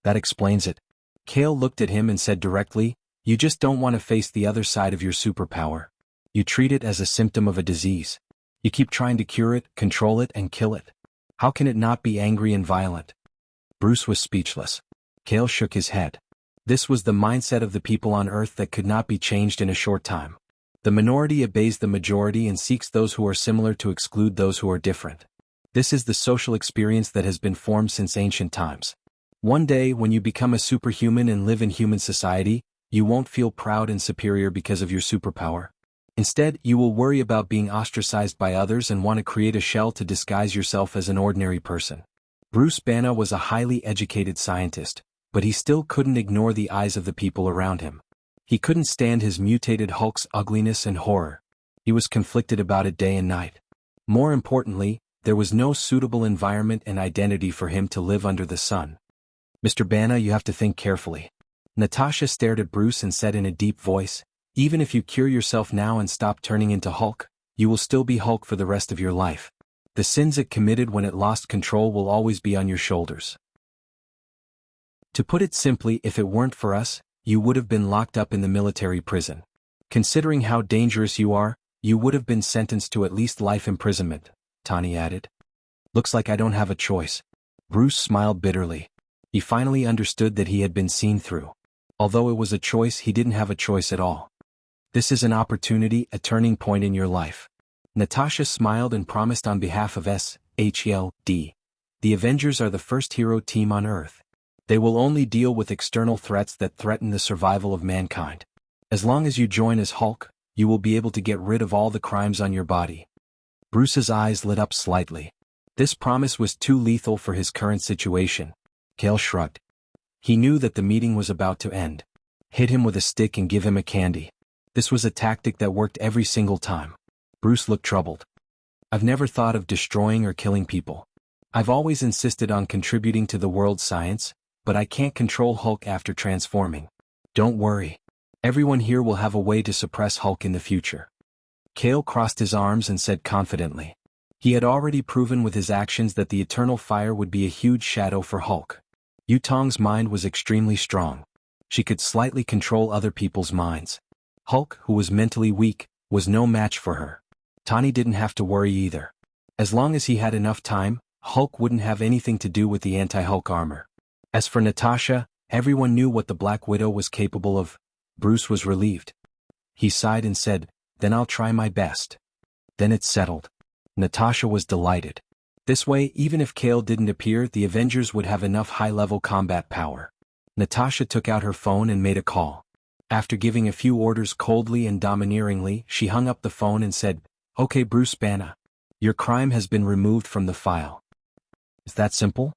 That explains it. Kale looked at him and said directly, you just don't want to face the other side of your superpower. You treat it as a symptom of a disease. You keep trying to cure it, control it, and kill it. How can it not be angry and violent? Bruce was speechless. Kale shook his head. This was the mindset of the people on Earth that could not be changed in a short time. The minority obeys the majority and seeks those who are similar to exclude those who are different. This is the social experience that has been formed since ancient times. One day, when you become a superhuman and live in human society, you won't feel proud and superior because of your superpower. Instead, you will worry about being ostracized by others and want to create a shell to disguise yourself as an ordinary person. Bruce Banner was a highly educated scientist, but he still couldn't ignore the eyes of the people around him. He couldn't stand his mutated Hulk's ugliness and horror. He was conflicted about it day and night. More importantly, there was no suitable environment and identity for him to live under the sun. Mr. Banner, you have to think carefully. Natasha stared at Bruce and said in a deep voice, even if you cure yourself now and stop turning into Hulk, you will still be Hulk for the rest of your life. The sins it committed when it lost control will always be on your shoulders. To put it simply, if it weren't for us, you would have been locked up in the military prison. Considering how dangerous you are, you would have been sentenced to at least life imprisonment, Tawny added. Looks like I don't have a choice. Bruce smiled bitterly. He finally understood that he had been seen through. Although it was a choice, he didn't have a choice at all. This is an opportunity, a turning point in your life. Natasha smiled and promised on behalf of SHLD. The Avengers are the first hero team on Earth. They will only deal with external threats that threaten the survival of mankind. As long as you join as Hulk, you will be able to get rid of all the crimes on your body. Bruce's eyes lit up slightly. This promise was too lethal for his current situation. Kale shrugged. He knew that the meeting was about to end. Hit him with a stick and give him a candy. This was a tactic that worked every single time. Bruce looked troubled. I've never thought of destroying or killing people. I've always insisted on contributing to the world's science, but I can't control Hulk after transforming. Don't worry. Everyone here will have a way to suppress Hulk in the future. Kale crossed his arms and said confidently. He had already proven with his actions that the eternal fire would be a huge shadow for Hulk. Yutong's mind was extremely strong. She could slightly control other people's minds. Hulk, who was mentally weak, was no match for her. Tawny didn't have to worry either. As long as he had enough time, Hulk wouldn't have anything to do with the anti-Hulk armor. As for Natasha, everyone knew what the Black Widow was capable of. Bruce was relieved. He sighed and said, then I'll try my best. Then it's settled. Natasha was delighted. This way, even if Kale didn't appear, the Avengers would have enough high-level combat power. Natasha took out her phone and made a call. After giving a few orders coldly and domineeringly, she hung up the phone and said, Okay, Bruce Banner. Your crime has been removed from the file. Is that simple?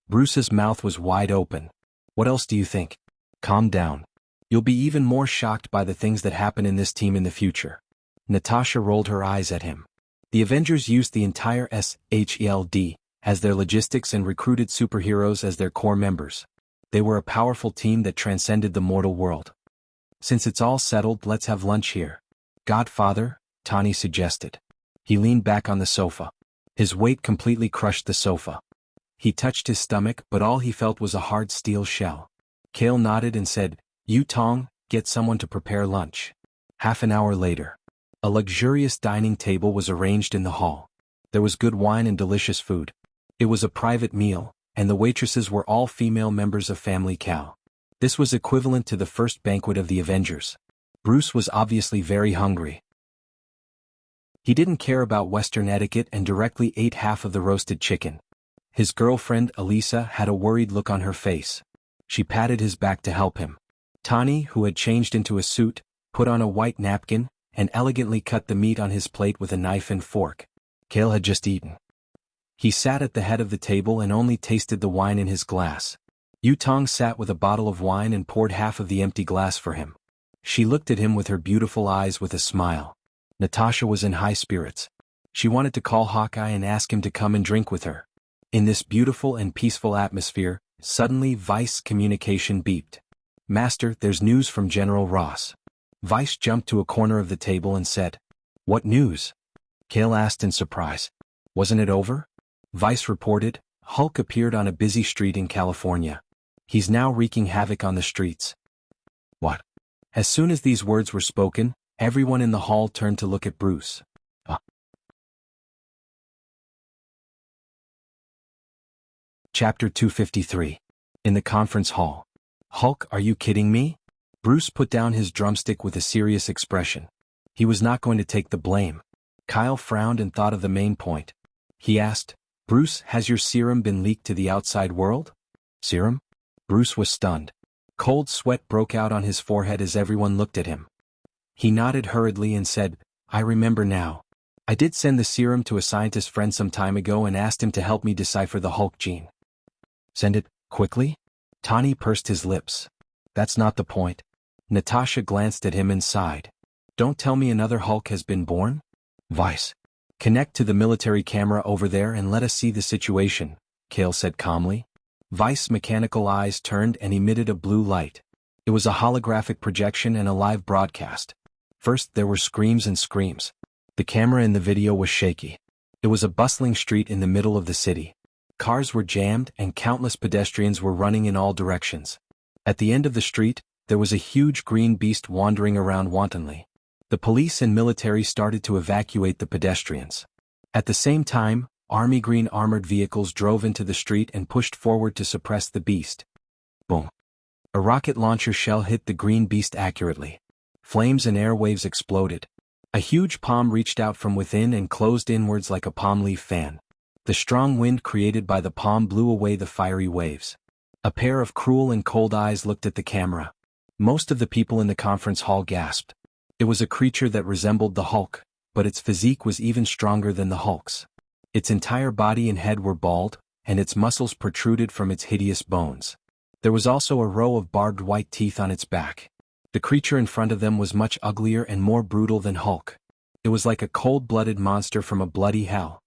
Bruce's mouth was wide open. What else do you think? Calm down. You'll be even more shocked by the things that happen in this team in the future. Natasha rolled her eyes at him. The Avengers used the entire SHLD as their logistics and recruited superheroes as their core members. They were a powerful team that transcended the mortal world. Since it's all settled, let's have lunch here. Godfather, Tawny suggested. He leaned back on the sofa. His weight completely crushed the sofa. He touched his stomach, but all he felt was a hard steel shell. Kale nodded and said, Yutong, get someone to prepare lunch. Half an hour later. A luxurious dining table was arranged in the hall. There was good wine and delicious food. It was a private meal, and the waitresses were all female members of Family Cow. This was equivalent to the first banquet of the Avengers. Bruce was obviously very hungry. He didn't care about Western etiquette and directly ate half of the roasted chicken. His girlfriend, Elisa, had a worried look on her face. She patted his back to help him. Tani, who had changed into a suit, put on a white napkin, and elegantly cut the meat on his plate with a knife and fork. Kale had just eaten. He sat at the head of the table and only tasted the wine in his glass. Yutong sat with a bottle of wine and poured half of the empty glass for him. She looked at him with her beautiful eyes with a smile. Natasha was in high spirits. She wanted to call Hawkeye and ask him to come and drink with her. In this beautiful and peaceful atmosphere, suddenly Vice communication beeped. "Master, there's news from General Ross." Vice jumped to a corner of the table and said, "What news?" Kale asked in surprise. "Wasn't it over?" Vice reported, "Hulk appeared on a busy street in California. He's now wreaking havoc on the streets." What? As soon as these words were spoken, everyone in the hall turned to look at Bruce. Chapter 253. In the conference hall. "Hulk, are you kidding me?" Bruce put down his drumstick with a serious expression. He was not going to take the blame. Kyle frowned and thought of the main point. He asked, "Bruce, has your serum been leaked to the outside world?" "Serum?" Bruce was stunned. Cold sweat broke out on his forehead as everyone looked at him. He nodded hurriedly and said, "I remember now. I did send the serum to a scientist friend some time ago and asked him to help me decipher the Hulk gene." "Send it, quickly?" Tani pursed his lips. "That's not the point." Natasha glanced at him and sighed. "Don't tell me another Hulk has been born?" "Vice. Connect to the military camera over there and let us see the situation," Kale said calmly. Vice's mechanical eyes turned and emitted a blue light. It was a holographic projection and a live broadcast. First there were screams and screams. The camera in the video was shaky. It was a bustling street in the middle of the city. Cars were jammed and countless pedestrians were running in all directions. At the end of the street, there was a huge green beast wandering around wantonly. The police and military started to evacuate the pedestrians. At the same time, army green armored vehicles drove into the street and pushed forward to suppress the beast. Boom. A rocket launcher shell hit the green beast accurately. Flames and air waves exploded. A huge palm reached out from within and closed inwards like a palm leaf fan. The strong wind created by the palm blew away the fiery waves. A pair of cruel and cold eyes looked at the camera. Most of the people in the conference hall gasped. It was a creature that resembled the Hulk, but its physique was even stronger than the Hulk's. Its entire body and head were bald, and its muscles protruded from its hideous bones. There was also a row of barbed white teeth on its back. The creature in front of them was much uglier and more brutal than Hulk. It was like a cold-blooded monster from a bloody hell.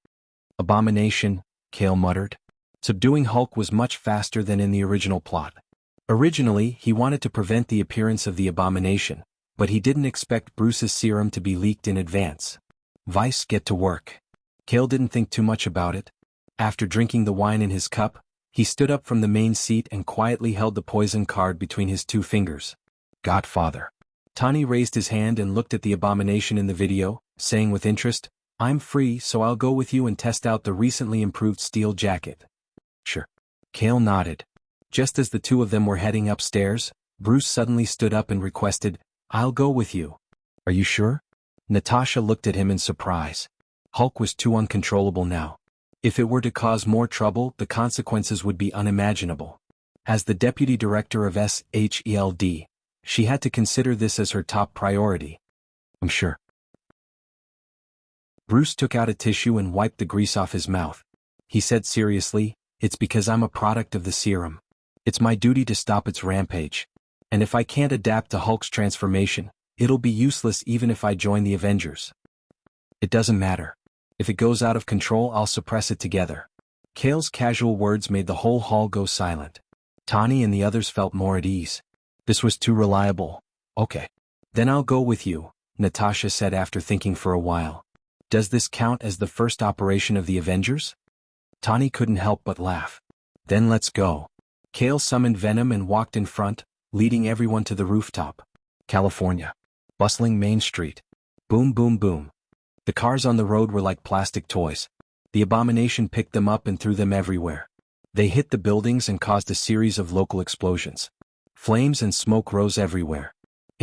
"Abomination," Kale muttered. Subduing Hulk was much faster than in the original plot. Originally, he wanted to prevent the appearance of the abomination, but he didn't expect Bruce's serum to be leaked in advance. Vice, get to work. Kale didn't think too much about it. After drinking the wine in his cup, he stood up from the main seat and quietly held the poison card between his two fingers. "Godfather." Tani raised his hand and looked at the abomination in the video, saying with interest, "I'm free, so I'll go with you and test out the recently improved steel jacket." "Sure." Kale nodded. Just as the two of them were heading upstairs, Bruce suddenly stood up and requested, "I'll go with you." "Are you sure?" Natasha looked at him in surprise. Hulk was too uncontrollable now. If it were to cause more trouble, the consequences would be unimaginable. As the deputy director of SHELD, she had to consider this as her top priority. "I'm sure." Bruce took out a tissue and wiped the grease off his mouth. He said seriously, "It's because I'm a product of the serum. It's my duty to stop its rampage. And if I can't adapt to Hulk's transformation, it'll be useless even if I join the Avengers. It doesn't matter. If it goes out of control, I'll suppress it together." Kale's casual words made the whole hall go silent. Tani and the others felt more at ease. This was too reliable. "Okay. Then I'll go with you," Natasha said after thinking for a while. "Does this count as the first operation of the Avengers?" Tani couldn't help but laugh. "Then let's go." Kale summoned Venom and walked in front, leading everyone to the rooftop. California. Bustling Main Street. Boom boom boom. The cars on the road were like plastic toys. The abomination picked them up and threw them everywhere. They hit the buildings and caused a series of local explosions. Flames and smoke rose everywhere.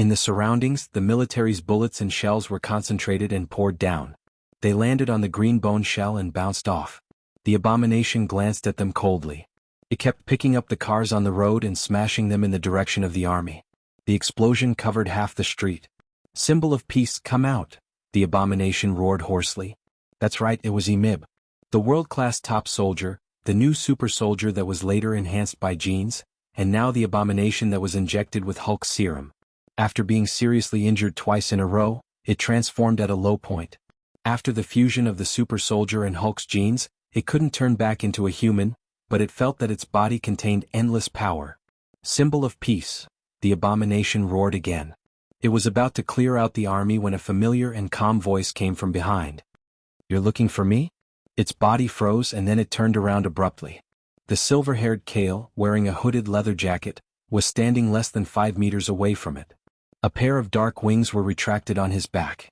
In the surroundings, the military's bullets and shells were concentrated and poured down. They landed on the green bone shell and bounced off. The abomination glanced at them coldly. It kept picking up the cars on the road and smashing them in the direction of the army. The explosion covered half the street. "Symbol of peace, come out," the abomination roared hoarsely. That's right, it was Emib. The world-class top soldier, the new super soldier that was later enhanced by genes, and now the abomination that was injected with Hulk's serum. After being seriously injured twice in a row, it transformed at a low point. After the fusion of the super soldier and Hulk's genes, it couldn't turn back into a human, but it felt that its body contained endless power. "Symbol of peace," the abomination roared again. It was about to clear out the army when a familiar and calm voice came from behind. "You're looking for me?" Its body froze and then it turned around abruptly. The silver-haired Kale, wearing a hooded leather jacket, was standing less than 5 meters away from it. A pair of dark wings were retracted on his back.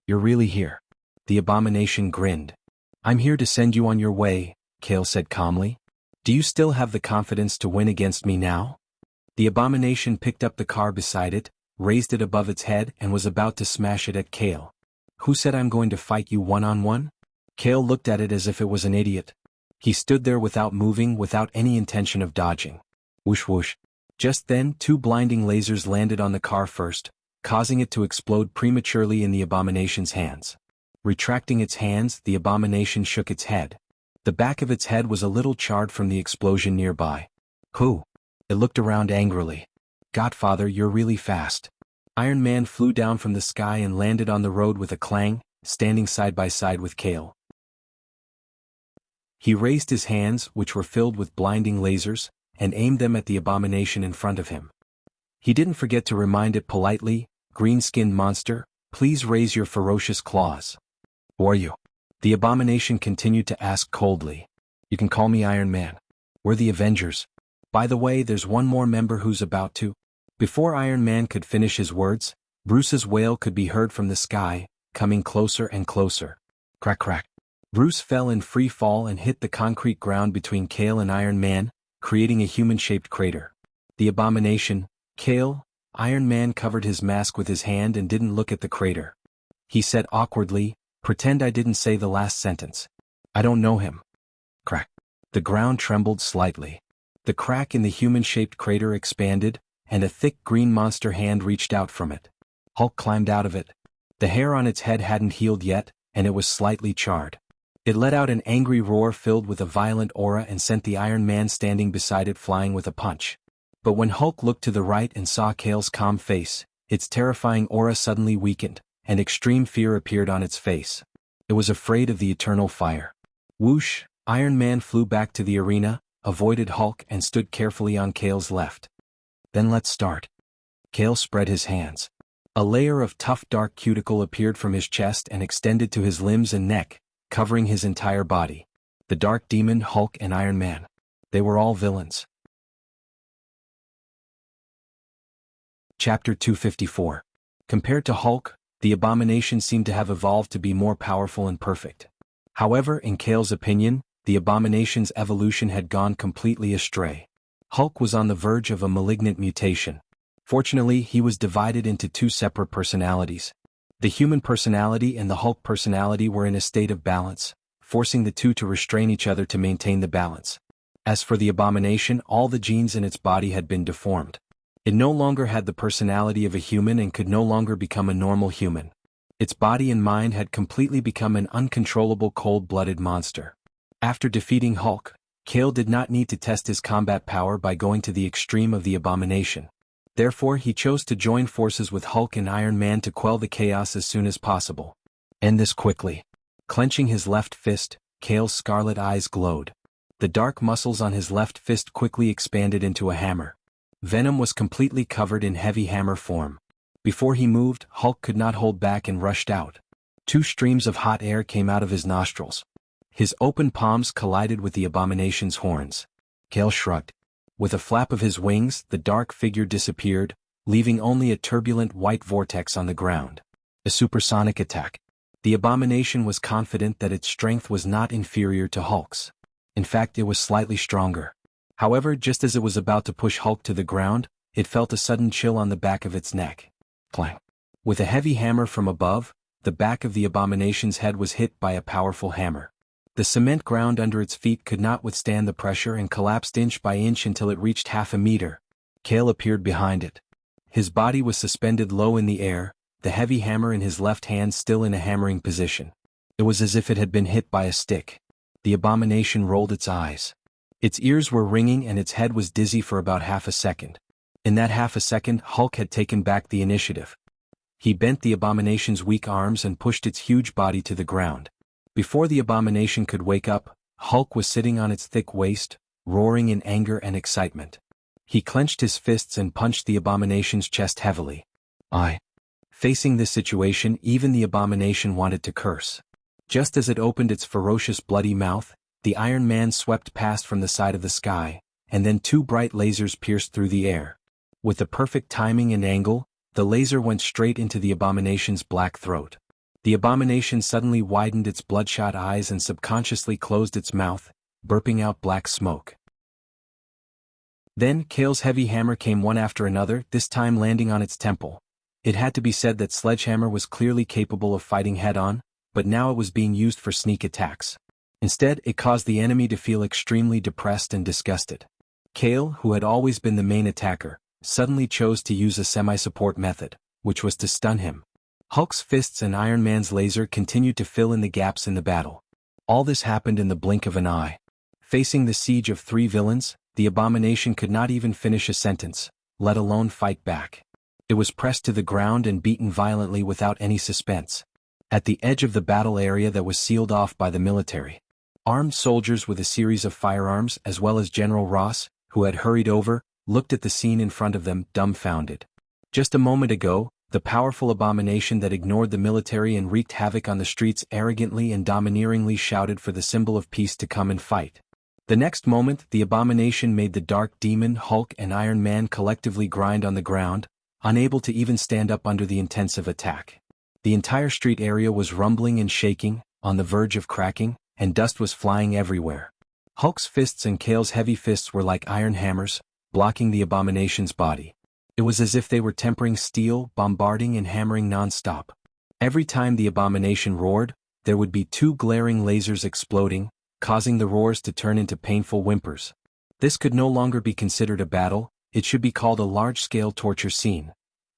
"You're really here?" The abomination grinned. "I'm here to send you on your way," Kale said calmly. "Do you still have the confidence to win against me now?" The abomination picked up the car beside it, raised it above its head and was about to smash it at Kale. "Who said I'm going to fight you one-on-one?" Kale looked at it as if it was an idiot. He stood there without moving, without any intention of dodging. Whoosh whoosh. Just then, 2 blinding lasers landed on the car first, causing it to explode prematurely in the abomination's hands. Retracting its hands, the abomination shook its head. The back of its head was a little charred from the explosion nearby. "Who?" It looked around angrily. "Godfather, you're really fast." Iron Man flew down from the sky and landed on the road with a clang, standing side by side with Kale. He raised his hands, which were filled with blinding lasers, and aimed them at the abomination in front of him. He didn't forget to remind it politely, "Green-skinned monster, please raise your ferocious claws." "Who are you?" The abomination continued to ask coldly. "You can call me Iron Man. We're the Avengers. By the way, there's one more member who's about to..." Before Iron Man could finish his words, Bruce's wail could be heard from the sky, coming closer and closer. Crack crack. Bruce fell in free fall and hit the concrete ground between Kale and Iron Man, creating a human-shaped crater. The abomination, Kale, Iron Man covered his mask with his hand and didn't look at the crater. He said awkwardly, "Pretend I didn't say the last sentence. I don't know him." Crack. The ground trembled slightly. The crack in the human-shaped crater expanded, and a thick green monster hand reached out from it. Hulk climbed out of it. The hair on its head hadn't healed yet, and it was slightly charred. It let out an angry roar filled with a violent aura and sent the Iron Man standing beside it flying with a punch. But when Hulk looked to the right and saw Kale's calm face, its terrifying aura suddenly weakened, and extreme fear appeared on its face. It was afraid of the eternal fire. Whoosh, Iron Man flew back to the arena, avoided Hulk and stood carefully on Kale's left. "Then let's start." Kale spread his hands. A layer of tough dark cuticle appeared from his chest and extended to his limbs and neck, covering his entire body. The Dark Demon, Hulk and Iron Man. They were all villains. Chapter 254. Compared to Hulk, the abomination seemed to have evolved to be more powerful and perfect. However, in Kale's opinion, the abomination's evolution had gone completely astray. Hulk was on the verge of a malignant mutation. Fortunately, he was divided into 2 separate personalities. The human personality and the Hulk personality were in a state of balance, forcing the 2 to restrain each other to maintain the balance. As for the abomination, all the genes in its body had been deformed. It no longer had the personality of a human and could no longer become a normal human. Its body and mind had completely become an uncontrollable cold-blooded monster. After defeating Hulk, Kale did not need to test his combat power by going to the extreme of the abomination. Therefore, he chose to join forces with Hulk and Iron Man to quell the chaos as soon as possible. End this quickly. Clenching his left fist, Kale's scarlet eyes glowed. The dark muscles on his left fist quickly expanded into a hammer. Venom was completely covered in heavy hammer form. Before he moved, Hulk could not hold back and rushed out. 2 streams of hot air came out of his nostrils. His open palms collided with the abomination's horns. Kale shrugged. With a flap of his wings, the dark figure disappeared, leaving only a turbulent white vortex on the ground. A supersonic attack. The abomination was confident that its strength was not inferior to Hulk's. In fact, it was slightly stronger. However, just as it was about to push Hulk to the ground, it felt a sudden chill on the back of its neck. Clang. With a heavy hammer from above, the back of the abomination's head was hit by a powerful hammer. The cement ground under its feet could not withstand the pressure and collapsed inch by inch until it reached half a meter. Kale appeared behind it. His body was suspended low in the air, the heavy hammer in his left hand still in a hammering position. It was as if it had been hit by a stick. The abomination rolled its eyes. Its ears were ringing and its head was dizzy for about half a second. In that half a second, Hulk had taken back the initiative. He bent the abomination's weak arms and pushed its huge body to the ground. Before the abomination could wake up, Hulk was sitting on its thick waist, roaring in anger and excitement. He clenched his fists and punched the abomination's chest heavily. Facing this situation, even the abomination wanted to curse. Just as it opened its ferocious bloody mouth, the Iron Man swept past from the side of the sky, and then two bright lasers pierced through the air. With the perfect timing and angle, the laser went straight into the abomination's black throat. The abomination suddenly widened its bloodshot eyes and subconsciously closed its mouth, burping out black smoke. Then Kale's heavy hammer came one after another, this time landing on its temple. It had to be said that Sledgehammer was clearly capable of fighting head-on, but now it was being used for sneak attacks. Instead, it caused the enemy to feel extremely depressed and disgusted. Kale, who had always been the main attacker, suddenly chose to use a semi-support method, which was to stun him. Hulk's fists and Iron Man's laser continued to fill in the gaps in the battle. All this happened in the blink of an eye. Facing the siege of three villains, the abomination could not even finish a sentence, let alone fight back. It was pressed to the ground and beaten violently without any suspense. At the edge of the battle area that was sealed off by the military, armed soldiers with a series of firearms as well as General Ross, who had hurried over, looked at the scene in front of them, dumbfounded. Just a moment ago, the powerful abomination that ignored the military and wreaked havoc on the streets arrogantly and domineeringly shouted for the symbol of peace to come and fight. The next moment, the abomination made the Dark Demon, Hulk and Iron Man collectively grind on the ground, unable to even stand up under the intensive attack. The entire street area was rumbling and shaking, on the verge of cracking, and dust was flying everywhere. Hulk's fists and Kale's heavy fists were like iron hammers, blocking the abomination's body. It was as if they were tempering steel, bombarding and hammering non-stop. Every time the abomination roared, there would be two glaring lasers exploding, causing the roars to turn into painful whimpers. This could no longer be considered a battle, it should be called a large-scale torture scene.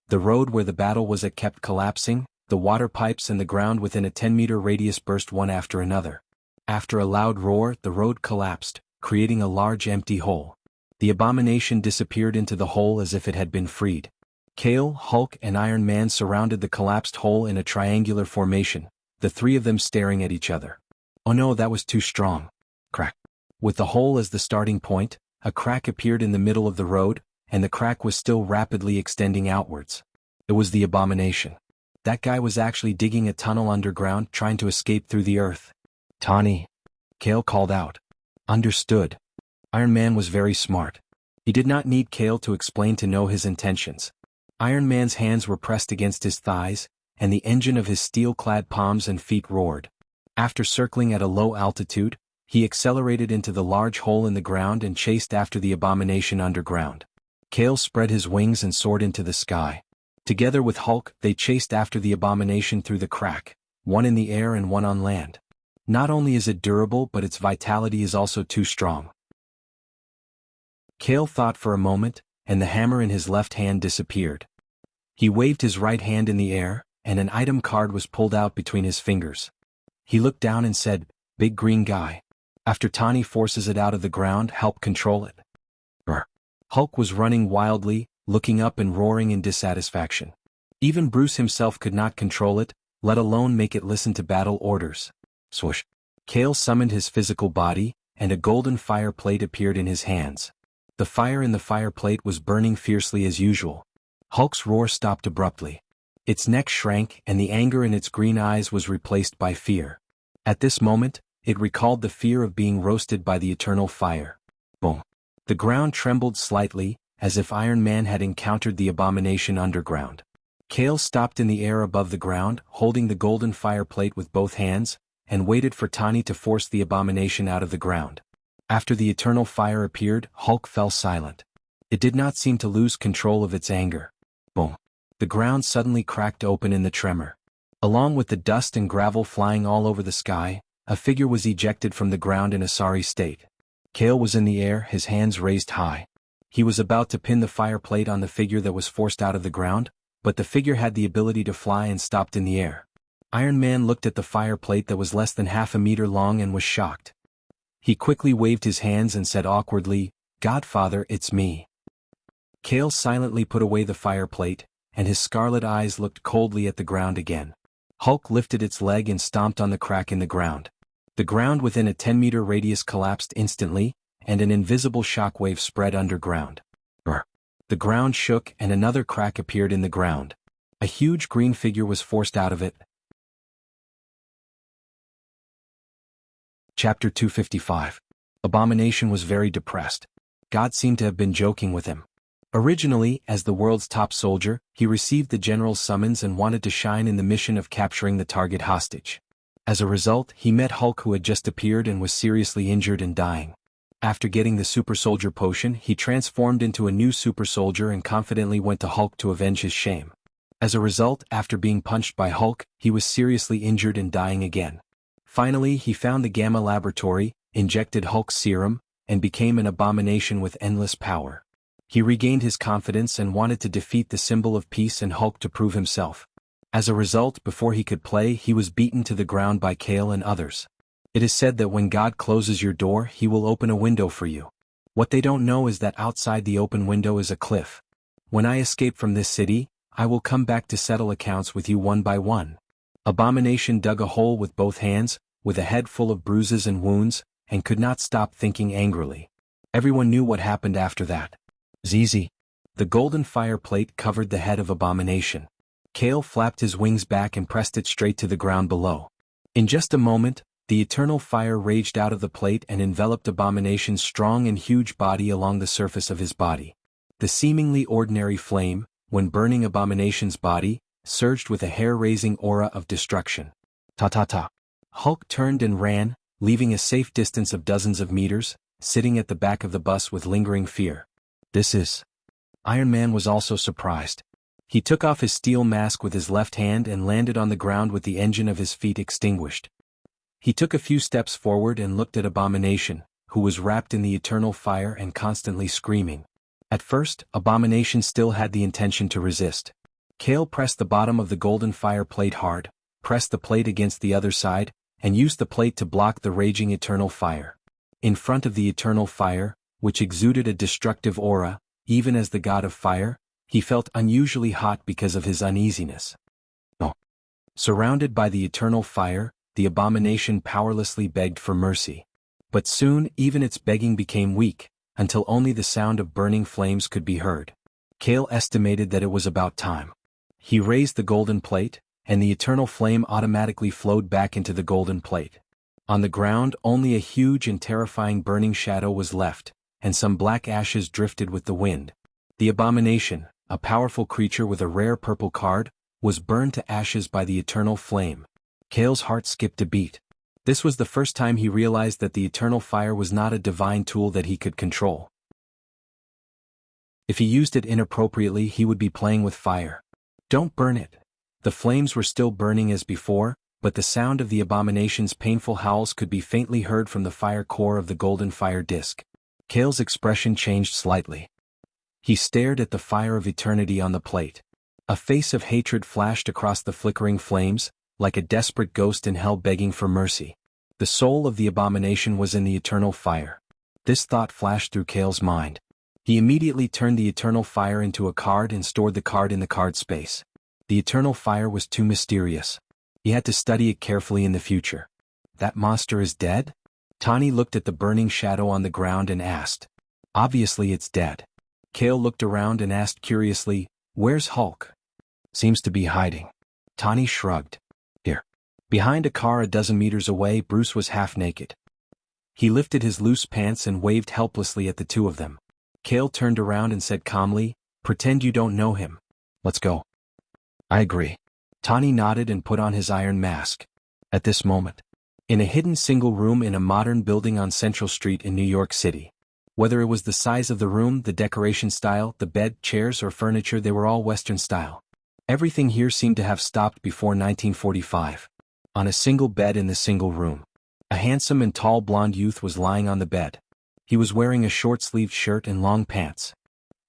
The road where the battle was at kept collapsing, the water pipes and the ground within a 10-meter radius burst one after another. After a loud roar, the road collapsed, creating a large empty hole. The abomination disappeared into the hole as if it had been freed. Kale, Hulk and Iron Man surrounded the collapsed hole in a triangular formation, the three of them staring at each other. Oh no, that was too strong. Crack. With the hole as the starting point, a crack appeared in the middle of the road, and the crack was still rapidly extending outwards. It was the abomination. That guy was actually digging a tunnel underground, trying to escape through the earth. Tawny. Kale called out. Understood. Iron Man was very smart. He did not need Kale to explain to know his intentions. Iron Man's hands were pressed against his thighs, and the engine of his steel-clad palms and feet roared. After circling at a low altitude, he accelerated into the large hole in the ground and chased after the abomination underground. Kale spread his wings and soared into the sky. Together with Hulk, they chased after the abomination through the crack, one in the air and one on land. Not only is it durable, but its vitality is also too strong. Kale thought for a moment, and the hammer in his left hand disappeared. He waved his right hand in the air, and an item card was pulled out between his fingers. He looked down and said, "Big green guy. After Tawny forces it out of the ground, help control it." Brr. Hulk was running wildly, looking up and roaring in dissatisfaction. Even Bruce himself could not control it, let alone make it listen to battle orders. Swoosh. Kale summoned his physical body, and a golden fire plate appeared in his hands. The fire in the fireplate was burning fiercely as usual. Hulk's roar stopped abruptly. Its neck shrank and the anger in its green eyes was replaced by fear. At this moment, it recalled the fear of being roasted by the eternal fire. Boom. The ground trembled slightly, as if Iron Man had encountered the abomination underground. Kale stopped in the air above the ground, holding the golden fireplate with both hands, and waited for Tawny to force the abomination out of the ground. After the eternal fire appeared, Hulk fell silent. It did not seem to lose control of its anger. Boom. The The ground suddenly cracked open in the tremor. Along with the dust and gravel flying all over the sky, a figure was ejected from the ground in a sorry state. Cale was in the air, his hands raised high. He was about to pin the fire plate on the figure that was forced out of the ground, but the figure had the ability to fly and stopped in the air. Iron Man looked at the fire plate that was less than half a meter long and was shocked. He quickly waved his hands and said awkwardly, "Godfather, it's me." Cale silently put away the fire plate, and his scarlet eyes looked coldly at the ground again. Hulk lifted its leg and stomped on the crack in the ground. The ground within a 10-meter radius collapsed instantly, and an invisible shockwave spread underground. The ground shook and another crack appeared in the ground. A huge green figure was forced out of it. Chapter 255. Abomination was very depressed. God seemed to have been joking with him. Originally, as the world's top soldier, he received the general's summons and wanted to shine in the mission of capturing the target hostage. As a result, he met Hulk, who had just appeared and was seriously injured and dying. After getting the super soldier potion, he transformed into a new super soldier and confidently went to Hulk to avenge his shame. As a result, after being punched by Hulk, he was seriously injured and dying again. Finally, he found the Gamma Laboratory, injected Hulk's serum, and became an abomination with endless power. He regained his confidence and wanted to defeat the symbol of peace and Hulk to prove himself. As a result, before he could play, he was beaten to the ground by Cale and others. It is said that when God closes your door, he will open a window for you. What they don't know is that outside the open window is a cliff. When I escape from this city, I will come back to settle accounts with you one by one. Abomination dug a hole with both hands, with a head full of bruises and wounds, and could not stop thinking angrily. Everyone knew what happened after that. ZZ. The golden fire plate covered the head of Abomination. Cale flapped his wings back and pressed it straight to the ground below. In just a moment, the eternal fire raged out of the plate and enveloped Abomination's strong and huge body along the surface of his body. The seemingly ordinary flame, when burning Abomination's body, surged with a hair-raising aura of destruction. Ta-ta-ta. Hulk turned and ran, leaving a safe distance of dozens of meters, sitting at the back of the bus with lingering fear. This is... Iron Man was also surprised. He took off his steel mask with his left hand and landed on the ground with the engine of his feet extinguished. He took a few steps forward and looked at Abomination, who was wrapped in the eternal fire and constantly screaming. At first, Abomination still had the intention to resist. Cale pressed the bottom of the golden fire plate hard, pressed the plate against the other side, and used the plate to block the raging eternal fire. In front of the eternal fire, which exuded a destructive aura, even as the god of fire, he felt unusually hot because of his uneasiness. Surrounded by the eternal fire, the Abomination powerlessly begged for mercy. But soon even its begging became weak, until only the sound of burning flames could be heard. Cale estimated that it was about time. He raised the golden plate, and the eternal flame automatically flowed back into the golden plate. On the ground, only a huge and terrifying burning shadow was left, and some black ashes drifted with the wind. The Abomination, a powerful creature with a rare purple card, was burned to ashes by the eternal flame. Cale's heart skipped a beat. This was the first time he realized that the eternal fire was not a divine tool that he could control. If he used it inappropriately, he would be playing with fire. Don't burn it. The flames were still burning as before, but the sound of the Abomination's painful howls could be faintly heard from the fire core of the golden fire disk. Cale's expression changed slightly. He stared at the fire of eternity on the plate. A face of hatred flashed across the flickering flames, like a desperate ghost in hell begging for mercy. The soul of the Abomination was in the eternal fire. This thought flashed through Cale's mind. He immediately turned the eternal fire into a card and stored the card in the card space. The eternal fire was too mysterious. He had to study it carefully in the future. That monster is dead? Tawny looked at the burning shadow on the ground and asked. Obviously it's dead. Cale looked around and asked curiously, "Where's Hulk?" "Seems to be hiding." Tawny shrugged. "Here." Behind a car a dozen meters away, Bruce was half naked. He lifted his loose pants and waved helplessly at the two of them. Cale turned around and said calmly, "Pretend you don't know him. Let's go." "I agree." Tawny nodded and put on his iron mask. At this moment, in a hidden single room in a modern building on Central Street in New York City. Whether it was the size of the room, the decoration style, the bed, chairs, or furniture, they were all Western style. Everything here seemed to have stopped before 1945. On a single bed in the single room, a handsome and tall blonde youth was lying on the bed. He was wearing a short-sleeved shirt and long pants.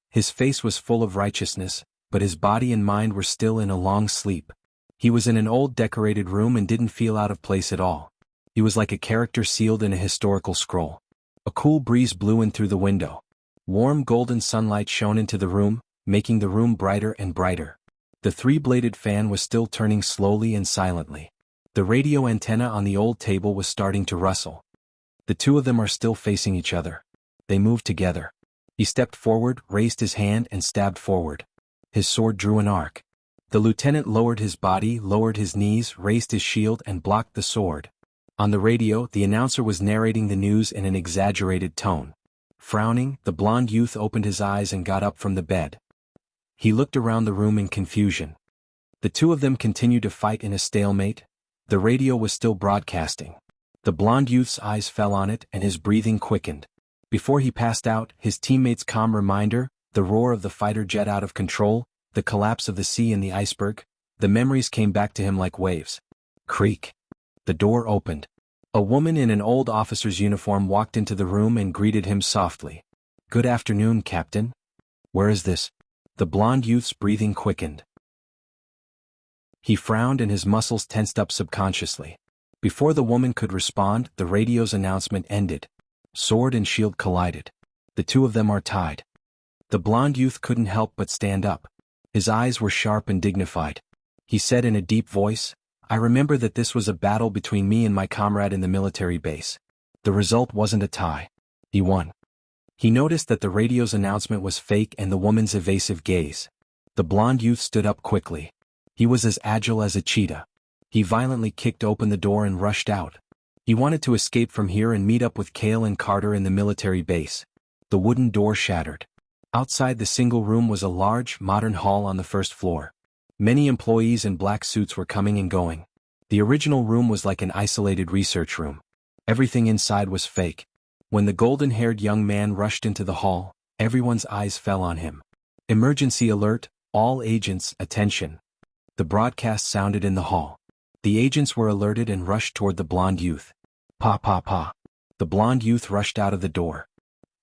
His face was full of righteousness, but his body and mind were still in a long sleep. He was in an old decorated room and didn't feel out of place at all. He was like a character sealed in a historical scroll. A cool breeze blew in through the window. Warm golden sunlight shone into the room, making the room brighter and brighter. The three-bladed fan was still turning slowly and silently. The radio antenna on the old table was starting to rustle. The two of them are still facing each other. They moved together. He stepped forward, raised his hand and stabbed forward. His sword drew an arc. The lieutenant lowered his body, lowered his knees, raised his shield and blocked the sword. On the radio, the announcer was narrating the news in an exaggerated tone. Frowning, the blond youth opened his eyes and got up from the bed. He looked around the room in confusion. The two of them continued to fight in a stalemate. The radio was still broadcasting. The blond youth's eyes fell on it and his breathing quickened. Before he passed out, his teammates' calm reminder, the roar of the fighter jet out of control, the collapse of the sea and the iceberg, the memories came back to him like waves. Creak. The door opened. A woman in an old officer's uniform walked into the room and greeted him softly. "Good afternoon, Captain. Where is this?" The blond youth's breathing quickened. He frowned and his muscles tensed up subconsciously. Before the woman could respond, the radio's announcement ended. Sword and shield collided. The two of them are tied. The blond youth couldn't help but stand up. His eyes were sharp and dignified. He said in a deep voice, "I remember that this was a battle between me and my comrade in the military base. The result wasn't a tie. He won." He noticed that the radio's announcement was fake and the woman's evasive gaze. The blond youth stood up quickly. He was as agile as a cheetah. He violently kicked open the door and rushed out. He wanted to escape from here and meet up with Cale and Carter in the military base. The wooden door shattered. Outside the single room was a large, modern hall on the first floor. Many employees in black suits were coming and going. The original room was like an isolated research room. Everything inside was fake. When the golden-haired young man rushed into the hall, everyone's eyes fell on him. "Emergency alert, all agents, attention." The broadcast sounded in the hall. The agents were alerted and rushed toward the blond youth. Pa pa pa. The blond youth rushed out of the door.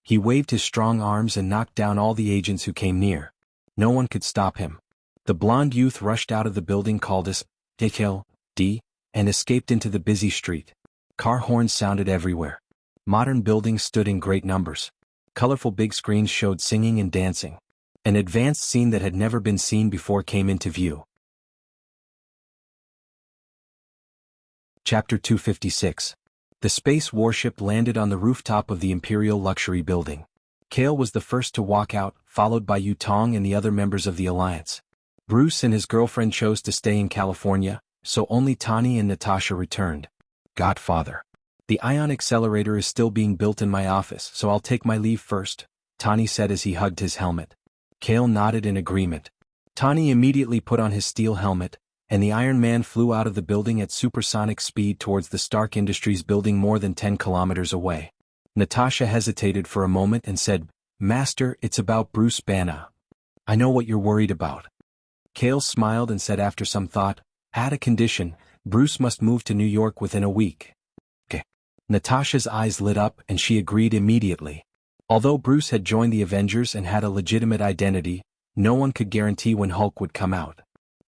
He waved his strong arms and knocked down all the agents who came near. No one could stop him. The blond youth rushed out of the building called us D and escaped into the busy street. Car horns sounded everywhere. Modern buildings stood in great numbers. Colorful big screens showed singing and dancing. An advanced scene that had never been seen before came into view. Chapter 256. The space warship landed on the rooftop of the Imperial Luxury Building. Cale was the first to walk out, followed by Yu Tong and the other members of the Alliance. Bruce and his girlfriend chose to stay in California, so only Tani and Natasha returned. "Godfather. The ion accelerator is still being built in my office, so I'll take my leave first," Tani said as he hugged his helmet. Cale nodded in agreement. Tani immediately put on his steel helmet, and the Iron Man flew out of the building at supersonic speed towards the Stark Industries building more than 10 kilometers away. Natasha hesitated for a moment and said, "Master, it's about Bruce Banner. I know what you're worried about." Cale smiled and said after some thought, "Add a condition, Bruce must move to New York within a week." "Okay." Natasha's eyes lit up and she agreed immediately. Although Bruce had joined the Avengers and had a legitimate identity, no one could guarantee when Hulk would come out.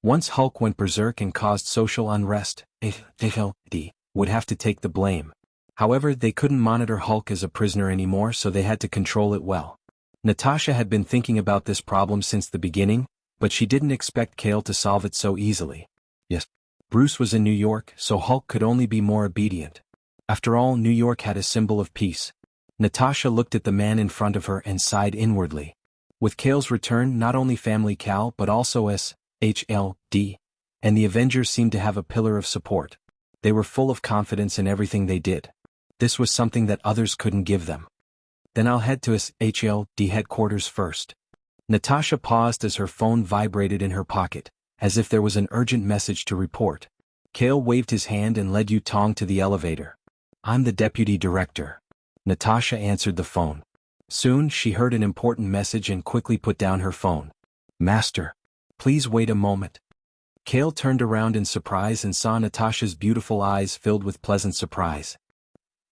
Once Hulk went berserk and caused social unrest, they would have to take the blame. However, they couldn't monitor Hulk as a prisoner anymore, so they had to control it well. Natasha had been thinking about this problem since the beginning, but she didn't expect Cale to solve it so easily. Yes, Bruce was in New York, so Hulk could only be more obedient. After all, New York had a symbol of peace. Natasha looked at the man in front of her and sighed inwardly. With Cale's return, not only Family Cal but also SHLD and the Avengers seemed to have a pillar of support. They were full of confidence in everything they did. This was something that others couldn't give them. "Then I'll head to SHLD headquarters first." Natasha paused as her phone vibrated in her pocket, as if there was an urgent message to report. Cale waved his hand and led Yu Tong to the elevator. "I'm the deputy director." Natasha answered the phone. Soon she heard an important message and quickly put down her phone. "Master, Please wait a moment. Kale turned around in surprise and saw Natasha's beautiful eyes filled with pleasant surprise.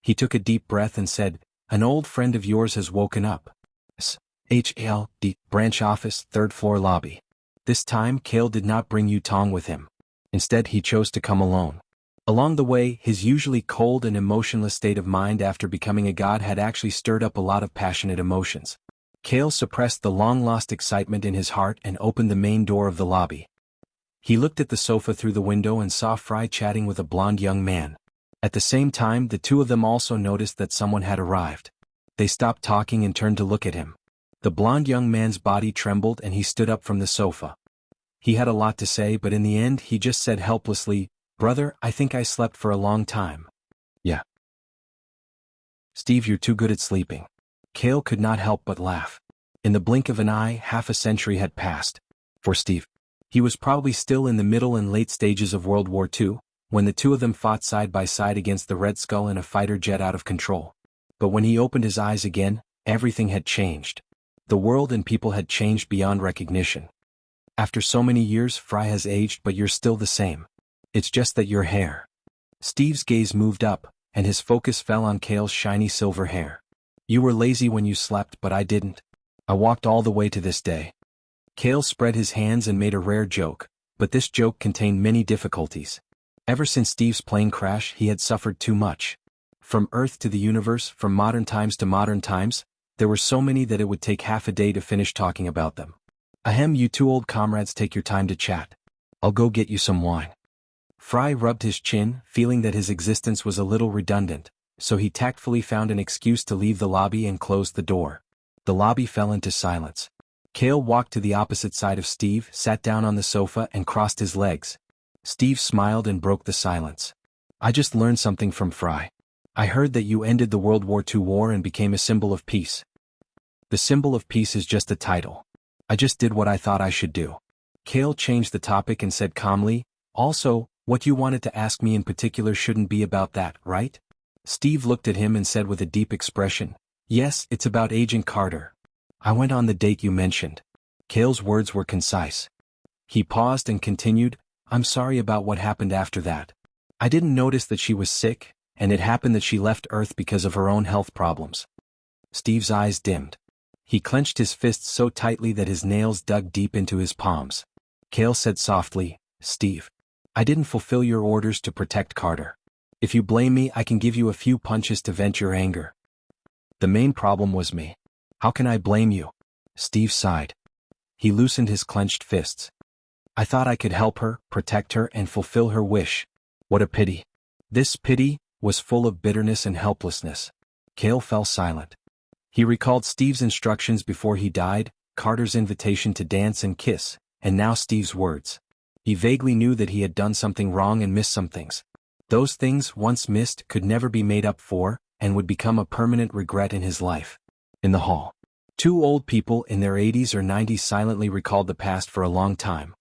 He took a deep breath and said, "An old friend of yours has woken up. HLD, branch office, third floor lobby." This time Kale did not bring Yutong with him. Instead he chose to come alone. Along the way, his usually cold and emotionless state of mind after becoming a god had actually stirred up a lot of passionate emotions. Kale suppressed the long-lost excitement in his heart and opened the main door of the lobby. He looked at the sofa through the window and saw Fry chatting with a blonde young man. At the same time, the two of them also noticed that someone had arrived. They stopped talking and turned to look at him. The blonde young man's body trembled and he stood up from the sofa. He had a lot to say, but in the end he just said helplessly, "Brother, I think I slept for a long time." "Yeah. Steve, you're too good at sleeping." Kale could not help but laugh. In the blink of an eye, half a century had passed. For Steve, he was probably still in the middle and late stages of World War II, when the two of them fought side by side against the Red Skull in a fighter jet out of control. But when he opened his eyes again, everything had changed. The world and people had changed beyond recognition. "After so many years, Fry has aged, but you're still the same. It's just that your hair." Steve's gaze moved up, and his focus fell on Kale's shiny silver hair. "You were lazy when you slept, but I didn't. I walked all the way to this day." Kale spread his hands and made a rare joke, but this joke contained many difficulties. Ever since Steve's plane crash, he had suffered too much. From Earth to the universe, from modern times to modern times, there were so many that it would take half a day to finish talking about them. "Ahem, you two old comrades, take your time to chat. I'll go get you some wine." Fry rubbed his chin, feeling that his existence was a little redundant, so he tactfully found an excuse to leave the lobby and closed the door. The lobby fell into silence. Kale walked to the opposite side of Steve, sat down on the sofa and crossed his legs. Steve smiled and broke the silence. "I just learned something from Fry. I heard that you ended the World War II war and became a symbol of peace." "The symbol of peace is just a title. I just did what I thought I should do." Kale changed the topic and said calmly, "Also, what you wanted to ask me in particular shouldn't be about that, right?" Steve looked at him and said with a deep expression, "Yes, it's about Agent Carter. I went on the date you mentioned." Kale's words were concise. He paused and continued, "I'm sorry about what happened after that. I didn't notice that she was sick, and it happened that she left Earth because of her own health problems." Steve's eyes dimmed. He clenched his fists so tightly that his nails dug deep into his palms. Kale said softly, "Steve, I didn't fulfill your orders to protect Carter. If you blame me, I can give you a few punches to vent your anger. The main problem was me. How can I blame you?" Steve sighed. He loosened his clenched fists. "I thought I could help her, protect her, and fulfill her wish. What a pity." This pity was full of bitterness and helplessness. Kale fell silent. He recalled Steve's instructions before he died, Carter's invitation to dance and kiss, and now Steve's words. He vaguely knew that he had done something wrong and missed some things. Those things, once missed, could never be made up for, and would become a permanent regret in his life. In the hall, two old people in their 80s or 90s silently recalled the past for a long time.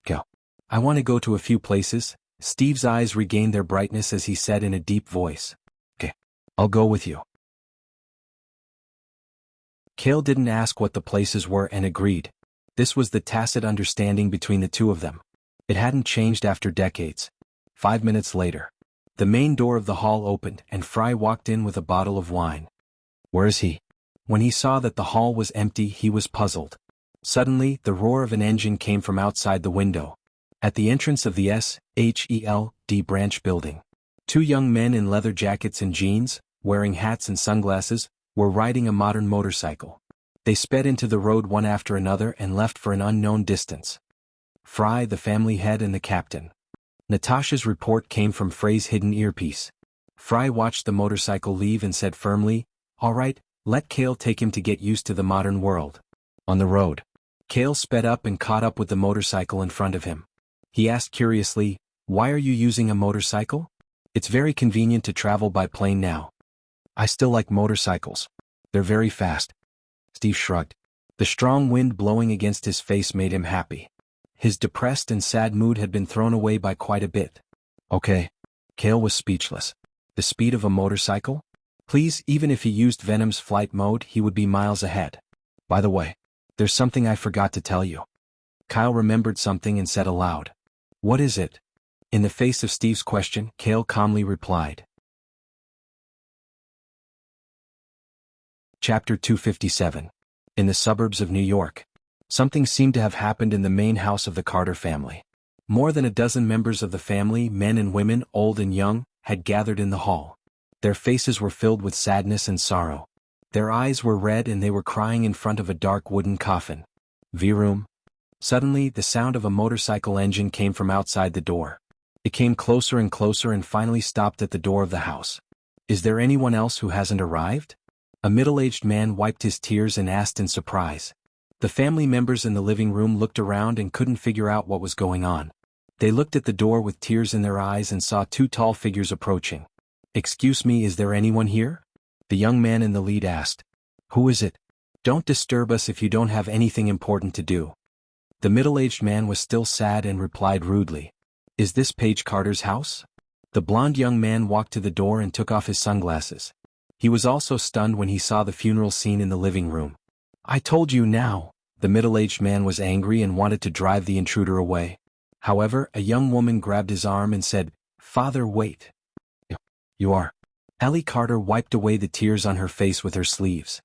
"Go. I want to go to a few places." Steve's eyes regained their brightness as he said in a deep voice, "Okay, I'll go with you." Kale didn't ask what the places were and agreed. This was the tacit understanding between the two of them. It hadn't changed after decades. 5 minutes later, the main door of the hall opened and Fry walked in with a bottle of wine. "Where is he?" When he saw that the hall was empty, he was puzzled. Suddenly, the roar of an engine came from outside the window. At the entrance of the SHELD branch building, two young men in leather jackets and jeans, wearing hats and sunglasses, were riding a modern motorcycle. They sped into the road one after another and left for an unknown distance. Fry, the family head, and the captain. Natasha's report came from Frey's hidden earpiece. Fry watched the motorcycle leave and said firmly, "All right, let Kale take him to get used to the modern world." On the road, Kale sped up and caught up with the motorcycle in front of him. He asked curiously, "Why are you using a motorcycle?" "It's very convenient to travel by plane now." "I still like motorcycles. They're very fast." Steve shrugged. The strong wind blowing against his face made him happy. His depressed and sad mood had been thrown away by quite a bit. "Okay." Kale was speechless. The speed of a motorcycle? Please, even if he used Venom's flight mode, he would be miles ahead. "By the way, there's something I forgot to tell you." Kyle remembered something and said aloud, "What is it?" In the face of Steve's question, Kyle calmly replied. Chapter 257. In the suburbs of New York. Something seemed to have happened in the main house of the Carter family. More than a dozen members of the family, men and women, old and young, had gathered in the hall. Their faces were filled with sadness and sorrow. Their eyes were red and they were crying in front of a dark wooden coffin. V-room. Suddenly, the sound of a motorcycle engine came from outside the door. It came closer and closer and finally stopped at the door of the house. "Is there anyone else who hasn't arrived?" A middle-aged man wiped his tears and asked in surprise. The family members in the living room looked around and couldn't figure out what was going on. They looked at the door with tears in their eyes and saw two tall figures approaching. "Excuse me, is there anyone here?" The young man in the lead asked. "Who is it? Don't disturb us if you don't have anything important to do." The middle-aged man was still sad and replied rudely, "Is this Paige Carter's house?" The blond young man walked to the door and took off his sunglasses. He was also stunned when he saw the funeral scene in the living room. "I told you now." The middle-aged man was angry and wanted to drive the intruder away. However, a young woman grabbed his arm and said, "Father, wait. You are." Ellie Carter wiped away the tears on her face with her sleeves.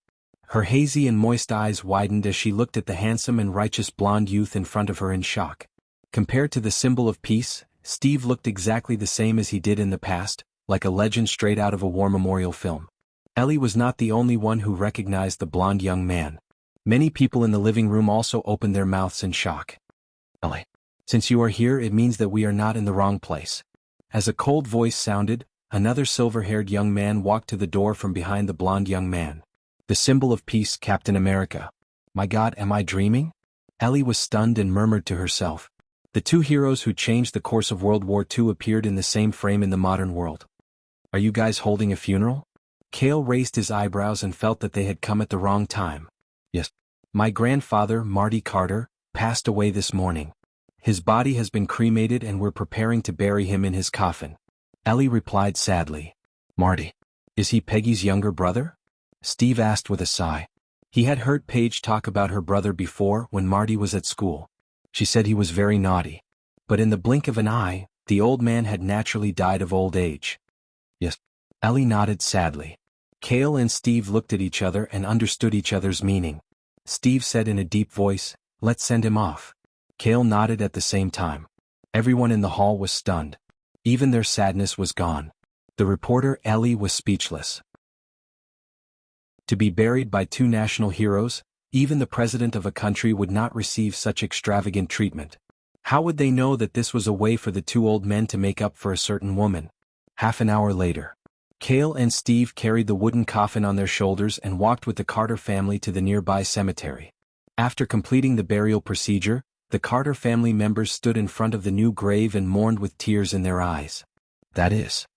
Her hazy and moist eyes widened as she looked at the handsome and righteous blonde youth in front of her in shock. Compared to the symbol of peace, Steve looked exactly the same as he did in the past, like a legend straight out of a war memorial film. Ellie was not the only one who recognized the blonde young man. Many people in the living room also opened their mouths in shock. "Ellie, since you are here, it means that we are not in the wrong place." As a cold voice sounded, another silver-haired young man walked to the door from behind the blonde young man. "The symbol of peace, Captain America. My God, am I dreaming?" Ellie was stunned and murmured to herself. The two heroes who changed the course of World War II appeared in the same frame in the modern world. "Are you guys holding a funeral?" Cale raised his eyebrows and felt that they had come at the wrong time. "Yes. My grandfather, Marty Carter, passed away this morning. His body has been cremated and we're preparing to bury him in his coffin." Ellie replied sadly. "Marty. Is he Peggy's younger brother?" Steve asked with a sigh. He had heard Paige talk about her brother before when Marty was at school. She said he was very naughty. But in the blink of an eye, the old man had naturally died of old age. "Yes." Ellie nodded sadly. Cale and Steve looked at each other and understood each other's meaning. Steve said in a deep voice, "Let's send him off." Cale nodded at the same time. Everyone in the hall was stunned. Even their sadness was gone. The reporter, Ellie, was speechless. To be buried by two national heroes, even the president of a country would not receive such extravagant treatment. How would they know that this was a way for the two old men to make up for a certain woman? Half an hour later, Cale and Steve carried the wooden coffin on their shoulders and walked with the Carter family to the nearby cemetery. After completing the burial procedure, the Carter family members stood in front of the new grave and mourned with tears in their eyes. "That is."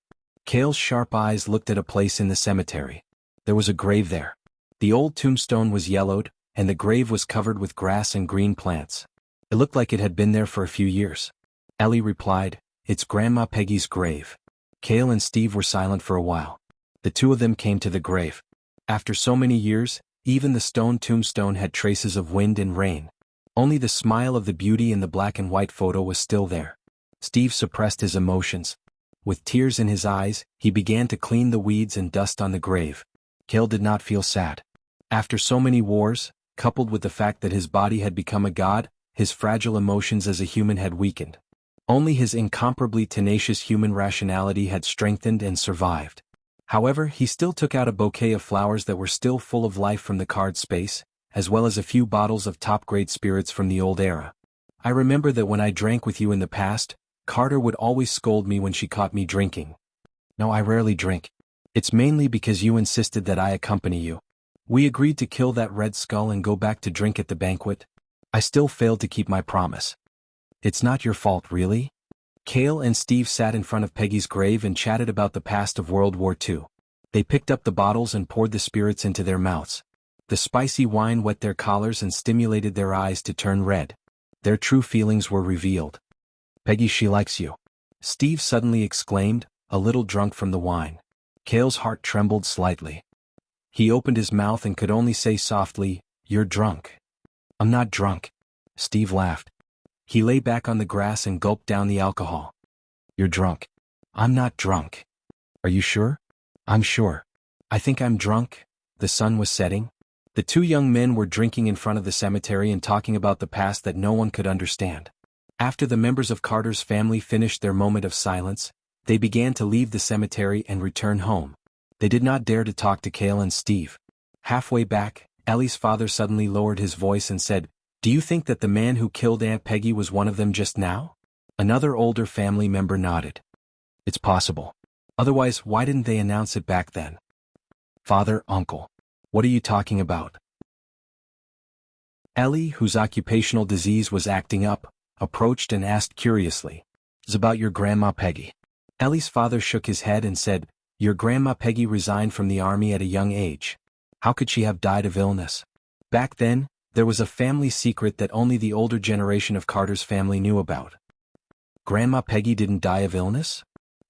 Cale's sharp eyes looked at a place in the cemetery. There was a grave there. The old tombstone was yellowed, and the grave was covered with grass and green plants. It looked like it had been there for a few years. Ellie replied, "It's Grandma Peggy's grave." Cale and Steve were silent for a while. The two of them came to the grave. After so many years, even the stone tombstone had traces of wind and rain. Only the smile of the beauty in the black and white photo was still there. Steve suppressed his emotions. With tears in his eyes, he began to clean the weeds and dust on the grave. Cale did not feel sad. After so many wars, coupled with the fact that his body had become a god, his fragile emotions as a human had weakened. Only his incomparably tenacious human rationality had strengthened and survived. However, he still took out a bouquet of flowers that were still full of life from the card space, as well as a few bottles of top-grade spirits from the old era. "I remember that when I drank with you in the past, Carter would always scold me when she caught me drinking. No, I rarely drink. It's mainly because you insisted that I accompany you. We agreed to kill that red skull and go back to drink at the banquet. I still failed to keep my promise. It's not your fault, really?" Cale and Steve sat in front of Peggy's grave and chatted about the past of World War II. They picked up the bottles and poured the spirits into their mouths. The spicy wine wet their collars and stimulated their eyes to turn red. Their true feelings were revealed. "Peggy, she likes you," Steve suddenly exclaimed, a little drunk from the wine. Cale's heart trembled slightly. He opened his mouth and could only say softly, "You're drunk." "I'm not drunk." Steve laughed. He lay back on the grass and gulped down the alcohol. "You're drunk." "I'm not drunk." "Are you sure?" "I'm sure." "I think I'm drunk." The sun was setting. The two young men were drinking in front of the cemetery and talking about the past that no one could understand. After the members of Carter's family finished their moment of silence, they began to leave the cemetery and return home. They did not dare to talk to Cale and Steve. Halfway back, Ellie's father suddenly lowered his voice and said, "Do you think that the man who killed Aunt Peggy was one of them just now?" Another older family member nodded. "It's possible. Otherwise, why didn't they announce it back then?" "Father, uncle. What are you talking about?" Ellie, whose occupational disease was acting up, approached and asked curiously, "It's about your Grandma Peggy." Ellie's father shook his head and said, "Your Grandma Peggy resigned from the army at a young age. How could she have died of illness?" Back then, there was a family secret that only the older generation of Carter's family knew about. "Grandma Peggy didn't die of illness?"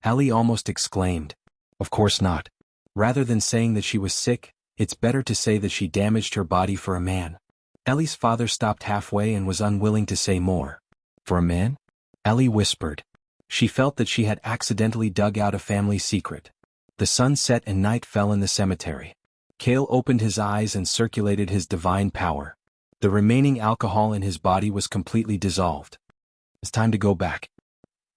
Ellie almost exclaimed. "Of course not. Rather than saying that she was sick, it's better to say that she damaged her body for a man." Ellie's father stopped halfway and was unwilling to say more. "For a man?" Ellie whispered. She felt that she had accidentally dug out a family secret. The sun set and night fell in the cemetery. Cale opened his eyes and circulated his divine power. The remaining alcohol in his body was completely dissolved. "It's time to go back."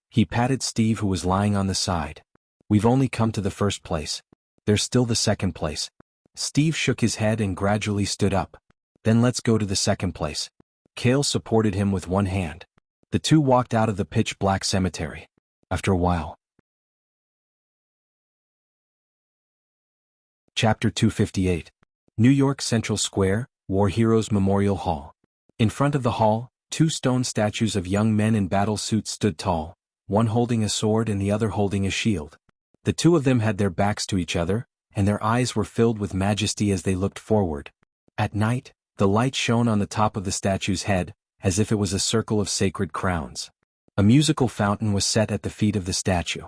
He patted Steve, who was lying on the side. "We've only come to the first place. There's still the second place." Steve shook his head and gradually stood up. "Then let's go to the second place." Cale supported him with one hand. The two walked out of the pitch-black cemetery. After a while. Chapter 258. New York Central Square, War Heroes Memorial Hall. In front of the hall, two stone statues of young men in battle suits stood tall, one holding a sword and the other holding a shield. The two of them had their backs to each other, and their eyes were filled with majesty as they looked forward. At night, the light shone on the top of the statue's head, as if it was a circle of sacred crowns. A musical fountain was set at the feet of the statue.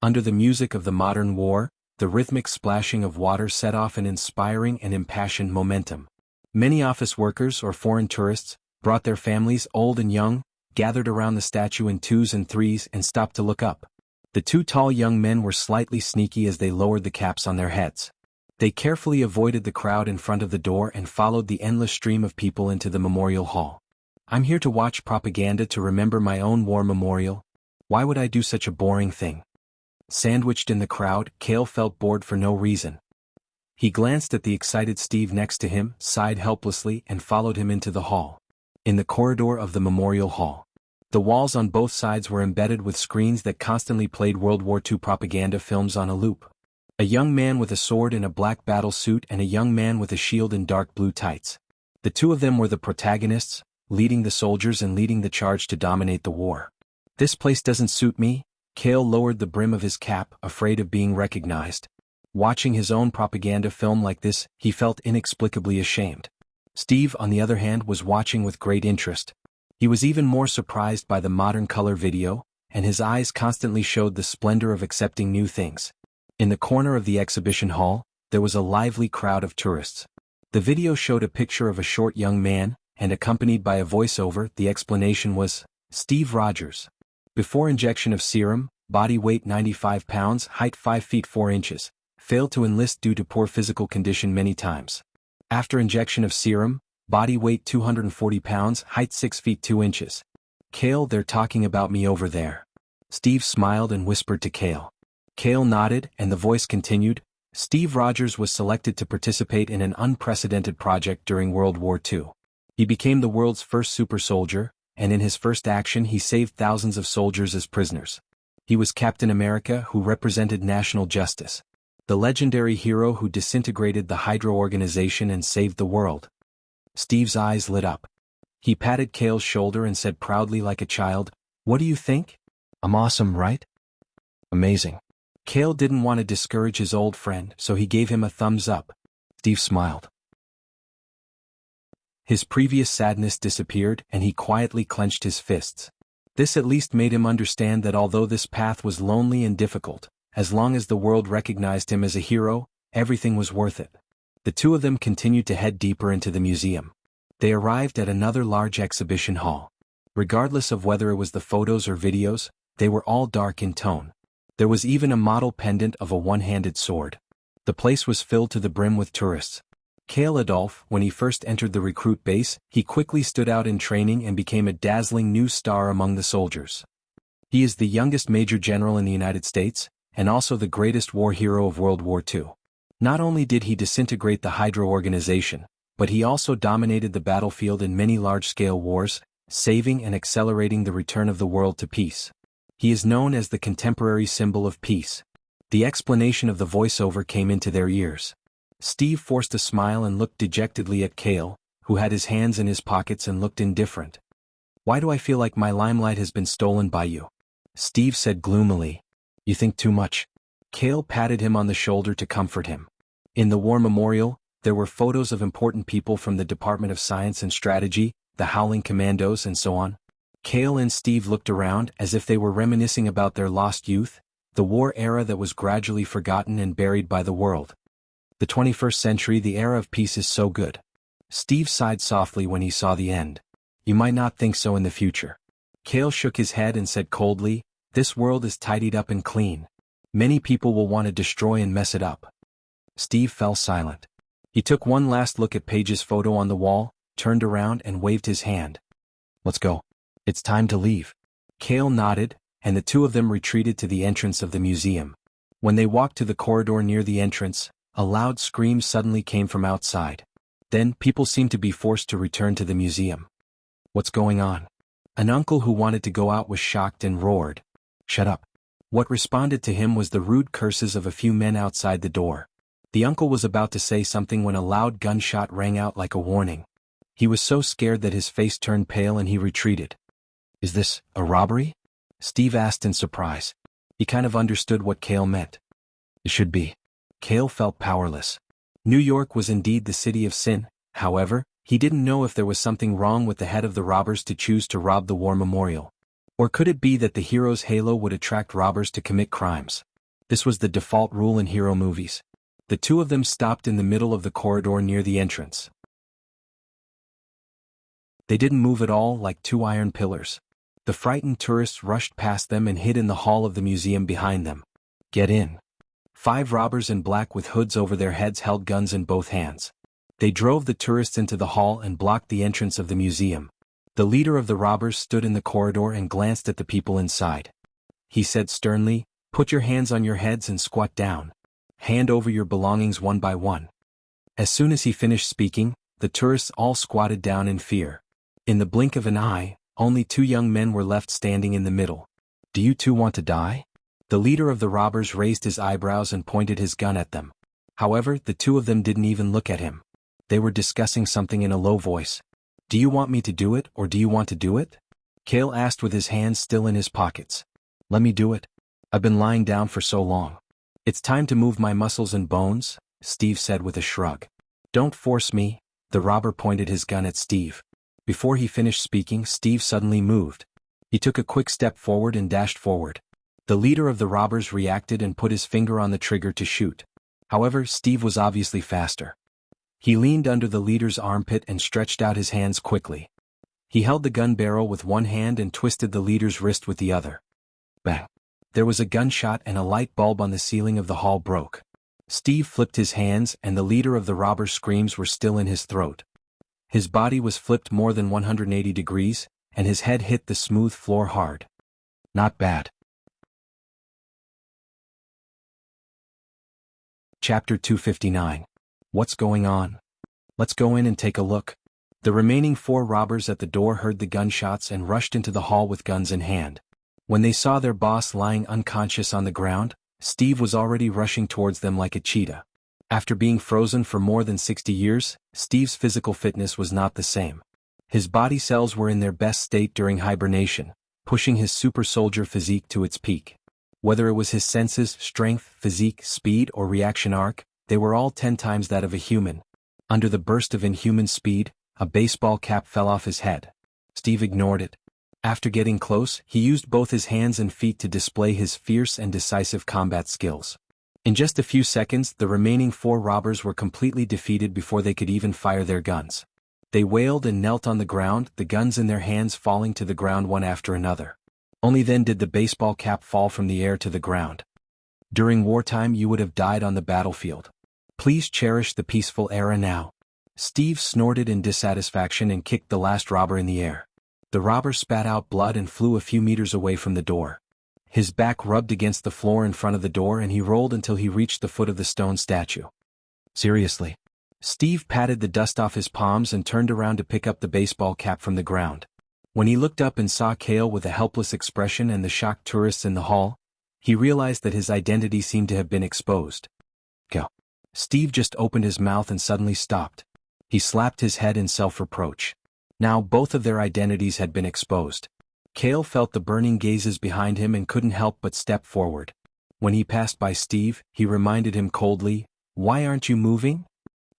Under the music of the modern war, the rhythmic splashing of water set off an inspiring and impassioned momentum. Many office workers or foreign tourists, brought their families, old and young, gathered around the statue in twos and threes and stopped to look up. The two tall young men were slightly sneaky as they lowered the caps on their heads. They carefully avoided the crowd in front of the door and followed the endless stream of people into the memorial hall. "I'm here to watch propaganda to remember my own war memorial. Why would I do such a boring thing?" Sandwiched in the crowd, Cale felt bored for no reason. He glanced at the excited Steve next to him, sighed helplessly, and followed him into the hall. In the corridor of the memorial hall, the walls on both sides were embedded with screens that constantly played World War II propaganda films on a loop. A young man with a sword in a black battle suit and a young man with a shield in dark blue tights. The two of them were the protagonists, leading the soldiers and leading the charge to dominate the war. "This place doesn't suit me." Cale lowered the brim of his cap, afraid of being recognized. Watching his own propaganda film like this, he felt inexplicably ashamed. Steve, on the other hand, was watching with great interest. He was even more surprised by the modern color video, and his eyes constantly showed the splendor of accepting new things. In the corner of the exhibition hall, there was a lively crowd of tourists. The video showed a picture of a short young man, and accompanied by a voiceover, the explanation was, "Steve Rogers. Before injection of serum, body weight 95 pounds, height 5 feet 4 inches, failed to enlist due to poor physical condition many times. After injection of serum, body weight 240 pounds, height 6 feet 2 inches. Cale, they're talking about me over there." Steve smiled and whispered to Cale. Cale nodded, and the voice continued, "Steve Rogers was selected to participate in an unprecedented project during World War II. He became the world's first super soldier, and in his first action he saved thousands of soldiers as prisoners. He was Captain America, who represented national justice. The legendary hero who disintegrated the Hydra organization and saved the world." Steve's eyes lit up. He patted Cale's shoulder and said proudly like a child, "What do you think? I'm awesome, right?" "Amazing." Cale didn't want to discourage his old friend, so he gave him a thumbs up. Steve smiled. His previous sadness disappeared, and he quietly clenched his fists. This at least made him understand that although this path was lonely and difficult, as long as the world recognized him as a hero, everything was worth it. The two of them continued to head deeper into the museum. They arrived at another large exhibition hall. Regardless of whether it was the photos or videos, they were all dark in tone. There was even a model pendant of a one-handed sword. The place was filled to the brim with tourists. Cale Adolphe, when he first entered the recruit base, he quickly stood out in training and became a dazzling new star among the soldiers. He is the youngest major general in the United States, and also the greatest war hero of World War II. Not only did he disintegrate the Hydra organization, but he also dominated the battlefield in many large-scale wars, saving and accelerating the return of the world to peace. He is known as the contemporary symbol of peace. The explanation of the voiceover came into their ears. Steve forced a smile and looked dejectedly at Cale, who had his hands in his pockets and looked indifferent. "Why do I feel like my limelight has been stolen by you?" Steve said gloomily. "You think too much." Cale patted him on the shoulder to comfort him. In the War Memorial, there were photos of important people from the Department of Science and Strategy, the Howling Commandos and so on. Cale and Steve looked around as if they were reminiscing about their lost youth, the war era that was gradually forgotten and buried by the world. The 21st century, the era of peace is so good. Steve sighed softly when he saw the end. You might not think so in the future. Cale shook his head and said coldly, "This world is tidied up and clean. Many people will want to destroy and mess it up." Steve fell silent. He took one last look at Paige's photo on the wall, turned around and waved his hand. "Let's go. It's time to leave." Cale nodded, and the two of them retreated to the entrance of the museum. When they walked to the corridor near the entrance, a loud scream suddenly came from outside. Then, people seemed to be forced to return to the museum. "What's going on?" An uncle who wanted to go out was shocked and roared, "Shut up." What responded to him was the rude curses of a few men outside the door. The uncle was about to say something when a loud gunshot rang out like a warning. He was so scared that his face turned pale and he retreated. "Is this a robbery?" Steve asked in surprise. He kind of understood what Cale meant. "It should be." Cale felt powerless. New York was indeed the city of sin, however, he didn't know if there was something wrong with the head of the robbers to choose to rob the war memorial. Or could it be that the hero's halo would attract robbers to commit crimes? This was the default rule in hero movies. The two of them stopped in the middle of the corridor near the entrance. They didn't move at all, like two iron pillars. The frightened tourists rushed past them and hid in the hall of the museum behind them. "Get in." 5 robbers in black with hoods over their heads held guns in both hands. They drove the tourists into the hall and blocked the entrance of the museum. The leader of the robbers stood in the corridor and glanced at the people inside. He said sternly, "Put your hands on your heads and squat down. Hand over your belongings one by one." As soon as he finished speaking, the tourists all squatted down in fear. In the blink of an eye, only 2 young men were left standing in the middle. "Do you two want to die?" The leader of the robbers raised his eyebrows and pointed his gun at them. However, the 2 of them didn't even look at him. They were discussing something in a low voice. "Do you want me to do it or do you want to do it?" Cale asked with his hands still in his pockets. "Let me do it. I've been lying down for so long. It's time to move my muscles and bones," Steve said with a shrug. "Don't force me." The robber pointed his gun at Steve. Before he finished speaking, Steve suddenly moved. He took a quick step forward and dashed forward. The leader of the robbers reacted and put his finger on the trigger to shoot. However, Steve was obviously faster. He leaned under the leader's armpit and stretched out his hands quickly. He held the gun barrel with one hand and twisted the leader's wrist with the other. Bang! There was a gunshot and a light bulb on the ceiling of the hall broke. Steve flipped his hands and the leader of the robbers' screams were still in his throat. His body was flipped more than 180 degrees, and his head hit the smooth floor hard. Not bad. Chapter 259. What's going on? Let's go in and take a look. The remaining 4 robbers at the door heard the gunshots and rushed into the hall with guns in hand. When they saw their boss lying unconscious on the ground, Steve was already rushing towards them like a cheetah. After being frozen for more than 60 years, Steve's physical fitness was not the same. His body cells were in their best state during hibernation, pushing his super soldier physique to its peak. Whether it was his senses, strength, physique, speed, or reaction arc, they were all 10 times that of a human. Under the burst of inhuman speed, a baseball cap fell off his head. Steve ignored it. After getting close, he used both his hands and feet to display his fierce and decisive combat skills. In just a few seconds, the remaining 4 robbers were completely defeated before they could even fire their guns. They wailed and knelt on the ground, the guns in their hands falling to the ground one after another. Only then did the baseball cap fall from the air to the ground. During wartime you would have died on the battlefield. Please cherish the peaceful era now. Steve snorted in dissatisfaction and kicked the last robber in the air. The robber spat out blood and flew a few meters away from the door. His back rubbed against the floor in front of the door and he rolled until he reached the foot of the stone statue. Seriously? Steve patted the dust off his palms and turned around to pick up the baseball cap from the ground. When he looked up and saw Cale with a helpless expression and the shocked tourists in the hall, he realized that his identity seemed to have been exposed. Go. Steve just opened his mouth and suddenly stopped. He slapped his head in self-reproach. Now both of their identities had been exposed. Cale felt the burning gazes behind him and couldn't help but step forward. When he passed by Steve, he reminded him coldly, "Why aren't you moving?"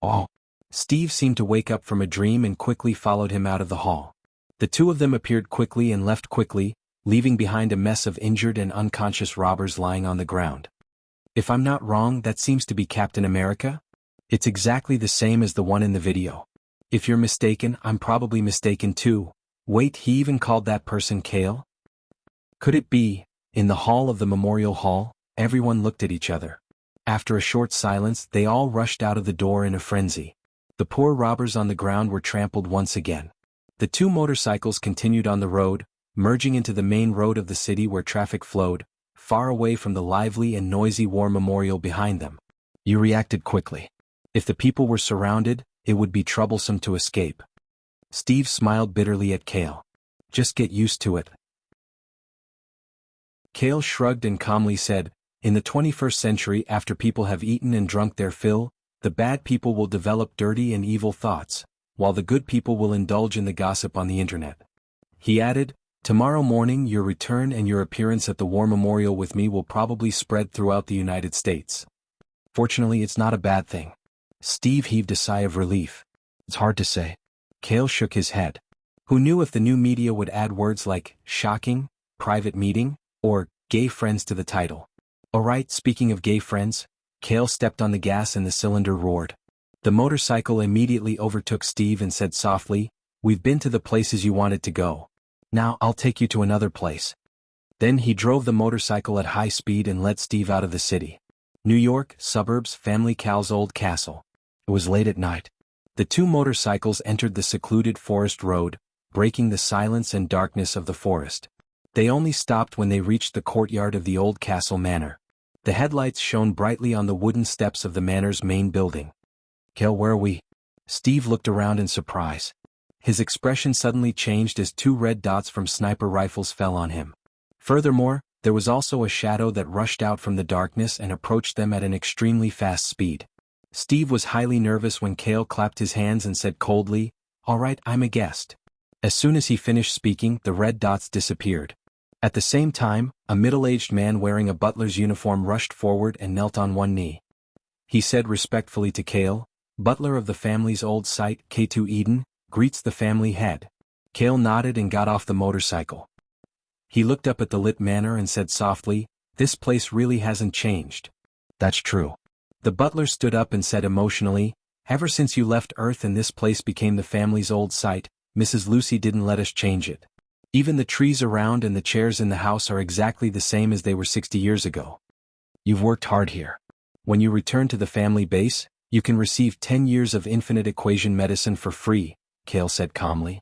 "Oh." Steve seemed to wake up from a dream and quickly followed him out of the hall. The two of them appeared quickly and left quickly, leaving behind a mess of injured and unconscious robbers lying on the ground. "If I'm not wrong, that seems to be Captain America? It's exactly the same as the one in the video. If you're mistaken, I'm probably mistaken too. Wait, he even called that person Cale? Could it be?" In the hall of the Memorial Hall, everyone looked at each other. After a short silence, they all rushed out of the door in a frenzy. The poor robbers on the ground were trampled once again. The two motorcycles continued on the road, merging into the main road of the city where traffic flowed, far away from the lively and noisy war memorial behind them. You reacted quickly. If the people were surrounded, it would be troublesome to escape. Steve smiled bitterly at Cale. Just get used to it. Cale shrugged and calmly said, "In the 21st century, after people have eaten and drunk their fill, the bad people will develop dirty and evil thoughts, while the good people will indulge in the gossip on the internet." He added, "Tomorrow morning your return and your appearance at the war memorial with me will probably spread throughout the United States. Fortunately, it's not a bad thing." Steve heaved a sigh of relief. "It's hard to say." Cale shook his head. Who knew if the new media would add words like shocking, private meeting, or gay friends to the title? Alright, speaking of gay friends, Cale stepped on the gas and the cylinder roared. The motorcycle immediately overtook Steve and said softly, "We've been to the places you wanted to go. Now I'll take you to another place." Then he drove the motorcycle at high speed and led Steve out of the city. New York, suburbs, Family Cal's old castle. It was late at night. The two motorcycles entered the secluded forest road, breaking the silence and darkness of the forest. They only stopped when they reached the courtyard of the old castle manor. The headlights shone brightly on the wooden steps of the manor's main building. "Cale, where are we?" Steve looked around in surprise. His expression suddenly changed as two red dots from sniper rifles fell on him. Furthermore, there was also a shadow that rushed out from the darkness and approached them at an extremely fast speed. Steve was highly nervous when Cale clapped his hands and said coldly, "All right, I'm a guest." As soon as he finished speaking, the red dots disappeared. At the same time, a middle-aged man wearing a butler's uniform rushed forward and knelt on one knee. He said respectfully to Cale, "Butler of the family's old site, K2 Eden, greets the family head." Cale nodded and got off the motorcycle. He looked up at the lit manor and said softly, "This place really hasn't changed." "That's true." The butler stood up and said emotionally, "Ever since you left Earth and this place became the family's old site, Mrs. Lucy didn't let us change it. Even the trees around and the chairs in the house are exactly the same as they were 60 years ago. You've worked hard here. When you return to the family base, you can receive 10 years of infinite equation medicine for free," Cale said calmly.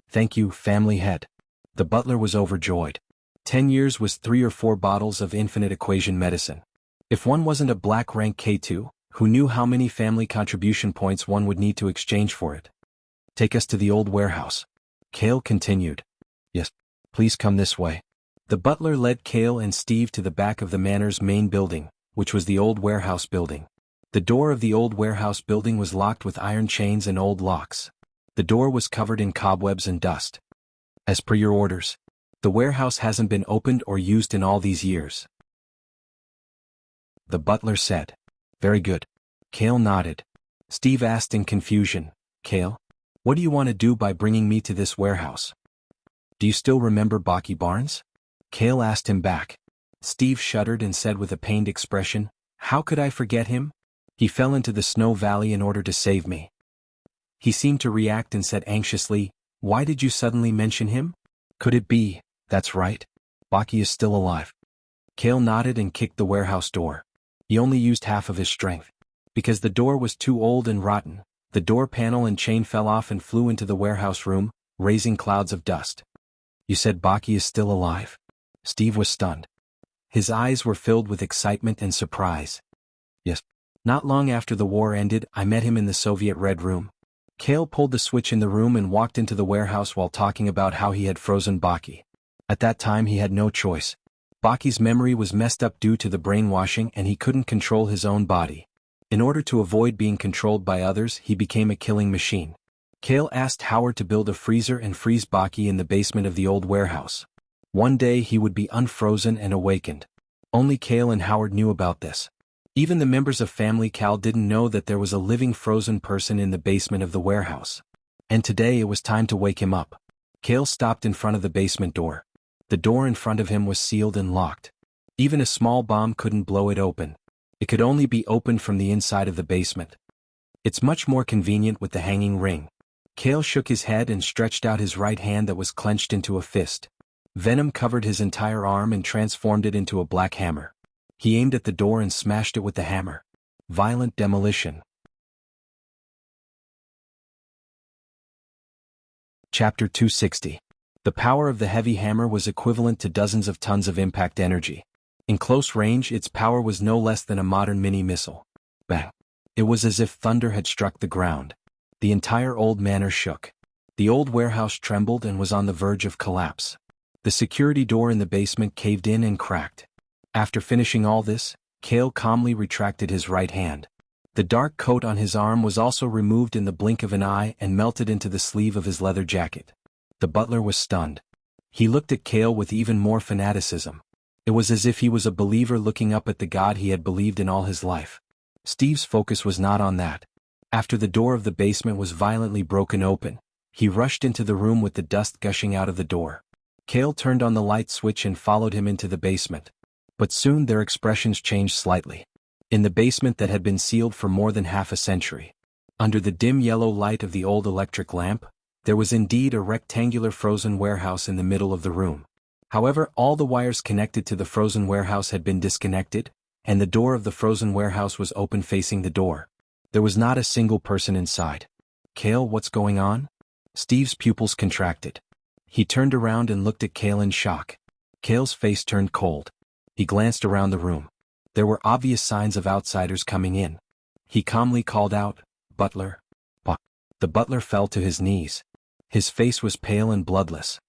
"Thank you, family head." The butler was overjoyed. 10 years was 3 or 4 bottles of infinite equation medicine. If one wasn't a black rank K2, who knew how many family contribution points one would need to exchange for it? "Take us to the old warehouse," Cale continued. "Yes, please come this way." The butler led Cale and Steve to the back of the manor's main building, which was the old warehouse building. The door of the old warehouse building was locked with iron chains and old locks. The door was covered in cobwebs and dust. "As per your orders. The warehouse hasn't been opened or used in all these years," the butler said. "Very good." Cale nodded. Steve asked in confusion, "Cale, what do you want to do by bringing me to this warehouse?" "Do you still remember Baki Barnes?" Cale asked him back. Steve shuddered and said with a pained expression, "How could I forget him? He fell into the snow valley in order to save me." He seemed to react and said anxiously, "Why did you suddenly mention him? Could it be, that's right? Baki is still alive?" Kale nodded and kicked the warehouse door. He only used half of his strength. Because the door was too old and rotten, the door panel and chain fell off and flew into the warehouse room, raising clouds of dust. "You said Baki is still alive?" Steve was stunned. His eyes were filled with excitement and surprise. "Yes. Not long after the war ended, I met him in the Soviet Red Room." Kale pulled the switch in the room and walked into the warehouse while talking about how he had frozen Baki. At that time he had no choice. Baki's memory was messed up due to the brainwashing and he couldn't control his own body. In order to avoid being controlled by others, he became a killing machine. Kale asked Howard to build a freezer and freeze Baki in the basement of the old warehouse. One day he would be unfrozen and awakened. Only Kale and Howard knew about this. Even the members of Family Cal didn't know that there was a living frozen person in the basement of the warehouse. And today it was time to wake him up. Kale stopped in front of the basement door. The door in front of him was sealed and locked. Even a small bomb couldn't blow it open. It could only be opened from the inside of the basement. "It's much more convenient with the hanging ring." Kale shook his head and stretched out his right hand that was clenched into a fist. Venom covered his entire arm and transformed it into a black hammer. He aimed at the door and smashed it with the hammer. Violent demolition. Chapter 260. The power of the heavy hammer was equivalent to dozens of tons of impact energy. In close range, its power was no less than a modern mini-missile. Bang! It was as if thunder had struck the ground. The entire old manor shook. The old warehouse trembled and was on the verge of collapse. The security door in the basement caved in and cracked. After finishing all this, Kale calmly retracted his right hand. The dark coat on his arm was also removed in the blink of an eye and melted into the sleeve of his leather jacket. The butler was stunned. He looked at Kale with even more fanaticism. It was as if he was a believer looking up at the God he had believed in all his life. Steve's focus was not on that. After the door of the basement was violently broken open, he rushed into the room with the dust gushing out of the door. Kale turned on the light switch and followed him into the basement. But soon their expressions changed slightly. In the basement that had been sealed for more than half a century, under the dim yellow light of the old electric lamp, there was indeed a rectangular frozen warehouse in the middle of the room. However, all the wires connected to the frozen warehouse had been disconnected, and the door of the frozen warehouse was open facing the door. There was not a single person inside. "Kale, what's going on?" Steve's pupils contracted. He turned around and looked at Kale in shock. Kale's face turned cold. He glanced around the room. There were obvious signs of outsiders coming in. He calmly called out, "Butler." The butler fell to his knees. His face was pale and bloodless.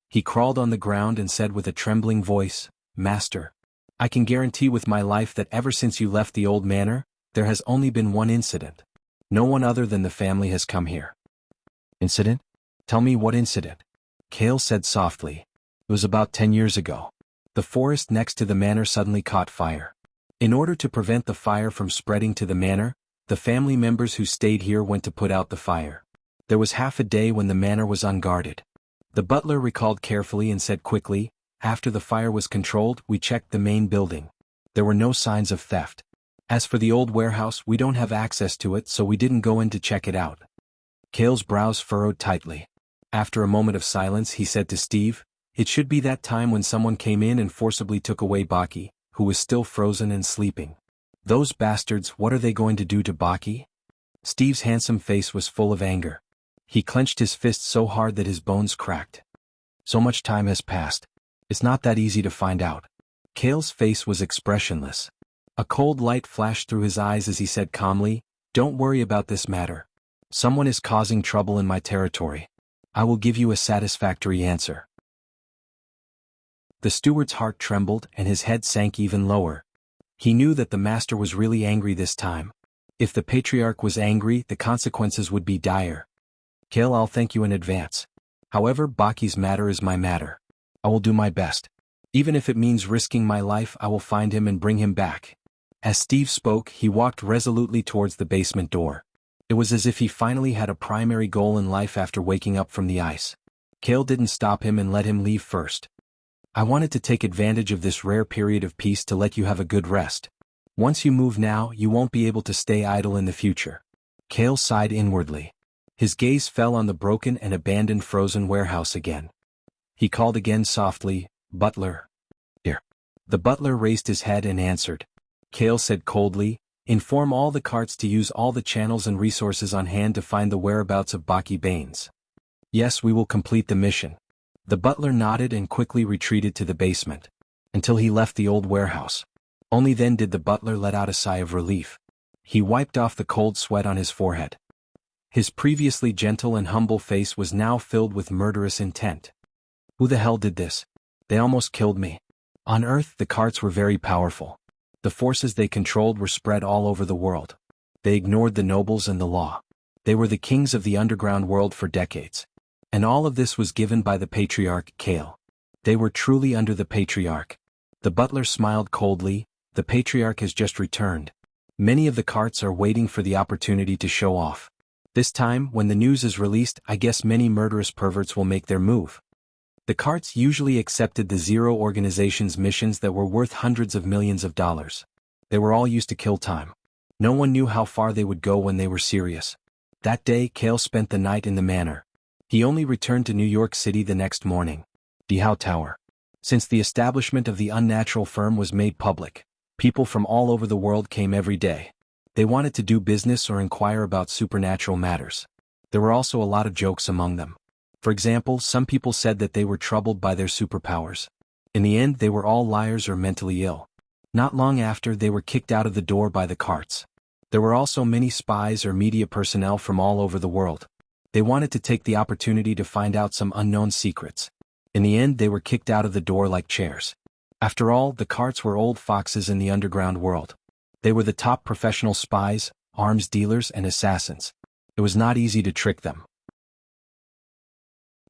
He crawled on the ground and said with a trembling voice, "Master, I can guarantee with my life that ever since you left the old manor, there has only been one incident. No one other than the family has come here." "Incident? Tell me what incident?" Kale said softly. "It was about 10 years ago. The forest next to the manor suddenly caught fire. In order to prevent the fire from spreading to the manor, the family members who stayed here went to put out the fire. There was half a day when the manor was unguarded." The butler recalled carefully and said quickly, "After the fire was controlled, we checked the main building. There were no signs of theft. As for the old warehouse, we don't have access to it, so we didn't go in to check it out." Kale's brows furrowed tightly. After a moment of silence, he said to Steve, "It should be that time when someone came in and forcibly took away Baki, who was still frozen and sleeping. Those bastards, what are they going to do to Baki?" Steve's handsome face was full of anger. He clenched his fist so hard that his bones cracked. "So much time has passed. It's not that easy to find out." Kale's face was expressionless. A cold light flashed through his eyes as he said calmly, "Don't worry about this matter. Someone is causing trouble in my territory. I will give you a satisfactory answer." The steward's heart trembled and his head sank even lower. He knew that the master was really angry this time. If the patriarch was angry, the consequences would be dire. "Kale, I'll thank you in advance. However, Baki's matter is my matter. I will do my best. Even if it means risking my life, I will find him and bring him back." As Steve spoke, he walked resolutely towards the basement door. It was as if he finally had a primary goal in life after waking up from the ice. Kale didn't stop him and let him leave first. "I wanted to take advantage of this rare period of peace to let you have a good rest. Once you move now, you won't be able to stay idle in the future." Kale sighed inwardly. His gaze fell on the broken and abandoned frozen warehouse again. He called again softly, "Butler." "Here." The butler raised his head and answered. Kale said coldly, "Inform all the carts to use all the channels and resources on hand to find the whereabouts of Baki Baines." "Yes, we will complete the mission." The butler nodded and quickly retreated to the basement. Until he left the old warehouse. Only then did the butler let out a sigh of relief. He wiped off the cold sweat on his forehead. His previously gentle and humble face was now filled with murderous intent. "Who the hell did this? They almost killed me." On Earth, the carts were very powerful. The forces they controlled were spread all over the world. They ignored the nobles and the law. They were the kings of the underground world for decades. And all of this was given by the patriarch, Kale. They were truly under the patriarch. The butler smiled coldly. "The patriarch has just returned. Many of the carts are waiting for the opportunity to show off. This time, when the news is released, I guess many murderous perverts will make their move." The carts usually accepted the Zero Organization's missions that were worth hundreds of millions of dollars. They were all used to kill time. No one knew how far they would go when they were serious. That day, Kale spent the night in the manor. He only returned to New York City the next morning. Dehao Tower. Since the establishment of the unnatural firm was made public, people from all over the world came every day. They wanted to do business or inquire about supernatural matters. There were also a lot of jokes among them. For example, some people said that they were troubled by their superpowers. In the end, they were all liars or mentally ill. Not long after, they were kicked out of the door by the carts. There were also many spies or media personnel from all over the world. They wanted to take the opportunity to find out some unknown secrets. In the end, they were kicked out of the door like chairs. After all, the carts were old foxes in the underground world. They were the top professional spies, arms dealers, and assassins. It was not easy to trick them.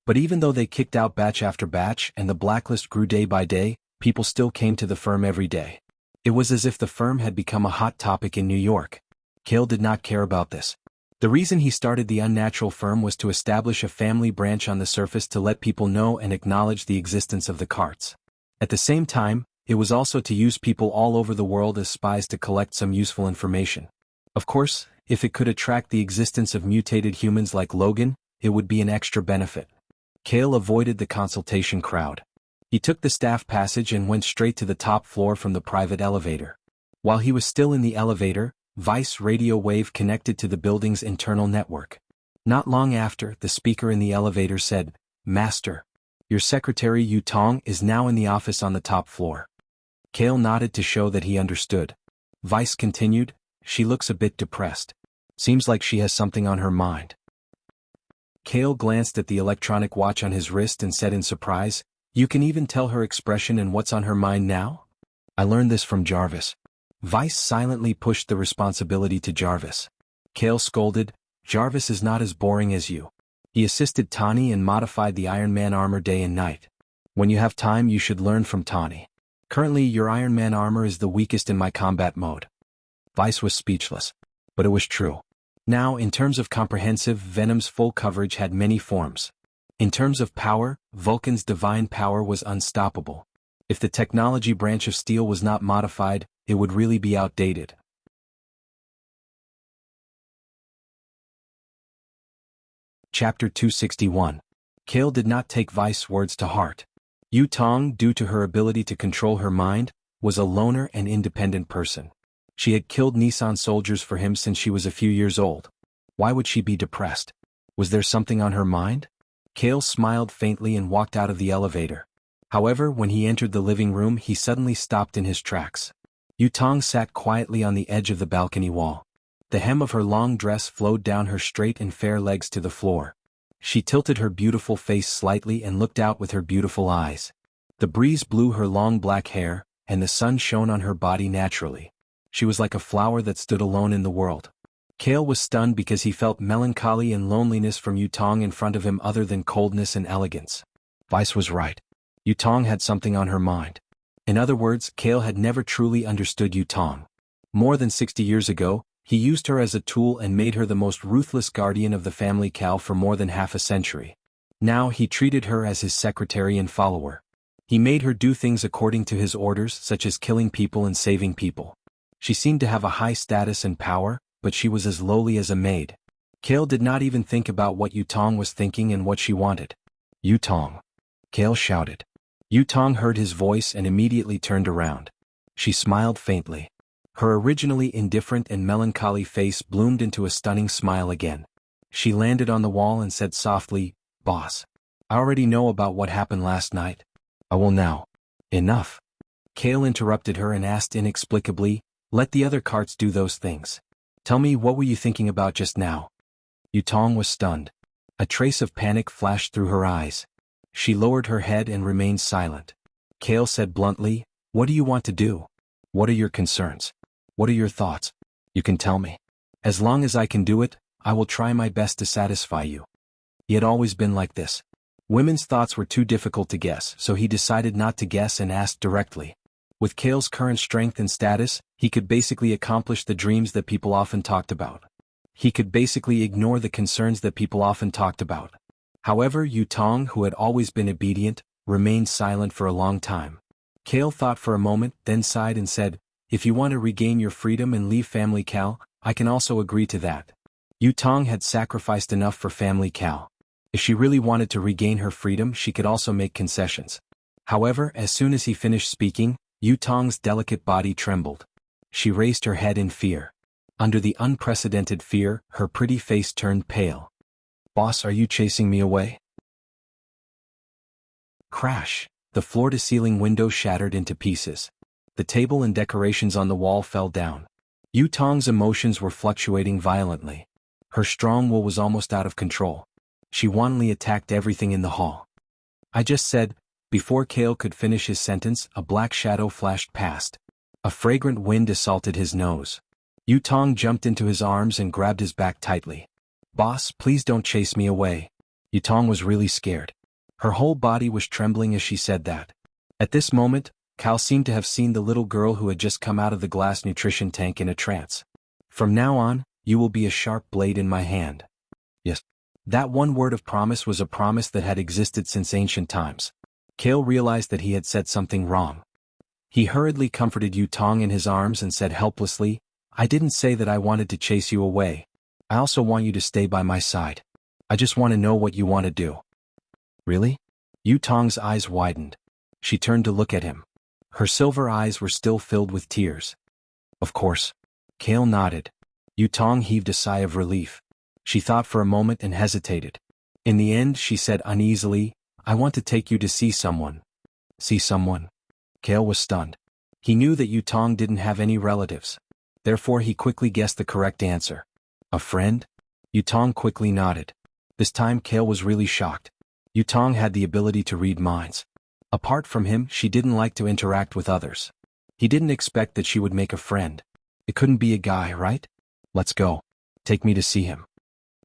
But even though they kicked out batch after batch and the blacklist grew day by day, people still came to the firm every day. It was as if the firm had become a hot topic in New York. Kale did not care about this. The reason he started the unnatural firm was to establish a family branch on the surface to let people know and acknowledge the existence of the carts. At the same time, it was also to use people all over the world as spies to collect some useful information. Of course, if it could attract the existence of mutated humans like Logan, it would be an extra benefit. Kale avoided the consultation crowd. He took the staff passage and went straight to the top floor from the private elevator. While he was still in the elevator, Vice radio wave connected to the building's internal network. Not long after, the speaker in the elevator said, "Master, your secretary Yu Tong is now in the office on the top floor." Kale nodded to show that he understood. Vice continued, "She looks a bit depressed. Seems like she has something on her mind." Kale glanced at the electronic watch on his wrist and said in surprise, "You can even tell her expression and what's on her mind now?" "I learned this from Jarvis." Vice silently pushed the responsibility to Jarvis. Kale scolded, "Jarvis is not as boring as you. He assisted Tani and modified the Iron Man armor day and night. When you have time, you should learn from Tani. Currently, your Iron Man armor is the weakest in my combat mode." Vice was speechless. But it was true. Now, in terms of comprehensive, Venom's full coverage had many forms. In terms of power, Vulcan's divine power was unstoppable. If the technology branch of Steel was not modified, it would really be outdated. Chapter 261. Kale did not take Vice's words to heart. Yu Tong, due to her ability to control her mind, was a loner and independent person. She had killed Nissan soldiers for him since she was a few years old. Why would she be depressed? Was there something on her mind? Kale smiled faintly and walked out of the elevator. However, when he entered the living room, he suddenly stopped in his tracks. Yu Tong sat quietly on the edge of the balcony wall. The hem of her long dress flowed down her straight and fair legs to the floor. She tilted her beautiful face slightly and looked out with her beautiful eyes. The breeze blew her long black hair, and the sun shone on her body naturally. She was like a flower that stood alone in the world. Kale was stunned because he felt melancholy and loneliness from Yu Tong in front of him other than coldness and elegance. Vice was right. Yu Tong had something on her mind. In other words, Kale had never truly understood Yu Tong. More than 60 years ago, he used her as a tool and made her the most ruthless guardian of the family cow for more than half a century. Now he treated her as his secretary and follower. He made her do things according to his orders, such as killing people and saving people. She seemed to have a high status and power, but she was as lowly as a maid. Kale did not even think about what Yutong was thinking and what she wanted. Yutong. Kale shouted. Yutong heard his voice and immediately turned around. She smiled faintly. Her originally indifferent and melancholy face bloomed into a stunning smile again. She landed on the wall and said softly, "Boss. I already know about what happened last night. I will now." "Enough." Kale interrupted her and asked inexplicably, "Let the other carts do those things. Tell me, what were you thinking about just now?" Yutong was stunned. A trace of panic flashed through her eyes. She lowered her head and remained silent. Kale said bluntly, "What do you want to do? What are your concerns? What are your thoughts? You can tell me. As long as I can do it, I will try my best to satisfy you." He had always been like this. Women's thoughts were too difficult to guess, so he decided not to guess and asked directly. With Kale's current strength and status, he could basically accomplish the dreams that people often talked about. He could basically ignore the concerns that people often talked about. However, Yutong, who had always been obedient, remained silent for a long time. Kale thought for a moment, then sighed and said, "If you want to regain your freedom and leave Family Cal, I can also agree to that." Yutong had sacrificed enough for Family Cal. If she really wanted to regain her freedom, she could also make concessions. However, as soon as he finished speaking, Yutong's delicate body trembled. She raised her head in fear. Under the unprecedented fear, her pretty face turned pale. "Boss, are you chasing me away?" Crash! The floor-to-ceiling window shattered into pieces. The table and decorations on the wall fell down. Yutong's emotions were fluctuating violently. Her strong will was almost out of control. She wantonly attacked everything in the hall. "I just said," before Kale could finish his sentence, a black shadow flashed past. A fragrant wind assaulted his nose. Yutong jumped into his arms and grabbed his back tightly. "Boss, please don't chase me away." Yutong was really scared. Her whole body was trembling as she said that. At this moment, Cal seemed to have seen the little girl who had just come out of the glass nutrition tank in a trance. "From now on, you will be a sharp blade in my hand." Yes. That one word of promise was a promise that had existed since ancient times. Kale realized that he had said something wrong. He hurriedly comforted Yutong in his arms and said helplessly, "I didn't say that I wanted to chase you away. I also want you to stay by my side. I just want to know what you want to do." "Really?" Yutong's eyes widened. She turned to look at him. Her silver eyes were still filled with tears. "Of course." Kale nodded. Yutong heaved a sigh of relief. She thought for a moment and hesitated. In the end, she said uneasily, "I want to take you to see someone." "See someone?" Kale was stunned. He knew that Yutong didn't have any relatives. Therefore he quickly guessed the correct answer. "A friend?" Yutong quickly nodded. This time Kale was really shocked. Yutong had the ability to read minds. Apart from him, she didn't like to interact with others. He didn't expect that she would make a friend. It couldn't be a guy, right? "Let's go. Take me to see him."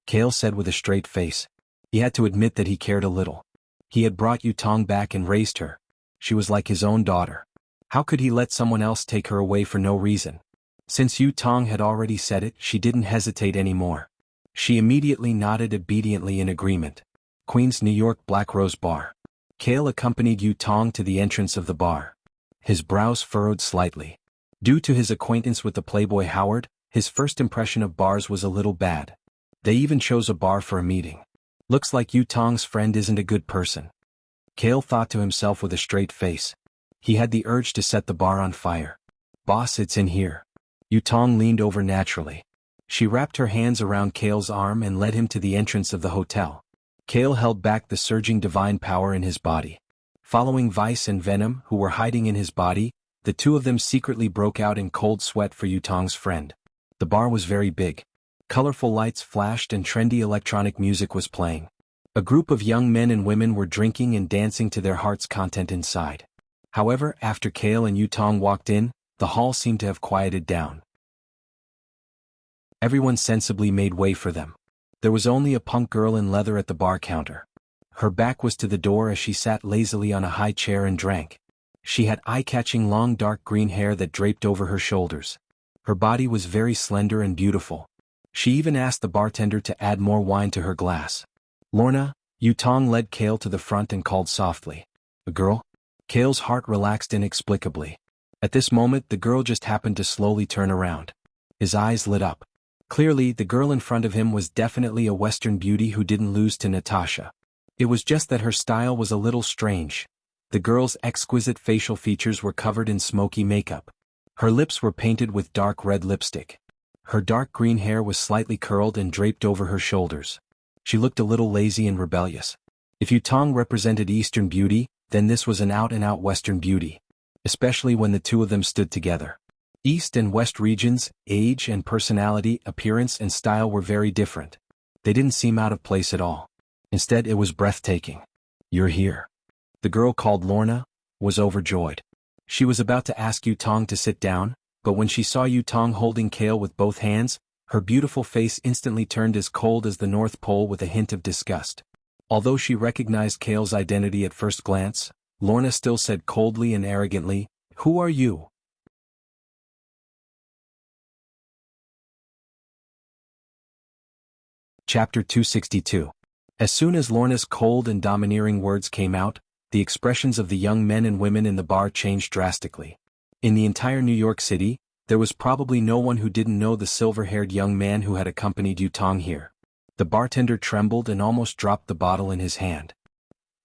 Kale said with a straight face. He had to admit that he cared a little. He had brought Yutong back and raised her. She was like his own daughter. How could he let someone else take her away for no reason? Since Yutong had already said it, she didn't hesitate anymore. She immediately nodded obediently in agreement. Queens, New York Black Rose Bar. Kale accompanied Yutong to the entrance of the bar. His brows furrowed slightly. Due to his acquaintance with the playboy Howard, his first impression of bars was a little bad. They even chose a bar for a meeting. Looks like Yutong's friend isn't a good person. Kale thought to himself with a straight face. He had the urge to set the bar on fire. "Boss, it's in here." Yutong leaned over naturally. She wrapped her hands around Kale's arm and led him to the entrance of the hotel. Kale held back the surging divine power in his body. Following Vice and Venom, who were hiding in his body, the two of them secretly broke out in cold sweat for Yutong's friend. The bar was very big. Colorful lights flashed and trendy electronic music was playing. A group of young men and women were drinking and dancing to their heart's content inside. However, after Kale and Yutong walked in, the hall seemed to have quieted down. Everyone sensibly made way for them. There was only a punk girl in leather at the bar counter. Her back was to the door as she sat lazily on a high chair and drank. She had eye-catching long dark green hair that draped over her shoulders. Her body was very slender and beautiful. She even asked the bartender to add more wine to her glass. "Lorna," Yutong led Kale to the front and called softly. "A girl?" Kale's heart relaxed inexplicably. At this moment the girl just happened to slowly turn around. His eyes lit up. Clearly, the girl in front of him was definitely a Western beauty who didn't lose to Natasha. It was just that her style was a little strange. The girl's exquisite facial features were covered in smoky makeup. Her lips were painted with dark red lipstick. Her dark green hair was slightly curled and draped over her shoulders. She looked a little lazy and rebellious. If Yutong represented Eastern beauty, then this was an out-and-out Western beauty. Especially when the two of them stood together. East and West regions, age and personality, appearance and style were very different. They didn't seem out of place at all. Instead, it was breathtaking. "You're here." The girl called Lorna was overjoyed. She was about to ask Yutong to sit down, but when she saw Yutong holding Kale with both hands, her beautiful face instantly turned as cold as the North Pole with a hint of disgust. Although she recognized Kale's identity at first glance, Lorna still said coldly and arrogantly, "Who are you?" Chapter 262. As soon as Lorna's cold and domineering words came out, the expressions of the young men and women in the bar changed drastically. In the entire New York City, there was probably no one who didn't know the silver-haired young man who had accompanied Yutong here. The bartender trembled and almost dropped the bottle in his hand.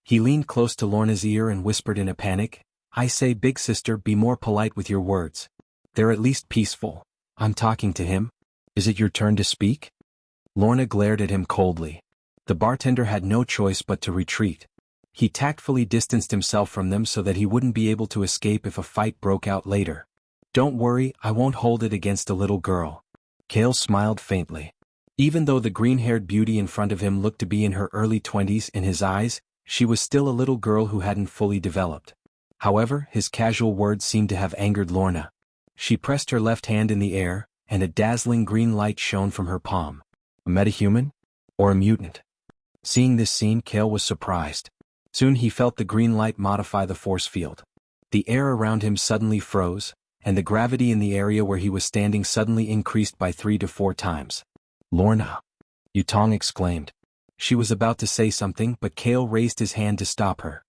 He leaned close to Lorna's ear and whispered in a panic, "I say, big sister, be more polite with your words. They're at least peaceful. I'm talking to him. Is it your turn to speak?" Lorna glared at him coldly. The bartender had no choice but to retreat. He tactfully distanced himself from them so that he wouldn't be able to escape if a fight broke out later. "Don't worry, I won't hold it against a little girl." Kale smiled faintly. Even though the green-haired beauty in front of him looked to be in her early 20s in his eyes, she was still a little girl who hadn't fully developed. However, his casual words seemed to have angered Lorna. She pressed her left hand in the air, and a dazzling green light shone from her palm. A metahuman? Or a mutant? Seeing this scene, Kale was surprised. Soon he felt the green light modify the force field. The air around him suddenly froze, and the gravity in the area where he was standing suddenly increased by 3 to 4 times. "Lorna!" Yutong exclaimed. She was about to say something, but Kale raised his hand to stop her.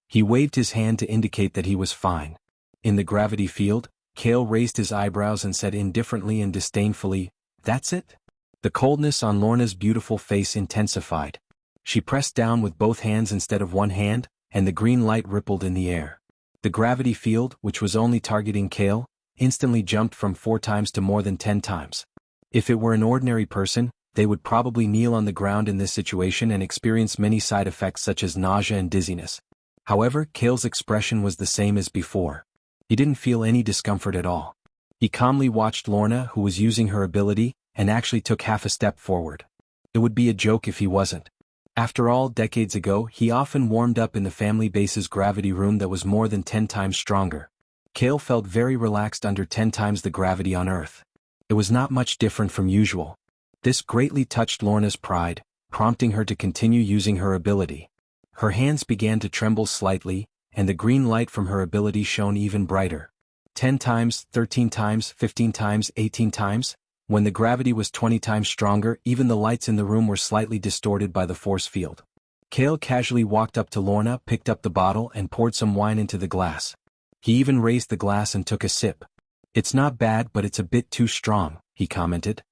He waved his hand to indicate that he was fine. In the gravity field, Kale raised his eyebrows and said indifferently and disdainfully, "That's it?" The coldness on Lorna's beautiful face intensified. She pressed down with both hands instead of one hand, and the green light rippled in the air. The gravity field, which was only targeting Kale, instantly jumped from 4 times to more than 10 times. If it were an ordinary person, they would probably kneel on the ground in this situation and experience many side effects such as nausea and dizziness. However, Kale's expression was the same as before. He didn't feel any discomfort at all. He calmly watched Lorna, who was using her ability, and actually took half a step forward. It would be a joke if he wasn't. After all, decades ago, he often warmed up in the family base's gravity room that was more than 10 times stronger. Kale felt very relaxed under 10 times the gravity on Earth. It was not much different from usual. This greatly touched Lorna's pride, prompting her to continue using her ability. Her hands began to tremble slightly, and the green light from her ability shone even brighter. 10 times, 13 times, 15 times, 18 times. When the gravity was 20 times stronger, even the lights in the room were slightly distorted by the force field. Kale casually walked up to Lorna, picked up the bottle and poured some wine into the glass. He even raised the glass and took a sip. "It's not bad, but it's a bit too strong," he commented.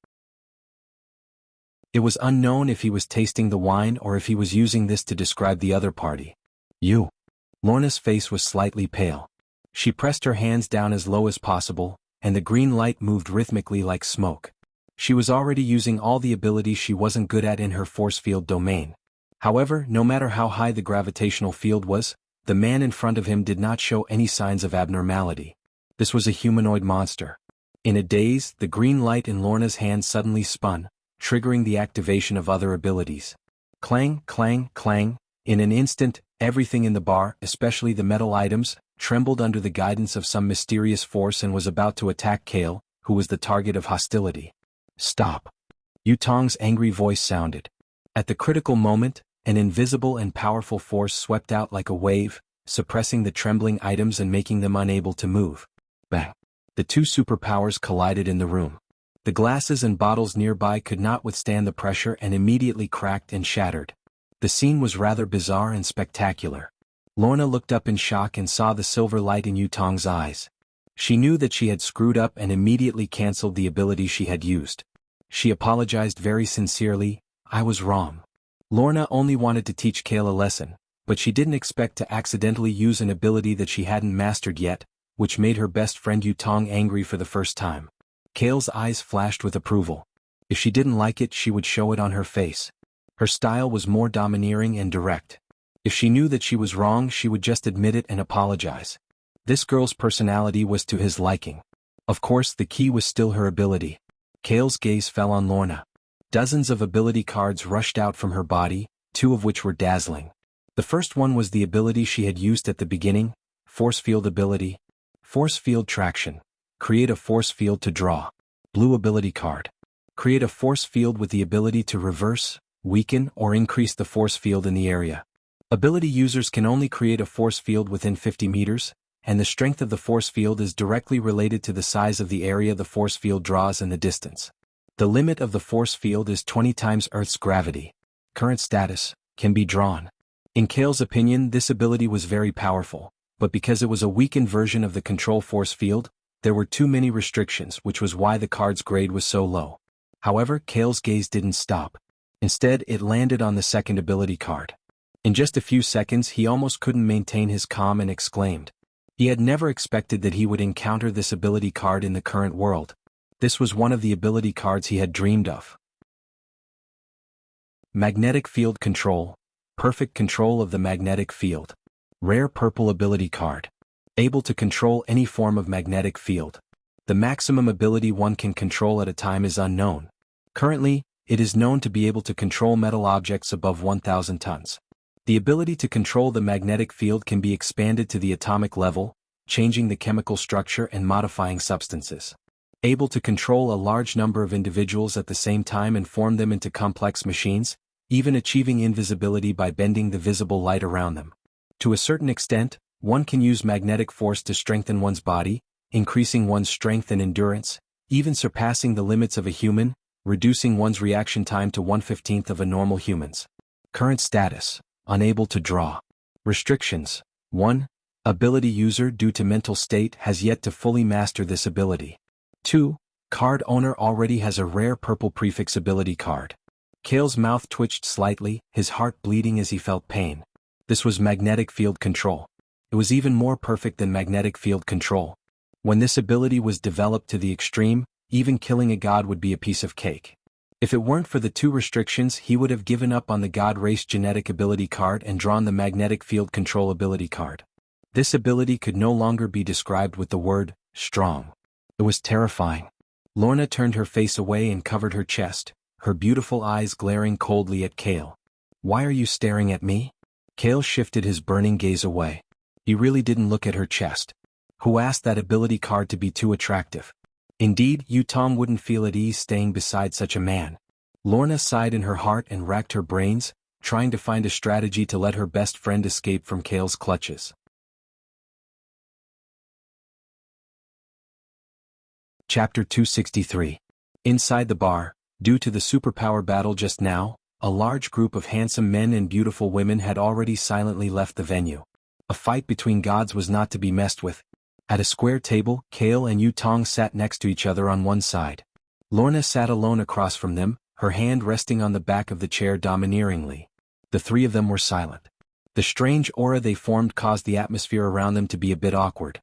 It was unknown if he was tasting the wine or if he was using this to describe the other party. "You." Lorna's face was slightly pale. She pressed her hands down as low as possible, and the green light moved rhythmically like smoke. She was already using all the abilities she wasn't good at in her force field domain. However, no matter how high the gravitational field was, the man in front of him did not show any signs of abnormality. This was a humanoid monster. In a daze, the green light in Lorna's hand suddenly spun, triggering the activation of other abilities. Clang, clang, clang. In an instant, everything in the bar, especially the metal items, trembled under the guidance of some mysterious force and was about to attack Kale, who was the target of hostility. "Stop." Yutong's angry voice sounded. At the critical moment, an invisible and powerful force swept out like a wave, suppressing the trembling items and making them unable to move. Bang! The two superpowers collided in the room. The glasses and bottles nearby could not withstand the pressure and immediately cracked and shattered. The scene was rather bizarre and spectacular. Lorna looked up in shock and saw the silver light in Yutong's eyes. She knew that she had screwed up and immediately cancelled the ability she had used. She apologized very sincerely. "I was wrong." Lorna only wanted to teach Kale a lesson, but she didn't expect to accidentally use an ability that she hadn't mastered yet, which made her best friend Yutong angry for the first time. Kale's eyes flashed with approval. If she didn't like it, she would show it on her face. Her style was more domineering and direct. If she knew that she was wrong, she would just admit it and apologize. This girl's personality was to his liking. Of course, the key was still her ability. Kale's gaze fell on Lorna. Dozens of ability cards rushed out from her body, 2 of which were dazzling. The first one was the ability she had used at the beginning, Force Field ability. Force Field Traction. Create a force field to draw. Blue ability card. Create a force field with the ability to reverse, weaken, or increase the force field in the area. Ability users can only create a force field within 50 meters, and the strength of the force field is directly related to the size of the area the force field draws and the distance. The limit of the force field is 20 times Earth's gravity. Current status, can be drawn. In Kale's opinion, this ability was very powerful, but because it was a weakened version of the control force field, there were too many restrictions, which was why the card's grade was so low. However, Kale's gaze didn't stop. Instead, it landed on the second ability card. In just a few seconds, he almost couldn't maintain his calm and exclaimed. He had never expected that he would encounter this ability card in the current world. This was one of the ability cards he had dreamed of. Magnetic Field Control. Perfect control of the magnetic field. Rare purple ability card. Able to control any form of magnetic field. The maximum ability one can control at a time is unknown. Currently, it is known to be able to control metal objects above 1,000 tons. The ability to control the magnetic field can be expanded to the atomic level, changing the chemical structure and modifying substances. Able to control a large number of individuals at the same time and form them into complex machines, even achieving invisibility by bending the visible light around them. To a certain extent, one can use magnetic force to strengthen one's body, increasing one's strength and endurance, even surpassing the limits of a human, reducing one's reaction time to 1/15 of a normal human's. Current status, unable to draw. Restrictions. 1. Ability user due to mental state has yet to fully master this ability. 2. Card owner already has a rare purple prefix ability card. Kale's mouth twitched slightly, his heart bleeding as he felt pain. This was magnetic field control. It was even more perfect than magnetic field control. When this ability was developed to the extreme, even killing a god would be a piece of cake. If it weren't for the 2 restrictions, he would have given up on the God Race genetic ability card and drawn the magnetic field control ability card. This ability could no longer be described with the word strong. It was terrifying. Lorna turned her face away and covered her chest, her beautiful eyes glaring coldly at Kale. "Why are you staring at me?" Kale shifted his burning gaze away. He really didn't look at her chest. Who asked that ability card to be too attractive? Indeed, Yutong wouldn't feel at ease staying beside such a man. Lorna sighed in her heart and racked her brains, trying to find a strategy to let her best friend escape from Kale's clutches. Chapter 263. Inside the bar, due to the superpower battle just now, a large group of handsome men and beautiful women had already silently left the venue. A fight between gods was not to be messed with. At a square table, Kale and Yutong sat next to each other on one side. Lorna sat alone across from them, her hand resting on the back of the chair domineeringly. The 3 of them were silent. The strange aura they formed caused the atmosphere around them to be a bit awkward.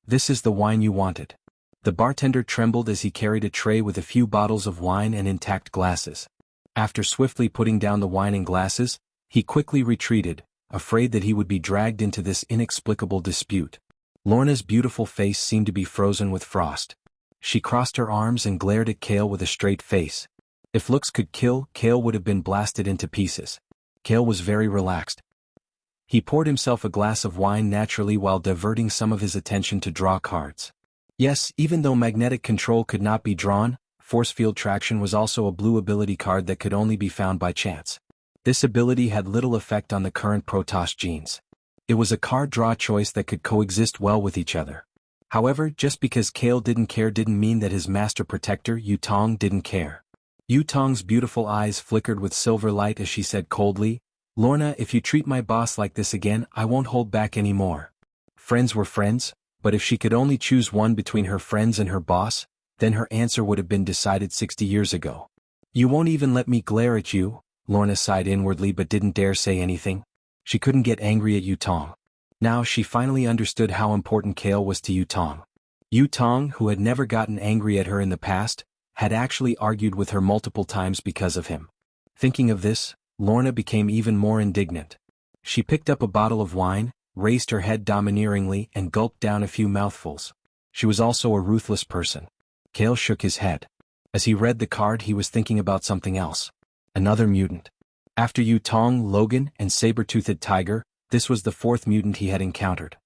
This is the wine you wanted." The bartender trembled as he carried a tray with a few bottles of wine and intact glasses. After swiftly putting down the wine and glasses, he quickly retreated, afraid that he would be dragged into this inexplicable dispute. Lorna's beautiful face seemed to be frozen with frost. She crossed her arms and glared at Kale with a straight face. If looks could kill, Kale would have been blasted into pieces. Kale was very relaxed. He poured himself a glass of wine naturally while diverting some of his attention to draw cards. Yes, even though magnetic control could not be drawn, force field traction was also a blue ability card that could only be found by chance. This ability had little effect on the current Protoss genes. It was a card draw choice that could coexist well with each other. However, just because Kale didn't care didn't mean that his master protector, Yutong, didn't care. Yutong's beautiful eyes flickered with silver light as she said coldly, "Lorna, if you treat my boss like this again, I won't hold back anymore." Friends were friends, but if she could only choose one between her friends and her boss, then her answer would have been decided 60 years ago. You won't even let me glare at you, Lorna sighed inwardly but didn't dare say anything. She couldn't get angry at Yutong. Now she finally understood how important Kale was to Yutong. Yutong, who had never gotten angry at her in the past, had actually argued with her multiple times because of him. Thinking of this, Lorna became even more indignant. She picked up a bottle of wine, raised her head domineeringly and gulped down a few mouthfuls. She was also a ruthless person. Kale shook his head. As he read the card he was thinking about something else. Another mutant. After Yutong, Logan, and saber-toothed tiger, this was the fourth mutant he had encountered.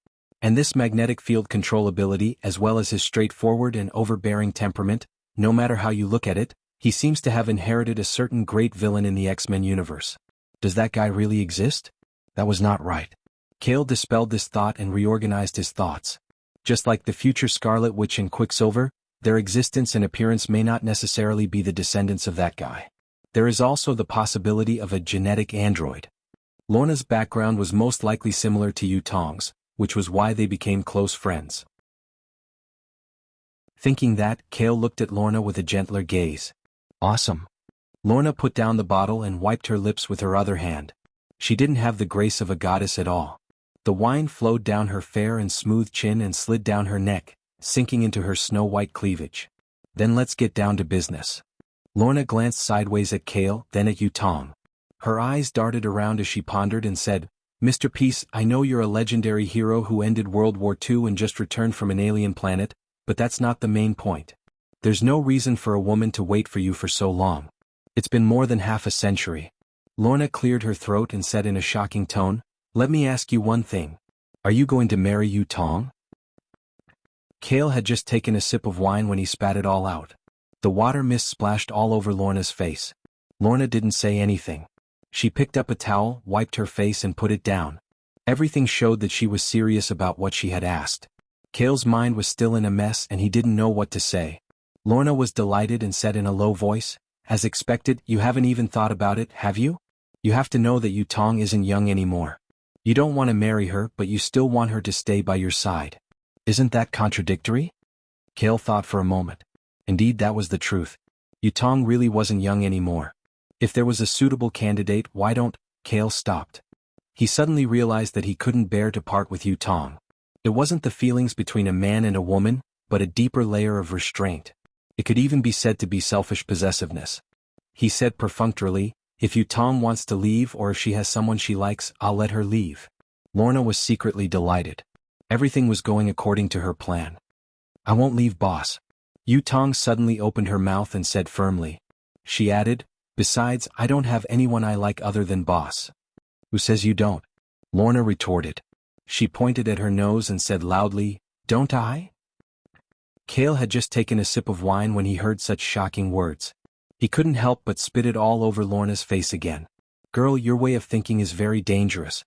And this magnetic field control ability as well as his straightforward and overbearing temperament, no matter how you look at it, he seems to have inherited a certain great villain in the X-Men universe. Does that guy really exist? That was not right. Kale dispelled this thought and reorganized his thoughts. Just like the future Scarlet Witch and Quicksilver, their existence and appearance may not necessarily be the descendants of that guy. There is also the possibility of a genetic android. Lorna's background was most likely similar to Yutong's, which was why they became close friends. Thinking that, Kale looked at Lorna with a gentler gaze. Awesome. Lorna put down the bottle and wiped her lips with her other hand. She didn't have the grace of a goddess at all. The wine flowed down her fair and smooth chin and slid down her neck, sinking into her snow-white cleavage. Then let's get down to business. Lorna glanced sideways at Kale, then at Yutong. Her eyes darted around as she pondered and said, Mr. Peace, I know you're a legendary hero who ended World War II and just returned from an alien planet, but that's not the main point. There's no reason for a woman to wait for you for so long. It's been more than half a century. Lorna cleared her throat and said in a shocking tone, Let me ask you one thing. Are you going to marry Yutong? Kale had just taken a sip of wine when he spat it all out. The water mist splashed all over Lorna's face. Lorna didn't say anything. She picked up a towel, wiped her face and put it down. Everything showed that she was serious about what she had asked. Kale's mind was still in a mess and he didn't know what to say. Lorna was delighted and said in a low voice, As expected, you haven't even thought about it, have you? You have to know that Yutong isn't young anymore. You don't want to marry her, but you still want her to stay by your side. Isn't that contradictory? Kale thought for a moment. Indeed, that was the truth. Yutong really wasn't young anymore. If there was a suitable candidate, why don't... Kale stopped. He suddenly realized that he couldn't bear to part with Yutong. It wasn't the feelings between a man and a woman, but a deeper layer of restraint. It could even be said to be selfish possessiveness. He said perfunctorily, If Yutong wants to leave or if she has someone she likes, I'll let her leave. Lorna was secretly delighted. Everything was going according to her plan. I won't leave, boss. Yutong suddenly opened her mouth and said firmly. She added, Besides, I don't have anyone I like other than boss. Who says you don't? Lorna retorted. She pointed at her nose and said loudly, Don't I? Kale had just taken a sip of wine when he heard such shocking words. He couldn't help but spit it all over Lorna's face again. Girl, your way of thinking is very dangerous.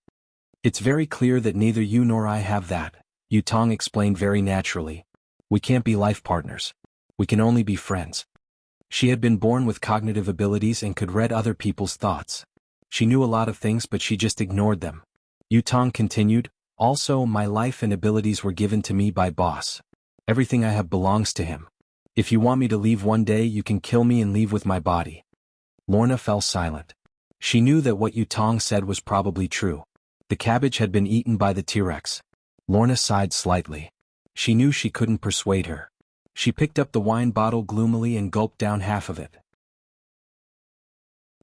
It's very clear that neither you nor I have that, Yutong explained very naturally. We can't be life partners. We can only be friends. She had been born with cognitive abilities and could read other people's thoughts. She knew a lot of things but she just ignored them. Yutong continued, Also, my life and abilities were given to me by boss. Everything I have belongs to him. If you want me to leave one day you can kill me and leave with my body. Lorna fell silent. She knew that what Yutong said was probably true. The cabbage had been eaten by the T-Rex. Lorna sighed slightly. She knew she couldn't persuade her. She picked up the wine bottle gloomily and gulped down half of it.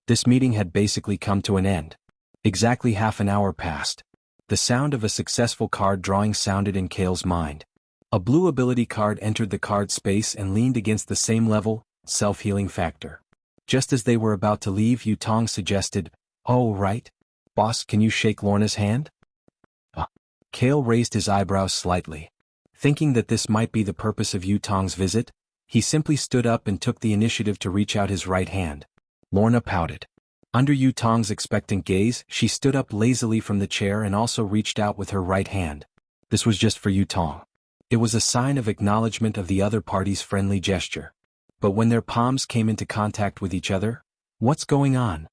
This meeting had basically come to an end. Exactly half an hour passed. The sound of a successful card drawing sounded in Kale's mind. A blue ability card entered the card space and leaned against the same level, self-healing factor. Just as they were about to leave, Yutong suggested, Oh, right. Boss, can you shake Lorna's hand? Kale raised his eyebrows slightly. Thinking that this might be the purpose of Yutong's visit, he simply stood up and took the initiative to reach out his right hand. Lorna pouted. Under Yutong's expectant gaze, she stood up lazily from the chair and also reached out with her right hand. This was just for Yutong. It was a sign of acknowledgement of the other party's friendly gesture. But when their palms came into contact with each other, what's going on?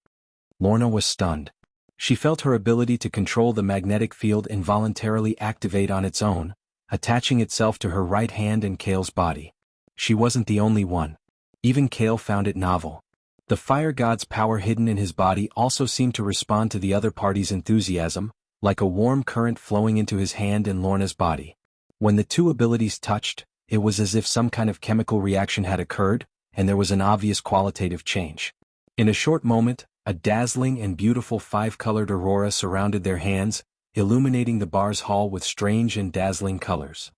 Lorna was stunned. She felt her ability to control the magnetic field involuntarily activate on its own, attaching itself to her right hand and Kale's body. she wasn't the only one. Even Kale found it novel. The fire god's power hidden in his body also seemed to respond to the other party's enthusiasm, like a warm current flowing into his hand and Lorna's body. When the two abilities touched, it was as if some kind of chemical reaction had occurred, and there was an obvious qualitative change. In a short moment, a dazzling and beautiful five-colored aurora surrounded their hands, illuminating the bar's hall with strange and dazzling colors.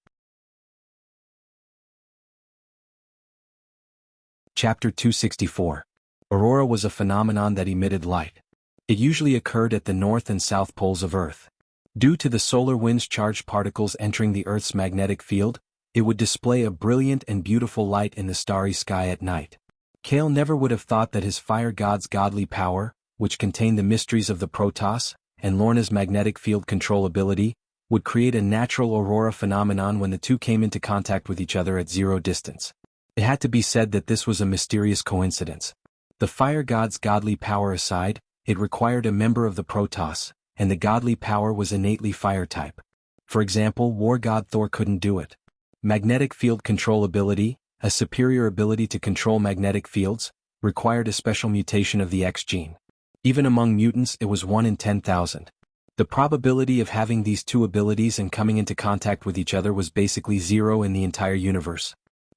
Chapter 264. Aurora was a phenomenon that emitted light. It usually occurred at the north and south poles of Earth. Due to the solar wind's charged particles entering the Earth's magnetic field, it would display a brilliant and beautiful light in the starry sky at night. Kale never would have thought that his fire god's godly power, which contained the mysteries of the Protoss, and Lorna's magnetic field control ability, would create a natural aurora phenomenon when the two came into contact with each other at zero distance. It had to be said that this was a mysterious coincidence. The fire god's godly power aside, it required a member of the Protoss, and the godly power was innately fire type. For example, war god Thor couldn't do it. Magnetic field control ability, a superior ability to control magnetic fields, required a special mutation of the X gene. Even among mutants it was 1 in 10,000. The probability of having these two abilities and coming into contact with each other was basically zero in the entire universe.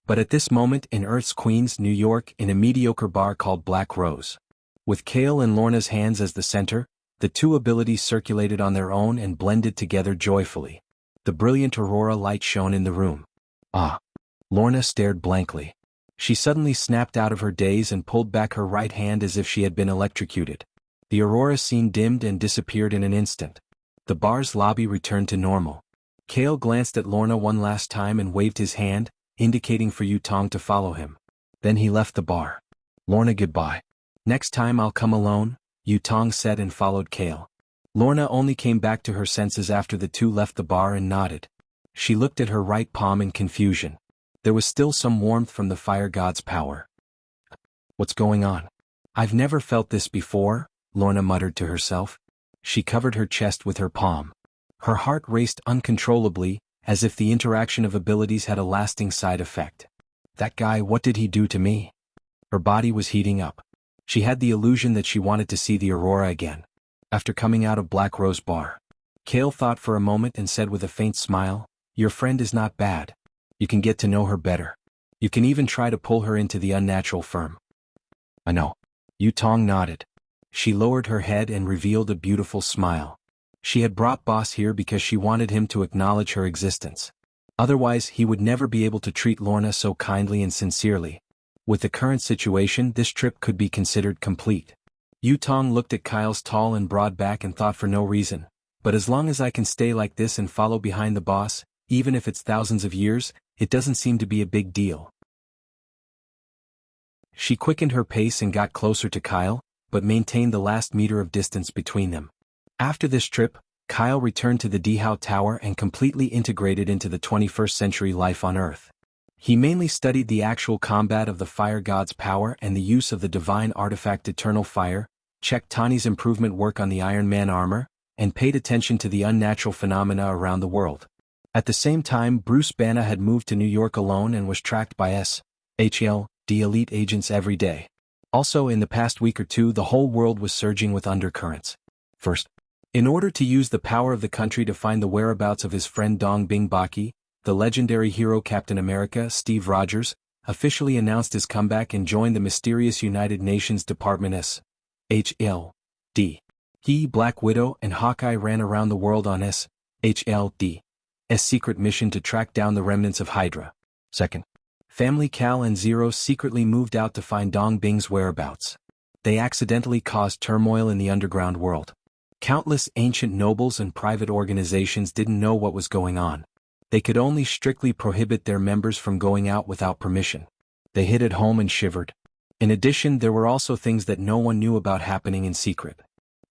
But at this moment in Earth's Queens, New York, in a mediocre bar called Black Rose. With Kale and Lorna's hands as the center, the two abilities circulated on their own and blended together joyfully. The brilliant aurora light shone in the room. Ah! Lorna stared blankly. She suddenly snapped out of her daze and pulled back her right hand as if she had been electrocuted. The aurora scene dimmed and disappeared in an instant. The bar's lobby returned to normal. Kale glanced at Lorna one last time and waved his hand, indicating for Yutong to follow him. Then he left the bar. Lorna, goodbye. Next time I'll come alone, Yutong said and followed Kale. Lorna only came back to her senses after the two left the bar and nodded. She looked at her right palm in confusion. There was still some warmth from the fire god's power. What's going on? I've never felt this before, Lorna muttered to herself. She covered her chest with her palm. Her heart raced uncontrollably, as if the interaction of abilities had a lasting side effect. That guy, what did he do to me? Her body was heating up. She had the illusion that she wanted to see the aurora again. After coming out of Black Rose Bar, Kale thought for a moment and said with a faint smile, "Your friend is not bad. You can get to know her better. You can even try to pull her into the unnatural firm." "I know." Yutong nodded. She lowered her head and revealed a beautiful smile. She had brought Boss here because she wanted him to acknowledge her existence. Otherwise he would never be able to treat Lorna so kindly and sincerely. With the current situation, this trip could be considered complete. Yutong looked at Kyle's tall and broad back and thought for no reason, but as long as I can stay like this and follow behind the boss, even if it's thousands of years, it doesn't seem to be a big deal. She quickened her pace and got closer to Kyle, but maintained the last meter of distance between them. After this trip, Kyle returned to the Dehao Tower and completely integrated into the 21st century life on Earth. He mainly studied the actual combat of the fire god's power and the use of the divine artifact Eternal Fire, checked Tani's improvement work on the Iron Man armor, and paid attention to the unnatural phenomena around the world. At the same time, Bruce Banner had moved to New York alone and was tracked by SHLD elite agents every day. Also, in the past week or two, the whole world was surging with undercurrents. First, in order to use the power of the country to find the whereabouts of his friend Dong Bing Baki, the legendary hero Captain America Steve Rogers officially announced his comeback and joined the mysterious United Nations Department SHLD. He, Black Widow, and Hawkeye ran around the world on SHLD's secret mission to track down the remnants of Hydra. Second, Family Cal and Zero secretly moved out to find Dong Bing's whereabouts. They accidentally caused turmoil in the underground world. Countless ancient nobles and private organizations didn't know what was going on. They could only strictly prohibit their members from going out without permission. They hid at home and shivered. In addition, there were also things that no one knew about happening in secret.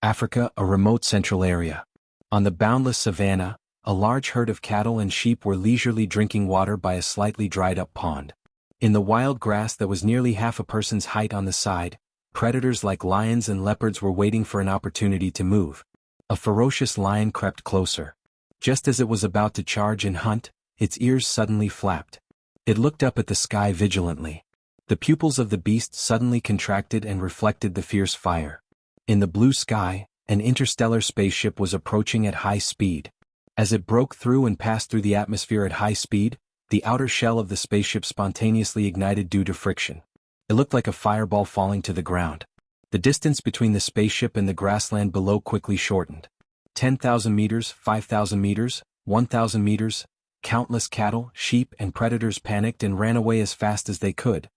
Africa, a remote central area. On the boundless savanna, a large herd of cattle and sheep were leisurely drinking water by a slightly dried-up pond. In the wild grass that was nearly half a person's height on the side, predators like lions and leopards were waiting for an opportunity to move. A ferocious lion crept closer. Just as it was about to charge and hunt, its ears suddenly flapped. It looked up at the sky vigilantly. The pupils of the beast suddenly contracted and reflected the fierce fire. In the blue sky, an interstellar spaceship was approaching at high speed. As it broke through and passed through the atmosphere at high speed, the outer shell of the spaceship spontaneously ignited due to friction. It looked like a fireball falling to the ground. The distance between the spaceship and the grassland below quickly shortened. 10,000 meters, 5,000 meters, 1,000 meters, countless cattle, sheep, and predators panicked and ran away as fast as they could.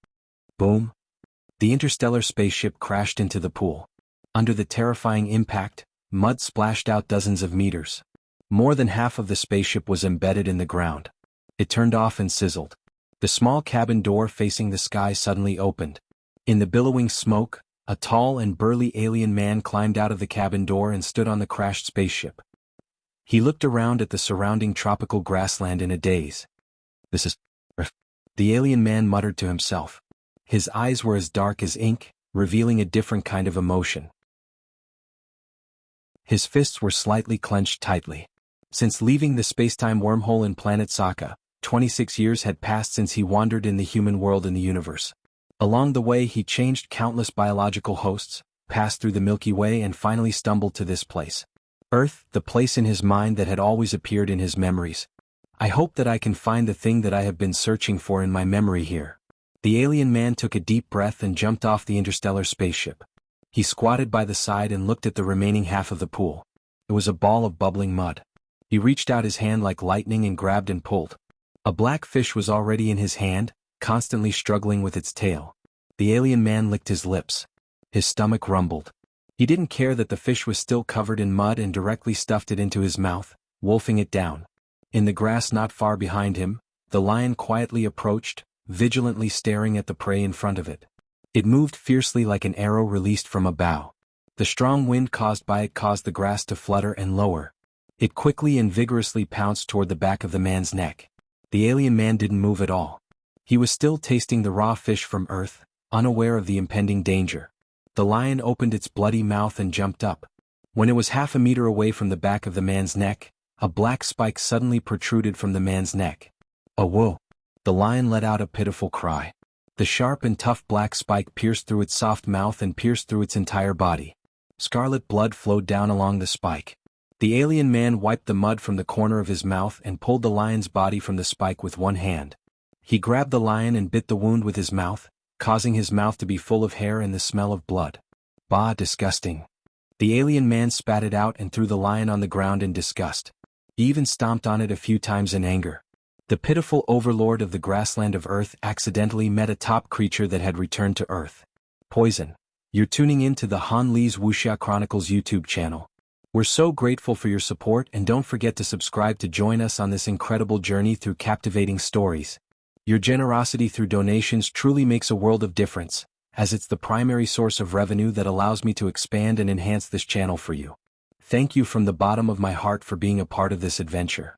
Boom! The interstellar spaceship crashed into the pool. Under the terrifying impact, mud splashed out dozens of meters. More than half of the spaceship was embedded in the ground. It turned off and sizzled. The small cabin door facing the sky suddenly opened. In the billowing smoke, a tall and burly alien man climbed out of the cabin door and stood on the crashed spaceship. He looked around at the surrounding tropical grassland in a daze. "This is Earth," the alien man muttered to himself. His eyes were as dark as ink, revealing a different kind of emotion. His fists were slightly clenched tightly. Since leaving the spacetime wormhole in planet Saka, 26 years had passed since he wandered in the human world in the universe. Along the way he changed countless biological hosts, passed through the Milky Way and finally stumbled to this place. Earth, the place in his mind that had always appeared in his memories. "I hope that I can find the thing that I have been searching for in my memory here." The alien man took a deep breath and jumped off the interstellar spaceship. He squatted by the side and looked at the remaining half of the pool. It was a ball of bubbling mud. He reached out his hand like lightning and grabbed and pulled. A black fish was already in his hand, constantly struggling with its tail. The alien man licked his lips. His stomach rumbled. He didn't care that the fish was still covered in mud and directly stuffed it into his mouth, wolfing it down. In the grass not far behind him, the lion quietly approached, vigilantly staring at the prey in front of it. It moved fiercely like an arrow released from a bow. The strong wind caused by it caused the grass to flutter and lower. It quickly and vigorously pounced toward the back of the man's neck. The alien man didn't move at all. He was still tasting the raw fish from Earth, unaware of the impending danger. The lion opened its bloody mouth and jumped up. When it was half a meter away from the back of the man's neck, a black spike suddenly protruded from the man's neck. "Oh, whoa!" The lion let out a pitiful cry. The sharp and tough black spike pierced through its soft mouth and pierced through its entire body. Scarlet blood flowed down along the spike. The alien man wiped the mud from the corner of his mouth and pulled the lion's body from the spike with one hand. He grabbed the lion and bit the wound with his mouth, causing his mouth to be full of hair and the smell of blood. "Bah, disgusting." The alien man spat it out and threw the lion on the ground in disgust. He even stomped on it a few times in anger. The pitiful overlord of the grassland of Earth accidentally met a top creature that had returned to Earth. Poison. You're tuning in to the Han Lee's Wuxia Chronicles YouTube channel. We're so grateful for your support and don't forget to subscribe to join us on this incredible journey through captivating stories. Your generosity through donations truly makes a world of difference, as it's the primary source of revenue that allows me to expand and enhance this channel for you. Thank you from the bottom of my heart for being a part of this adventure.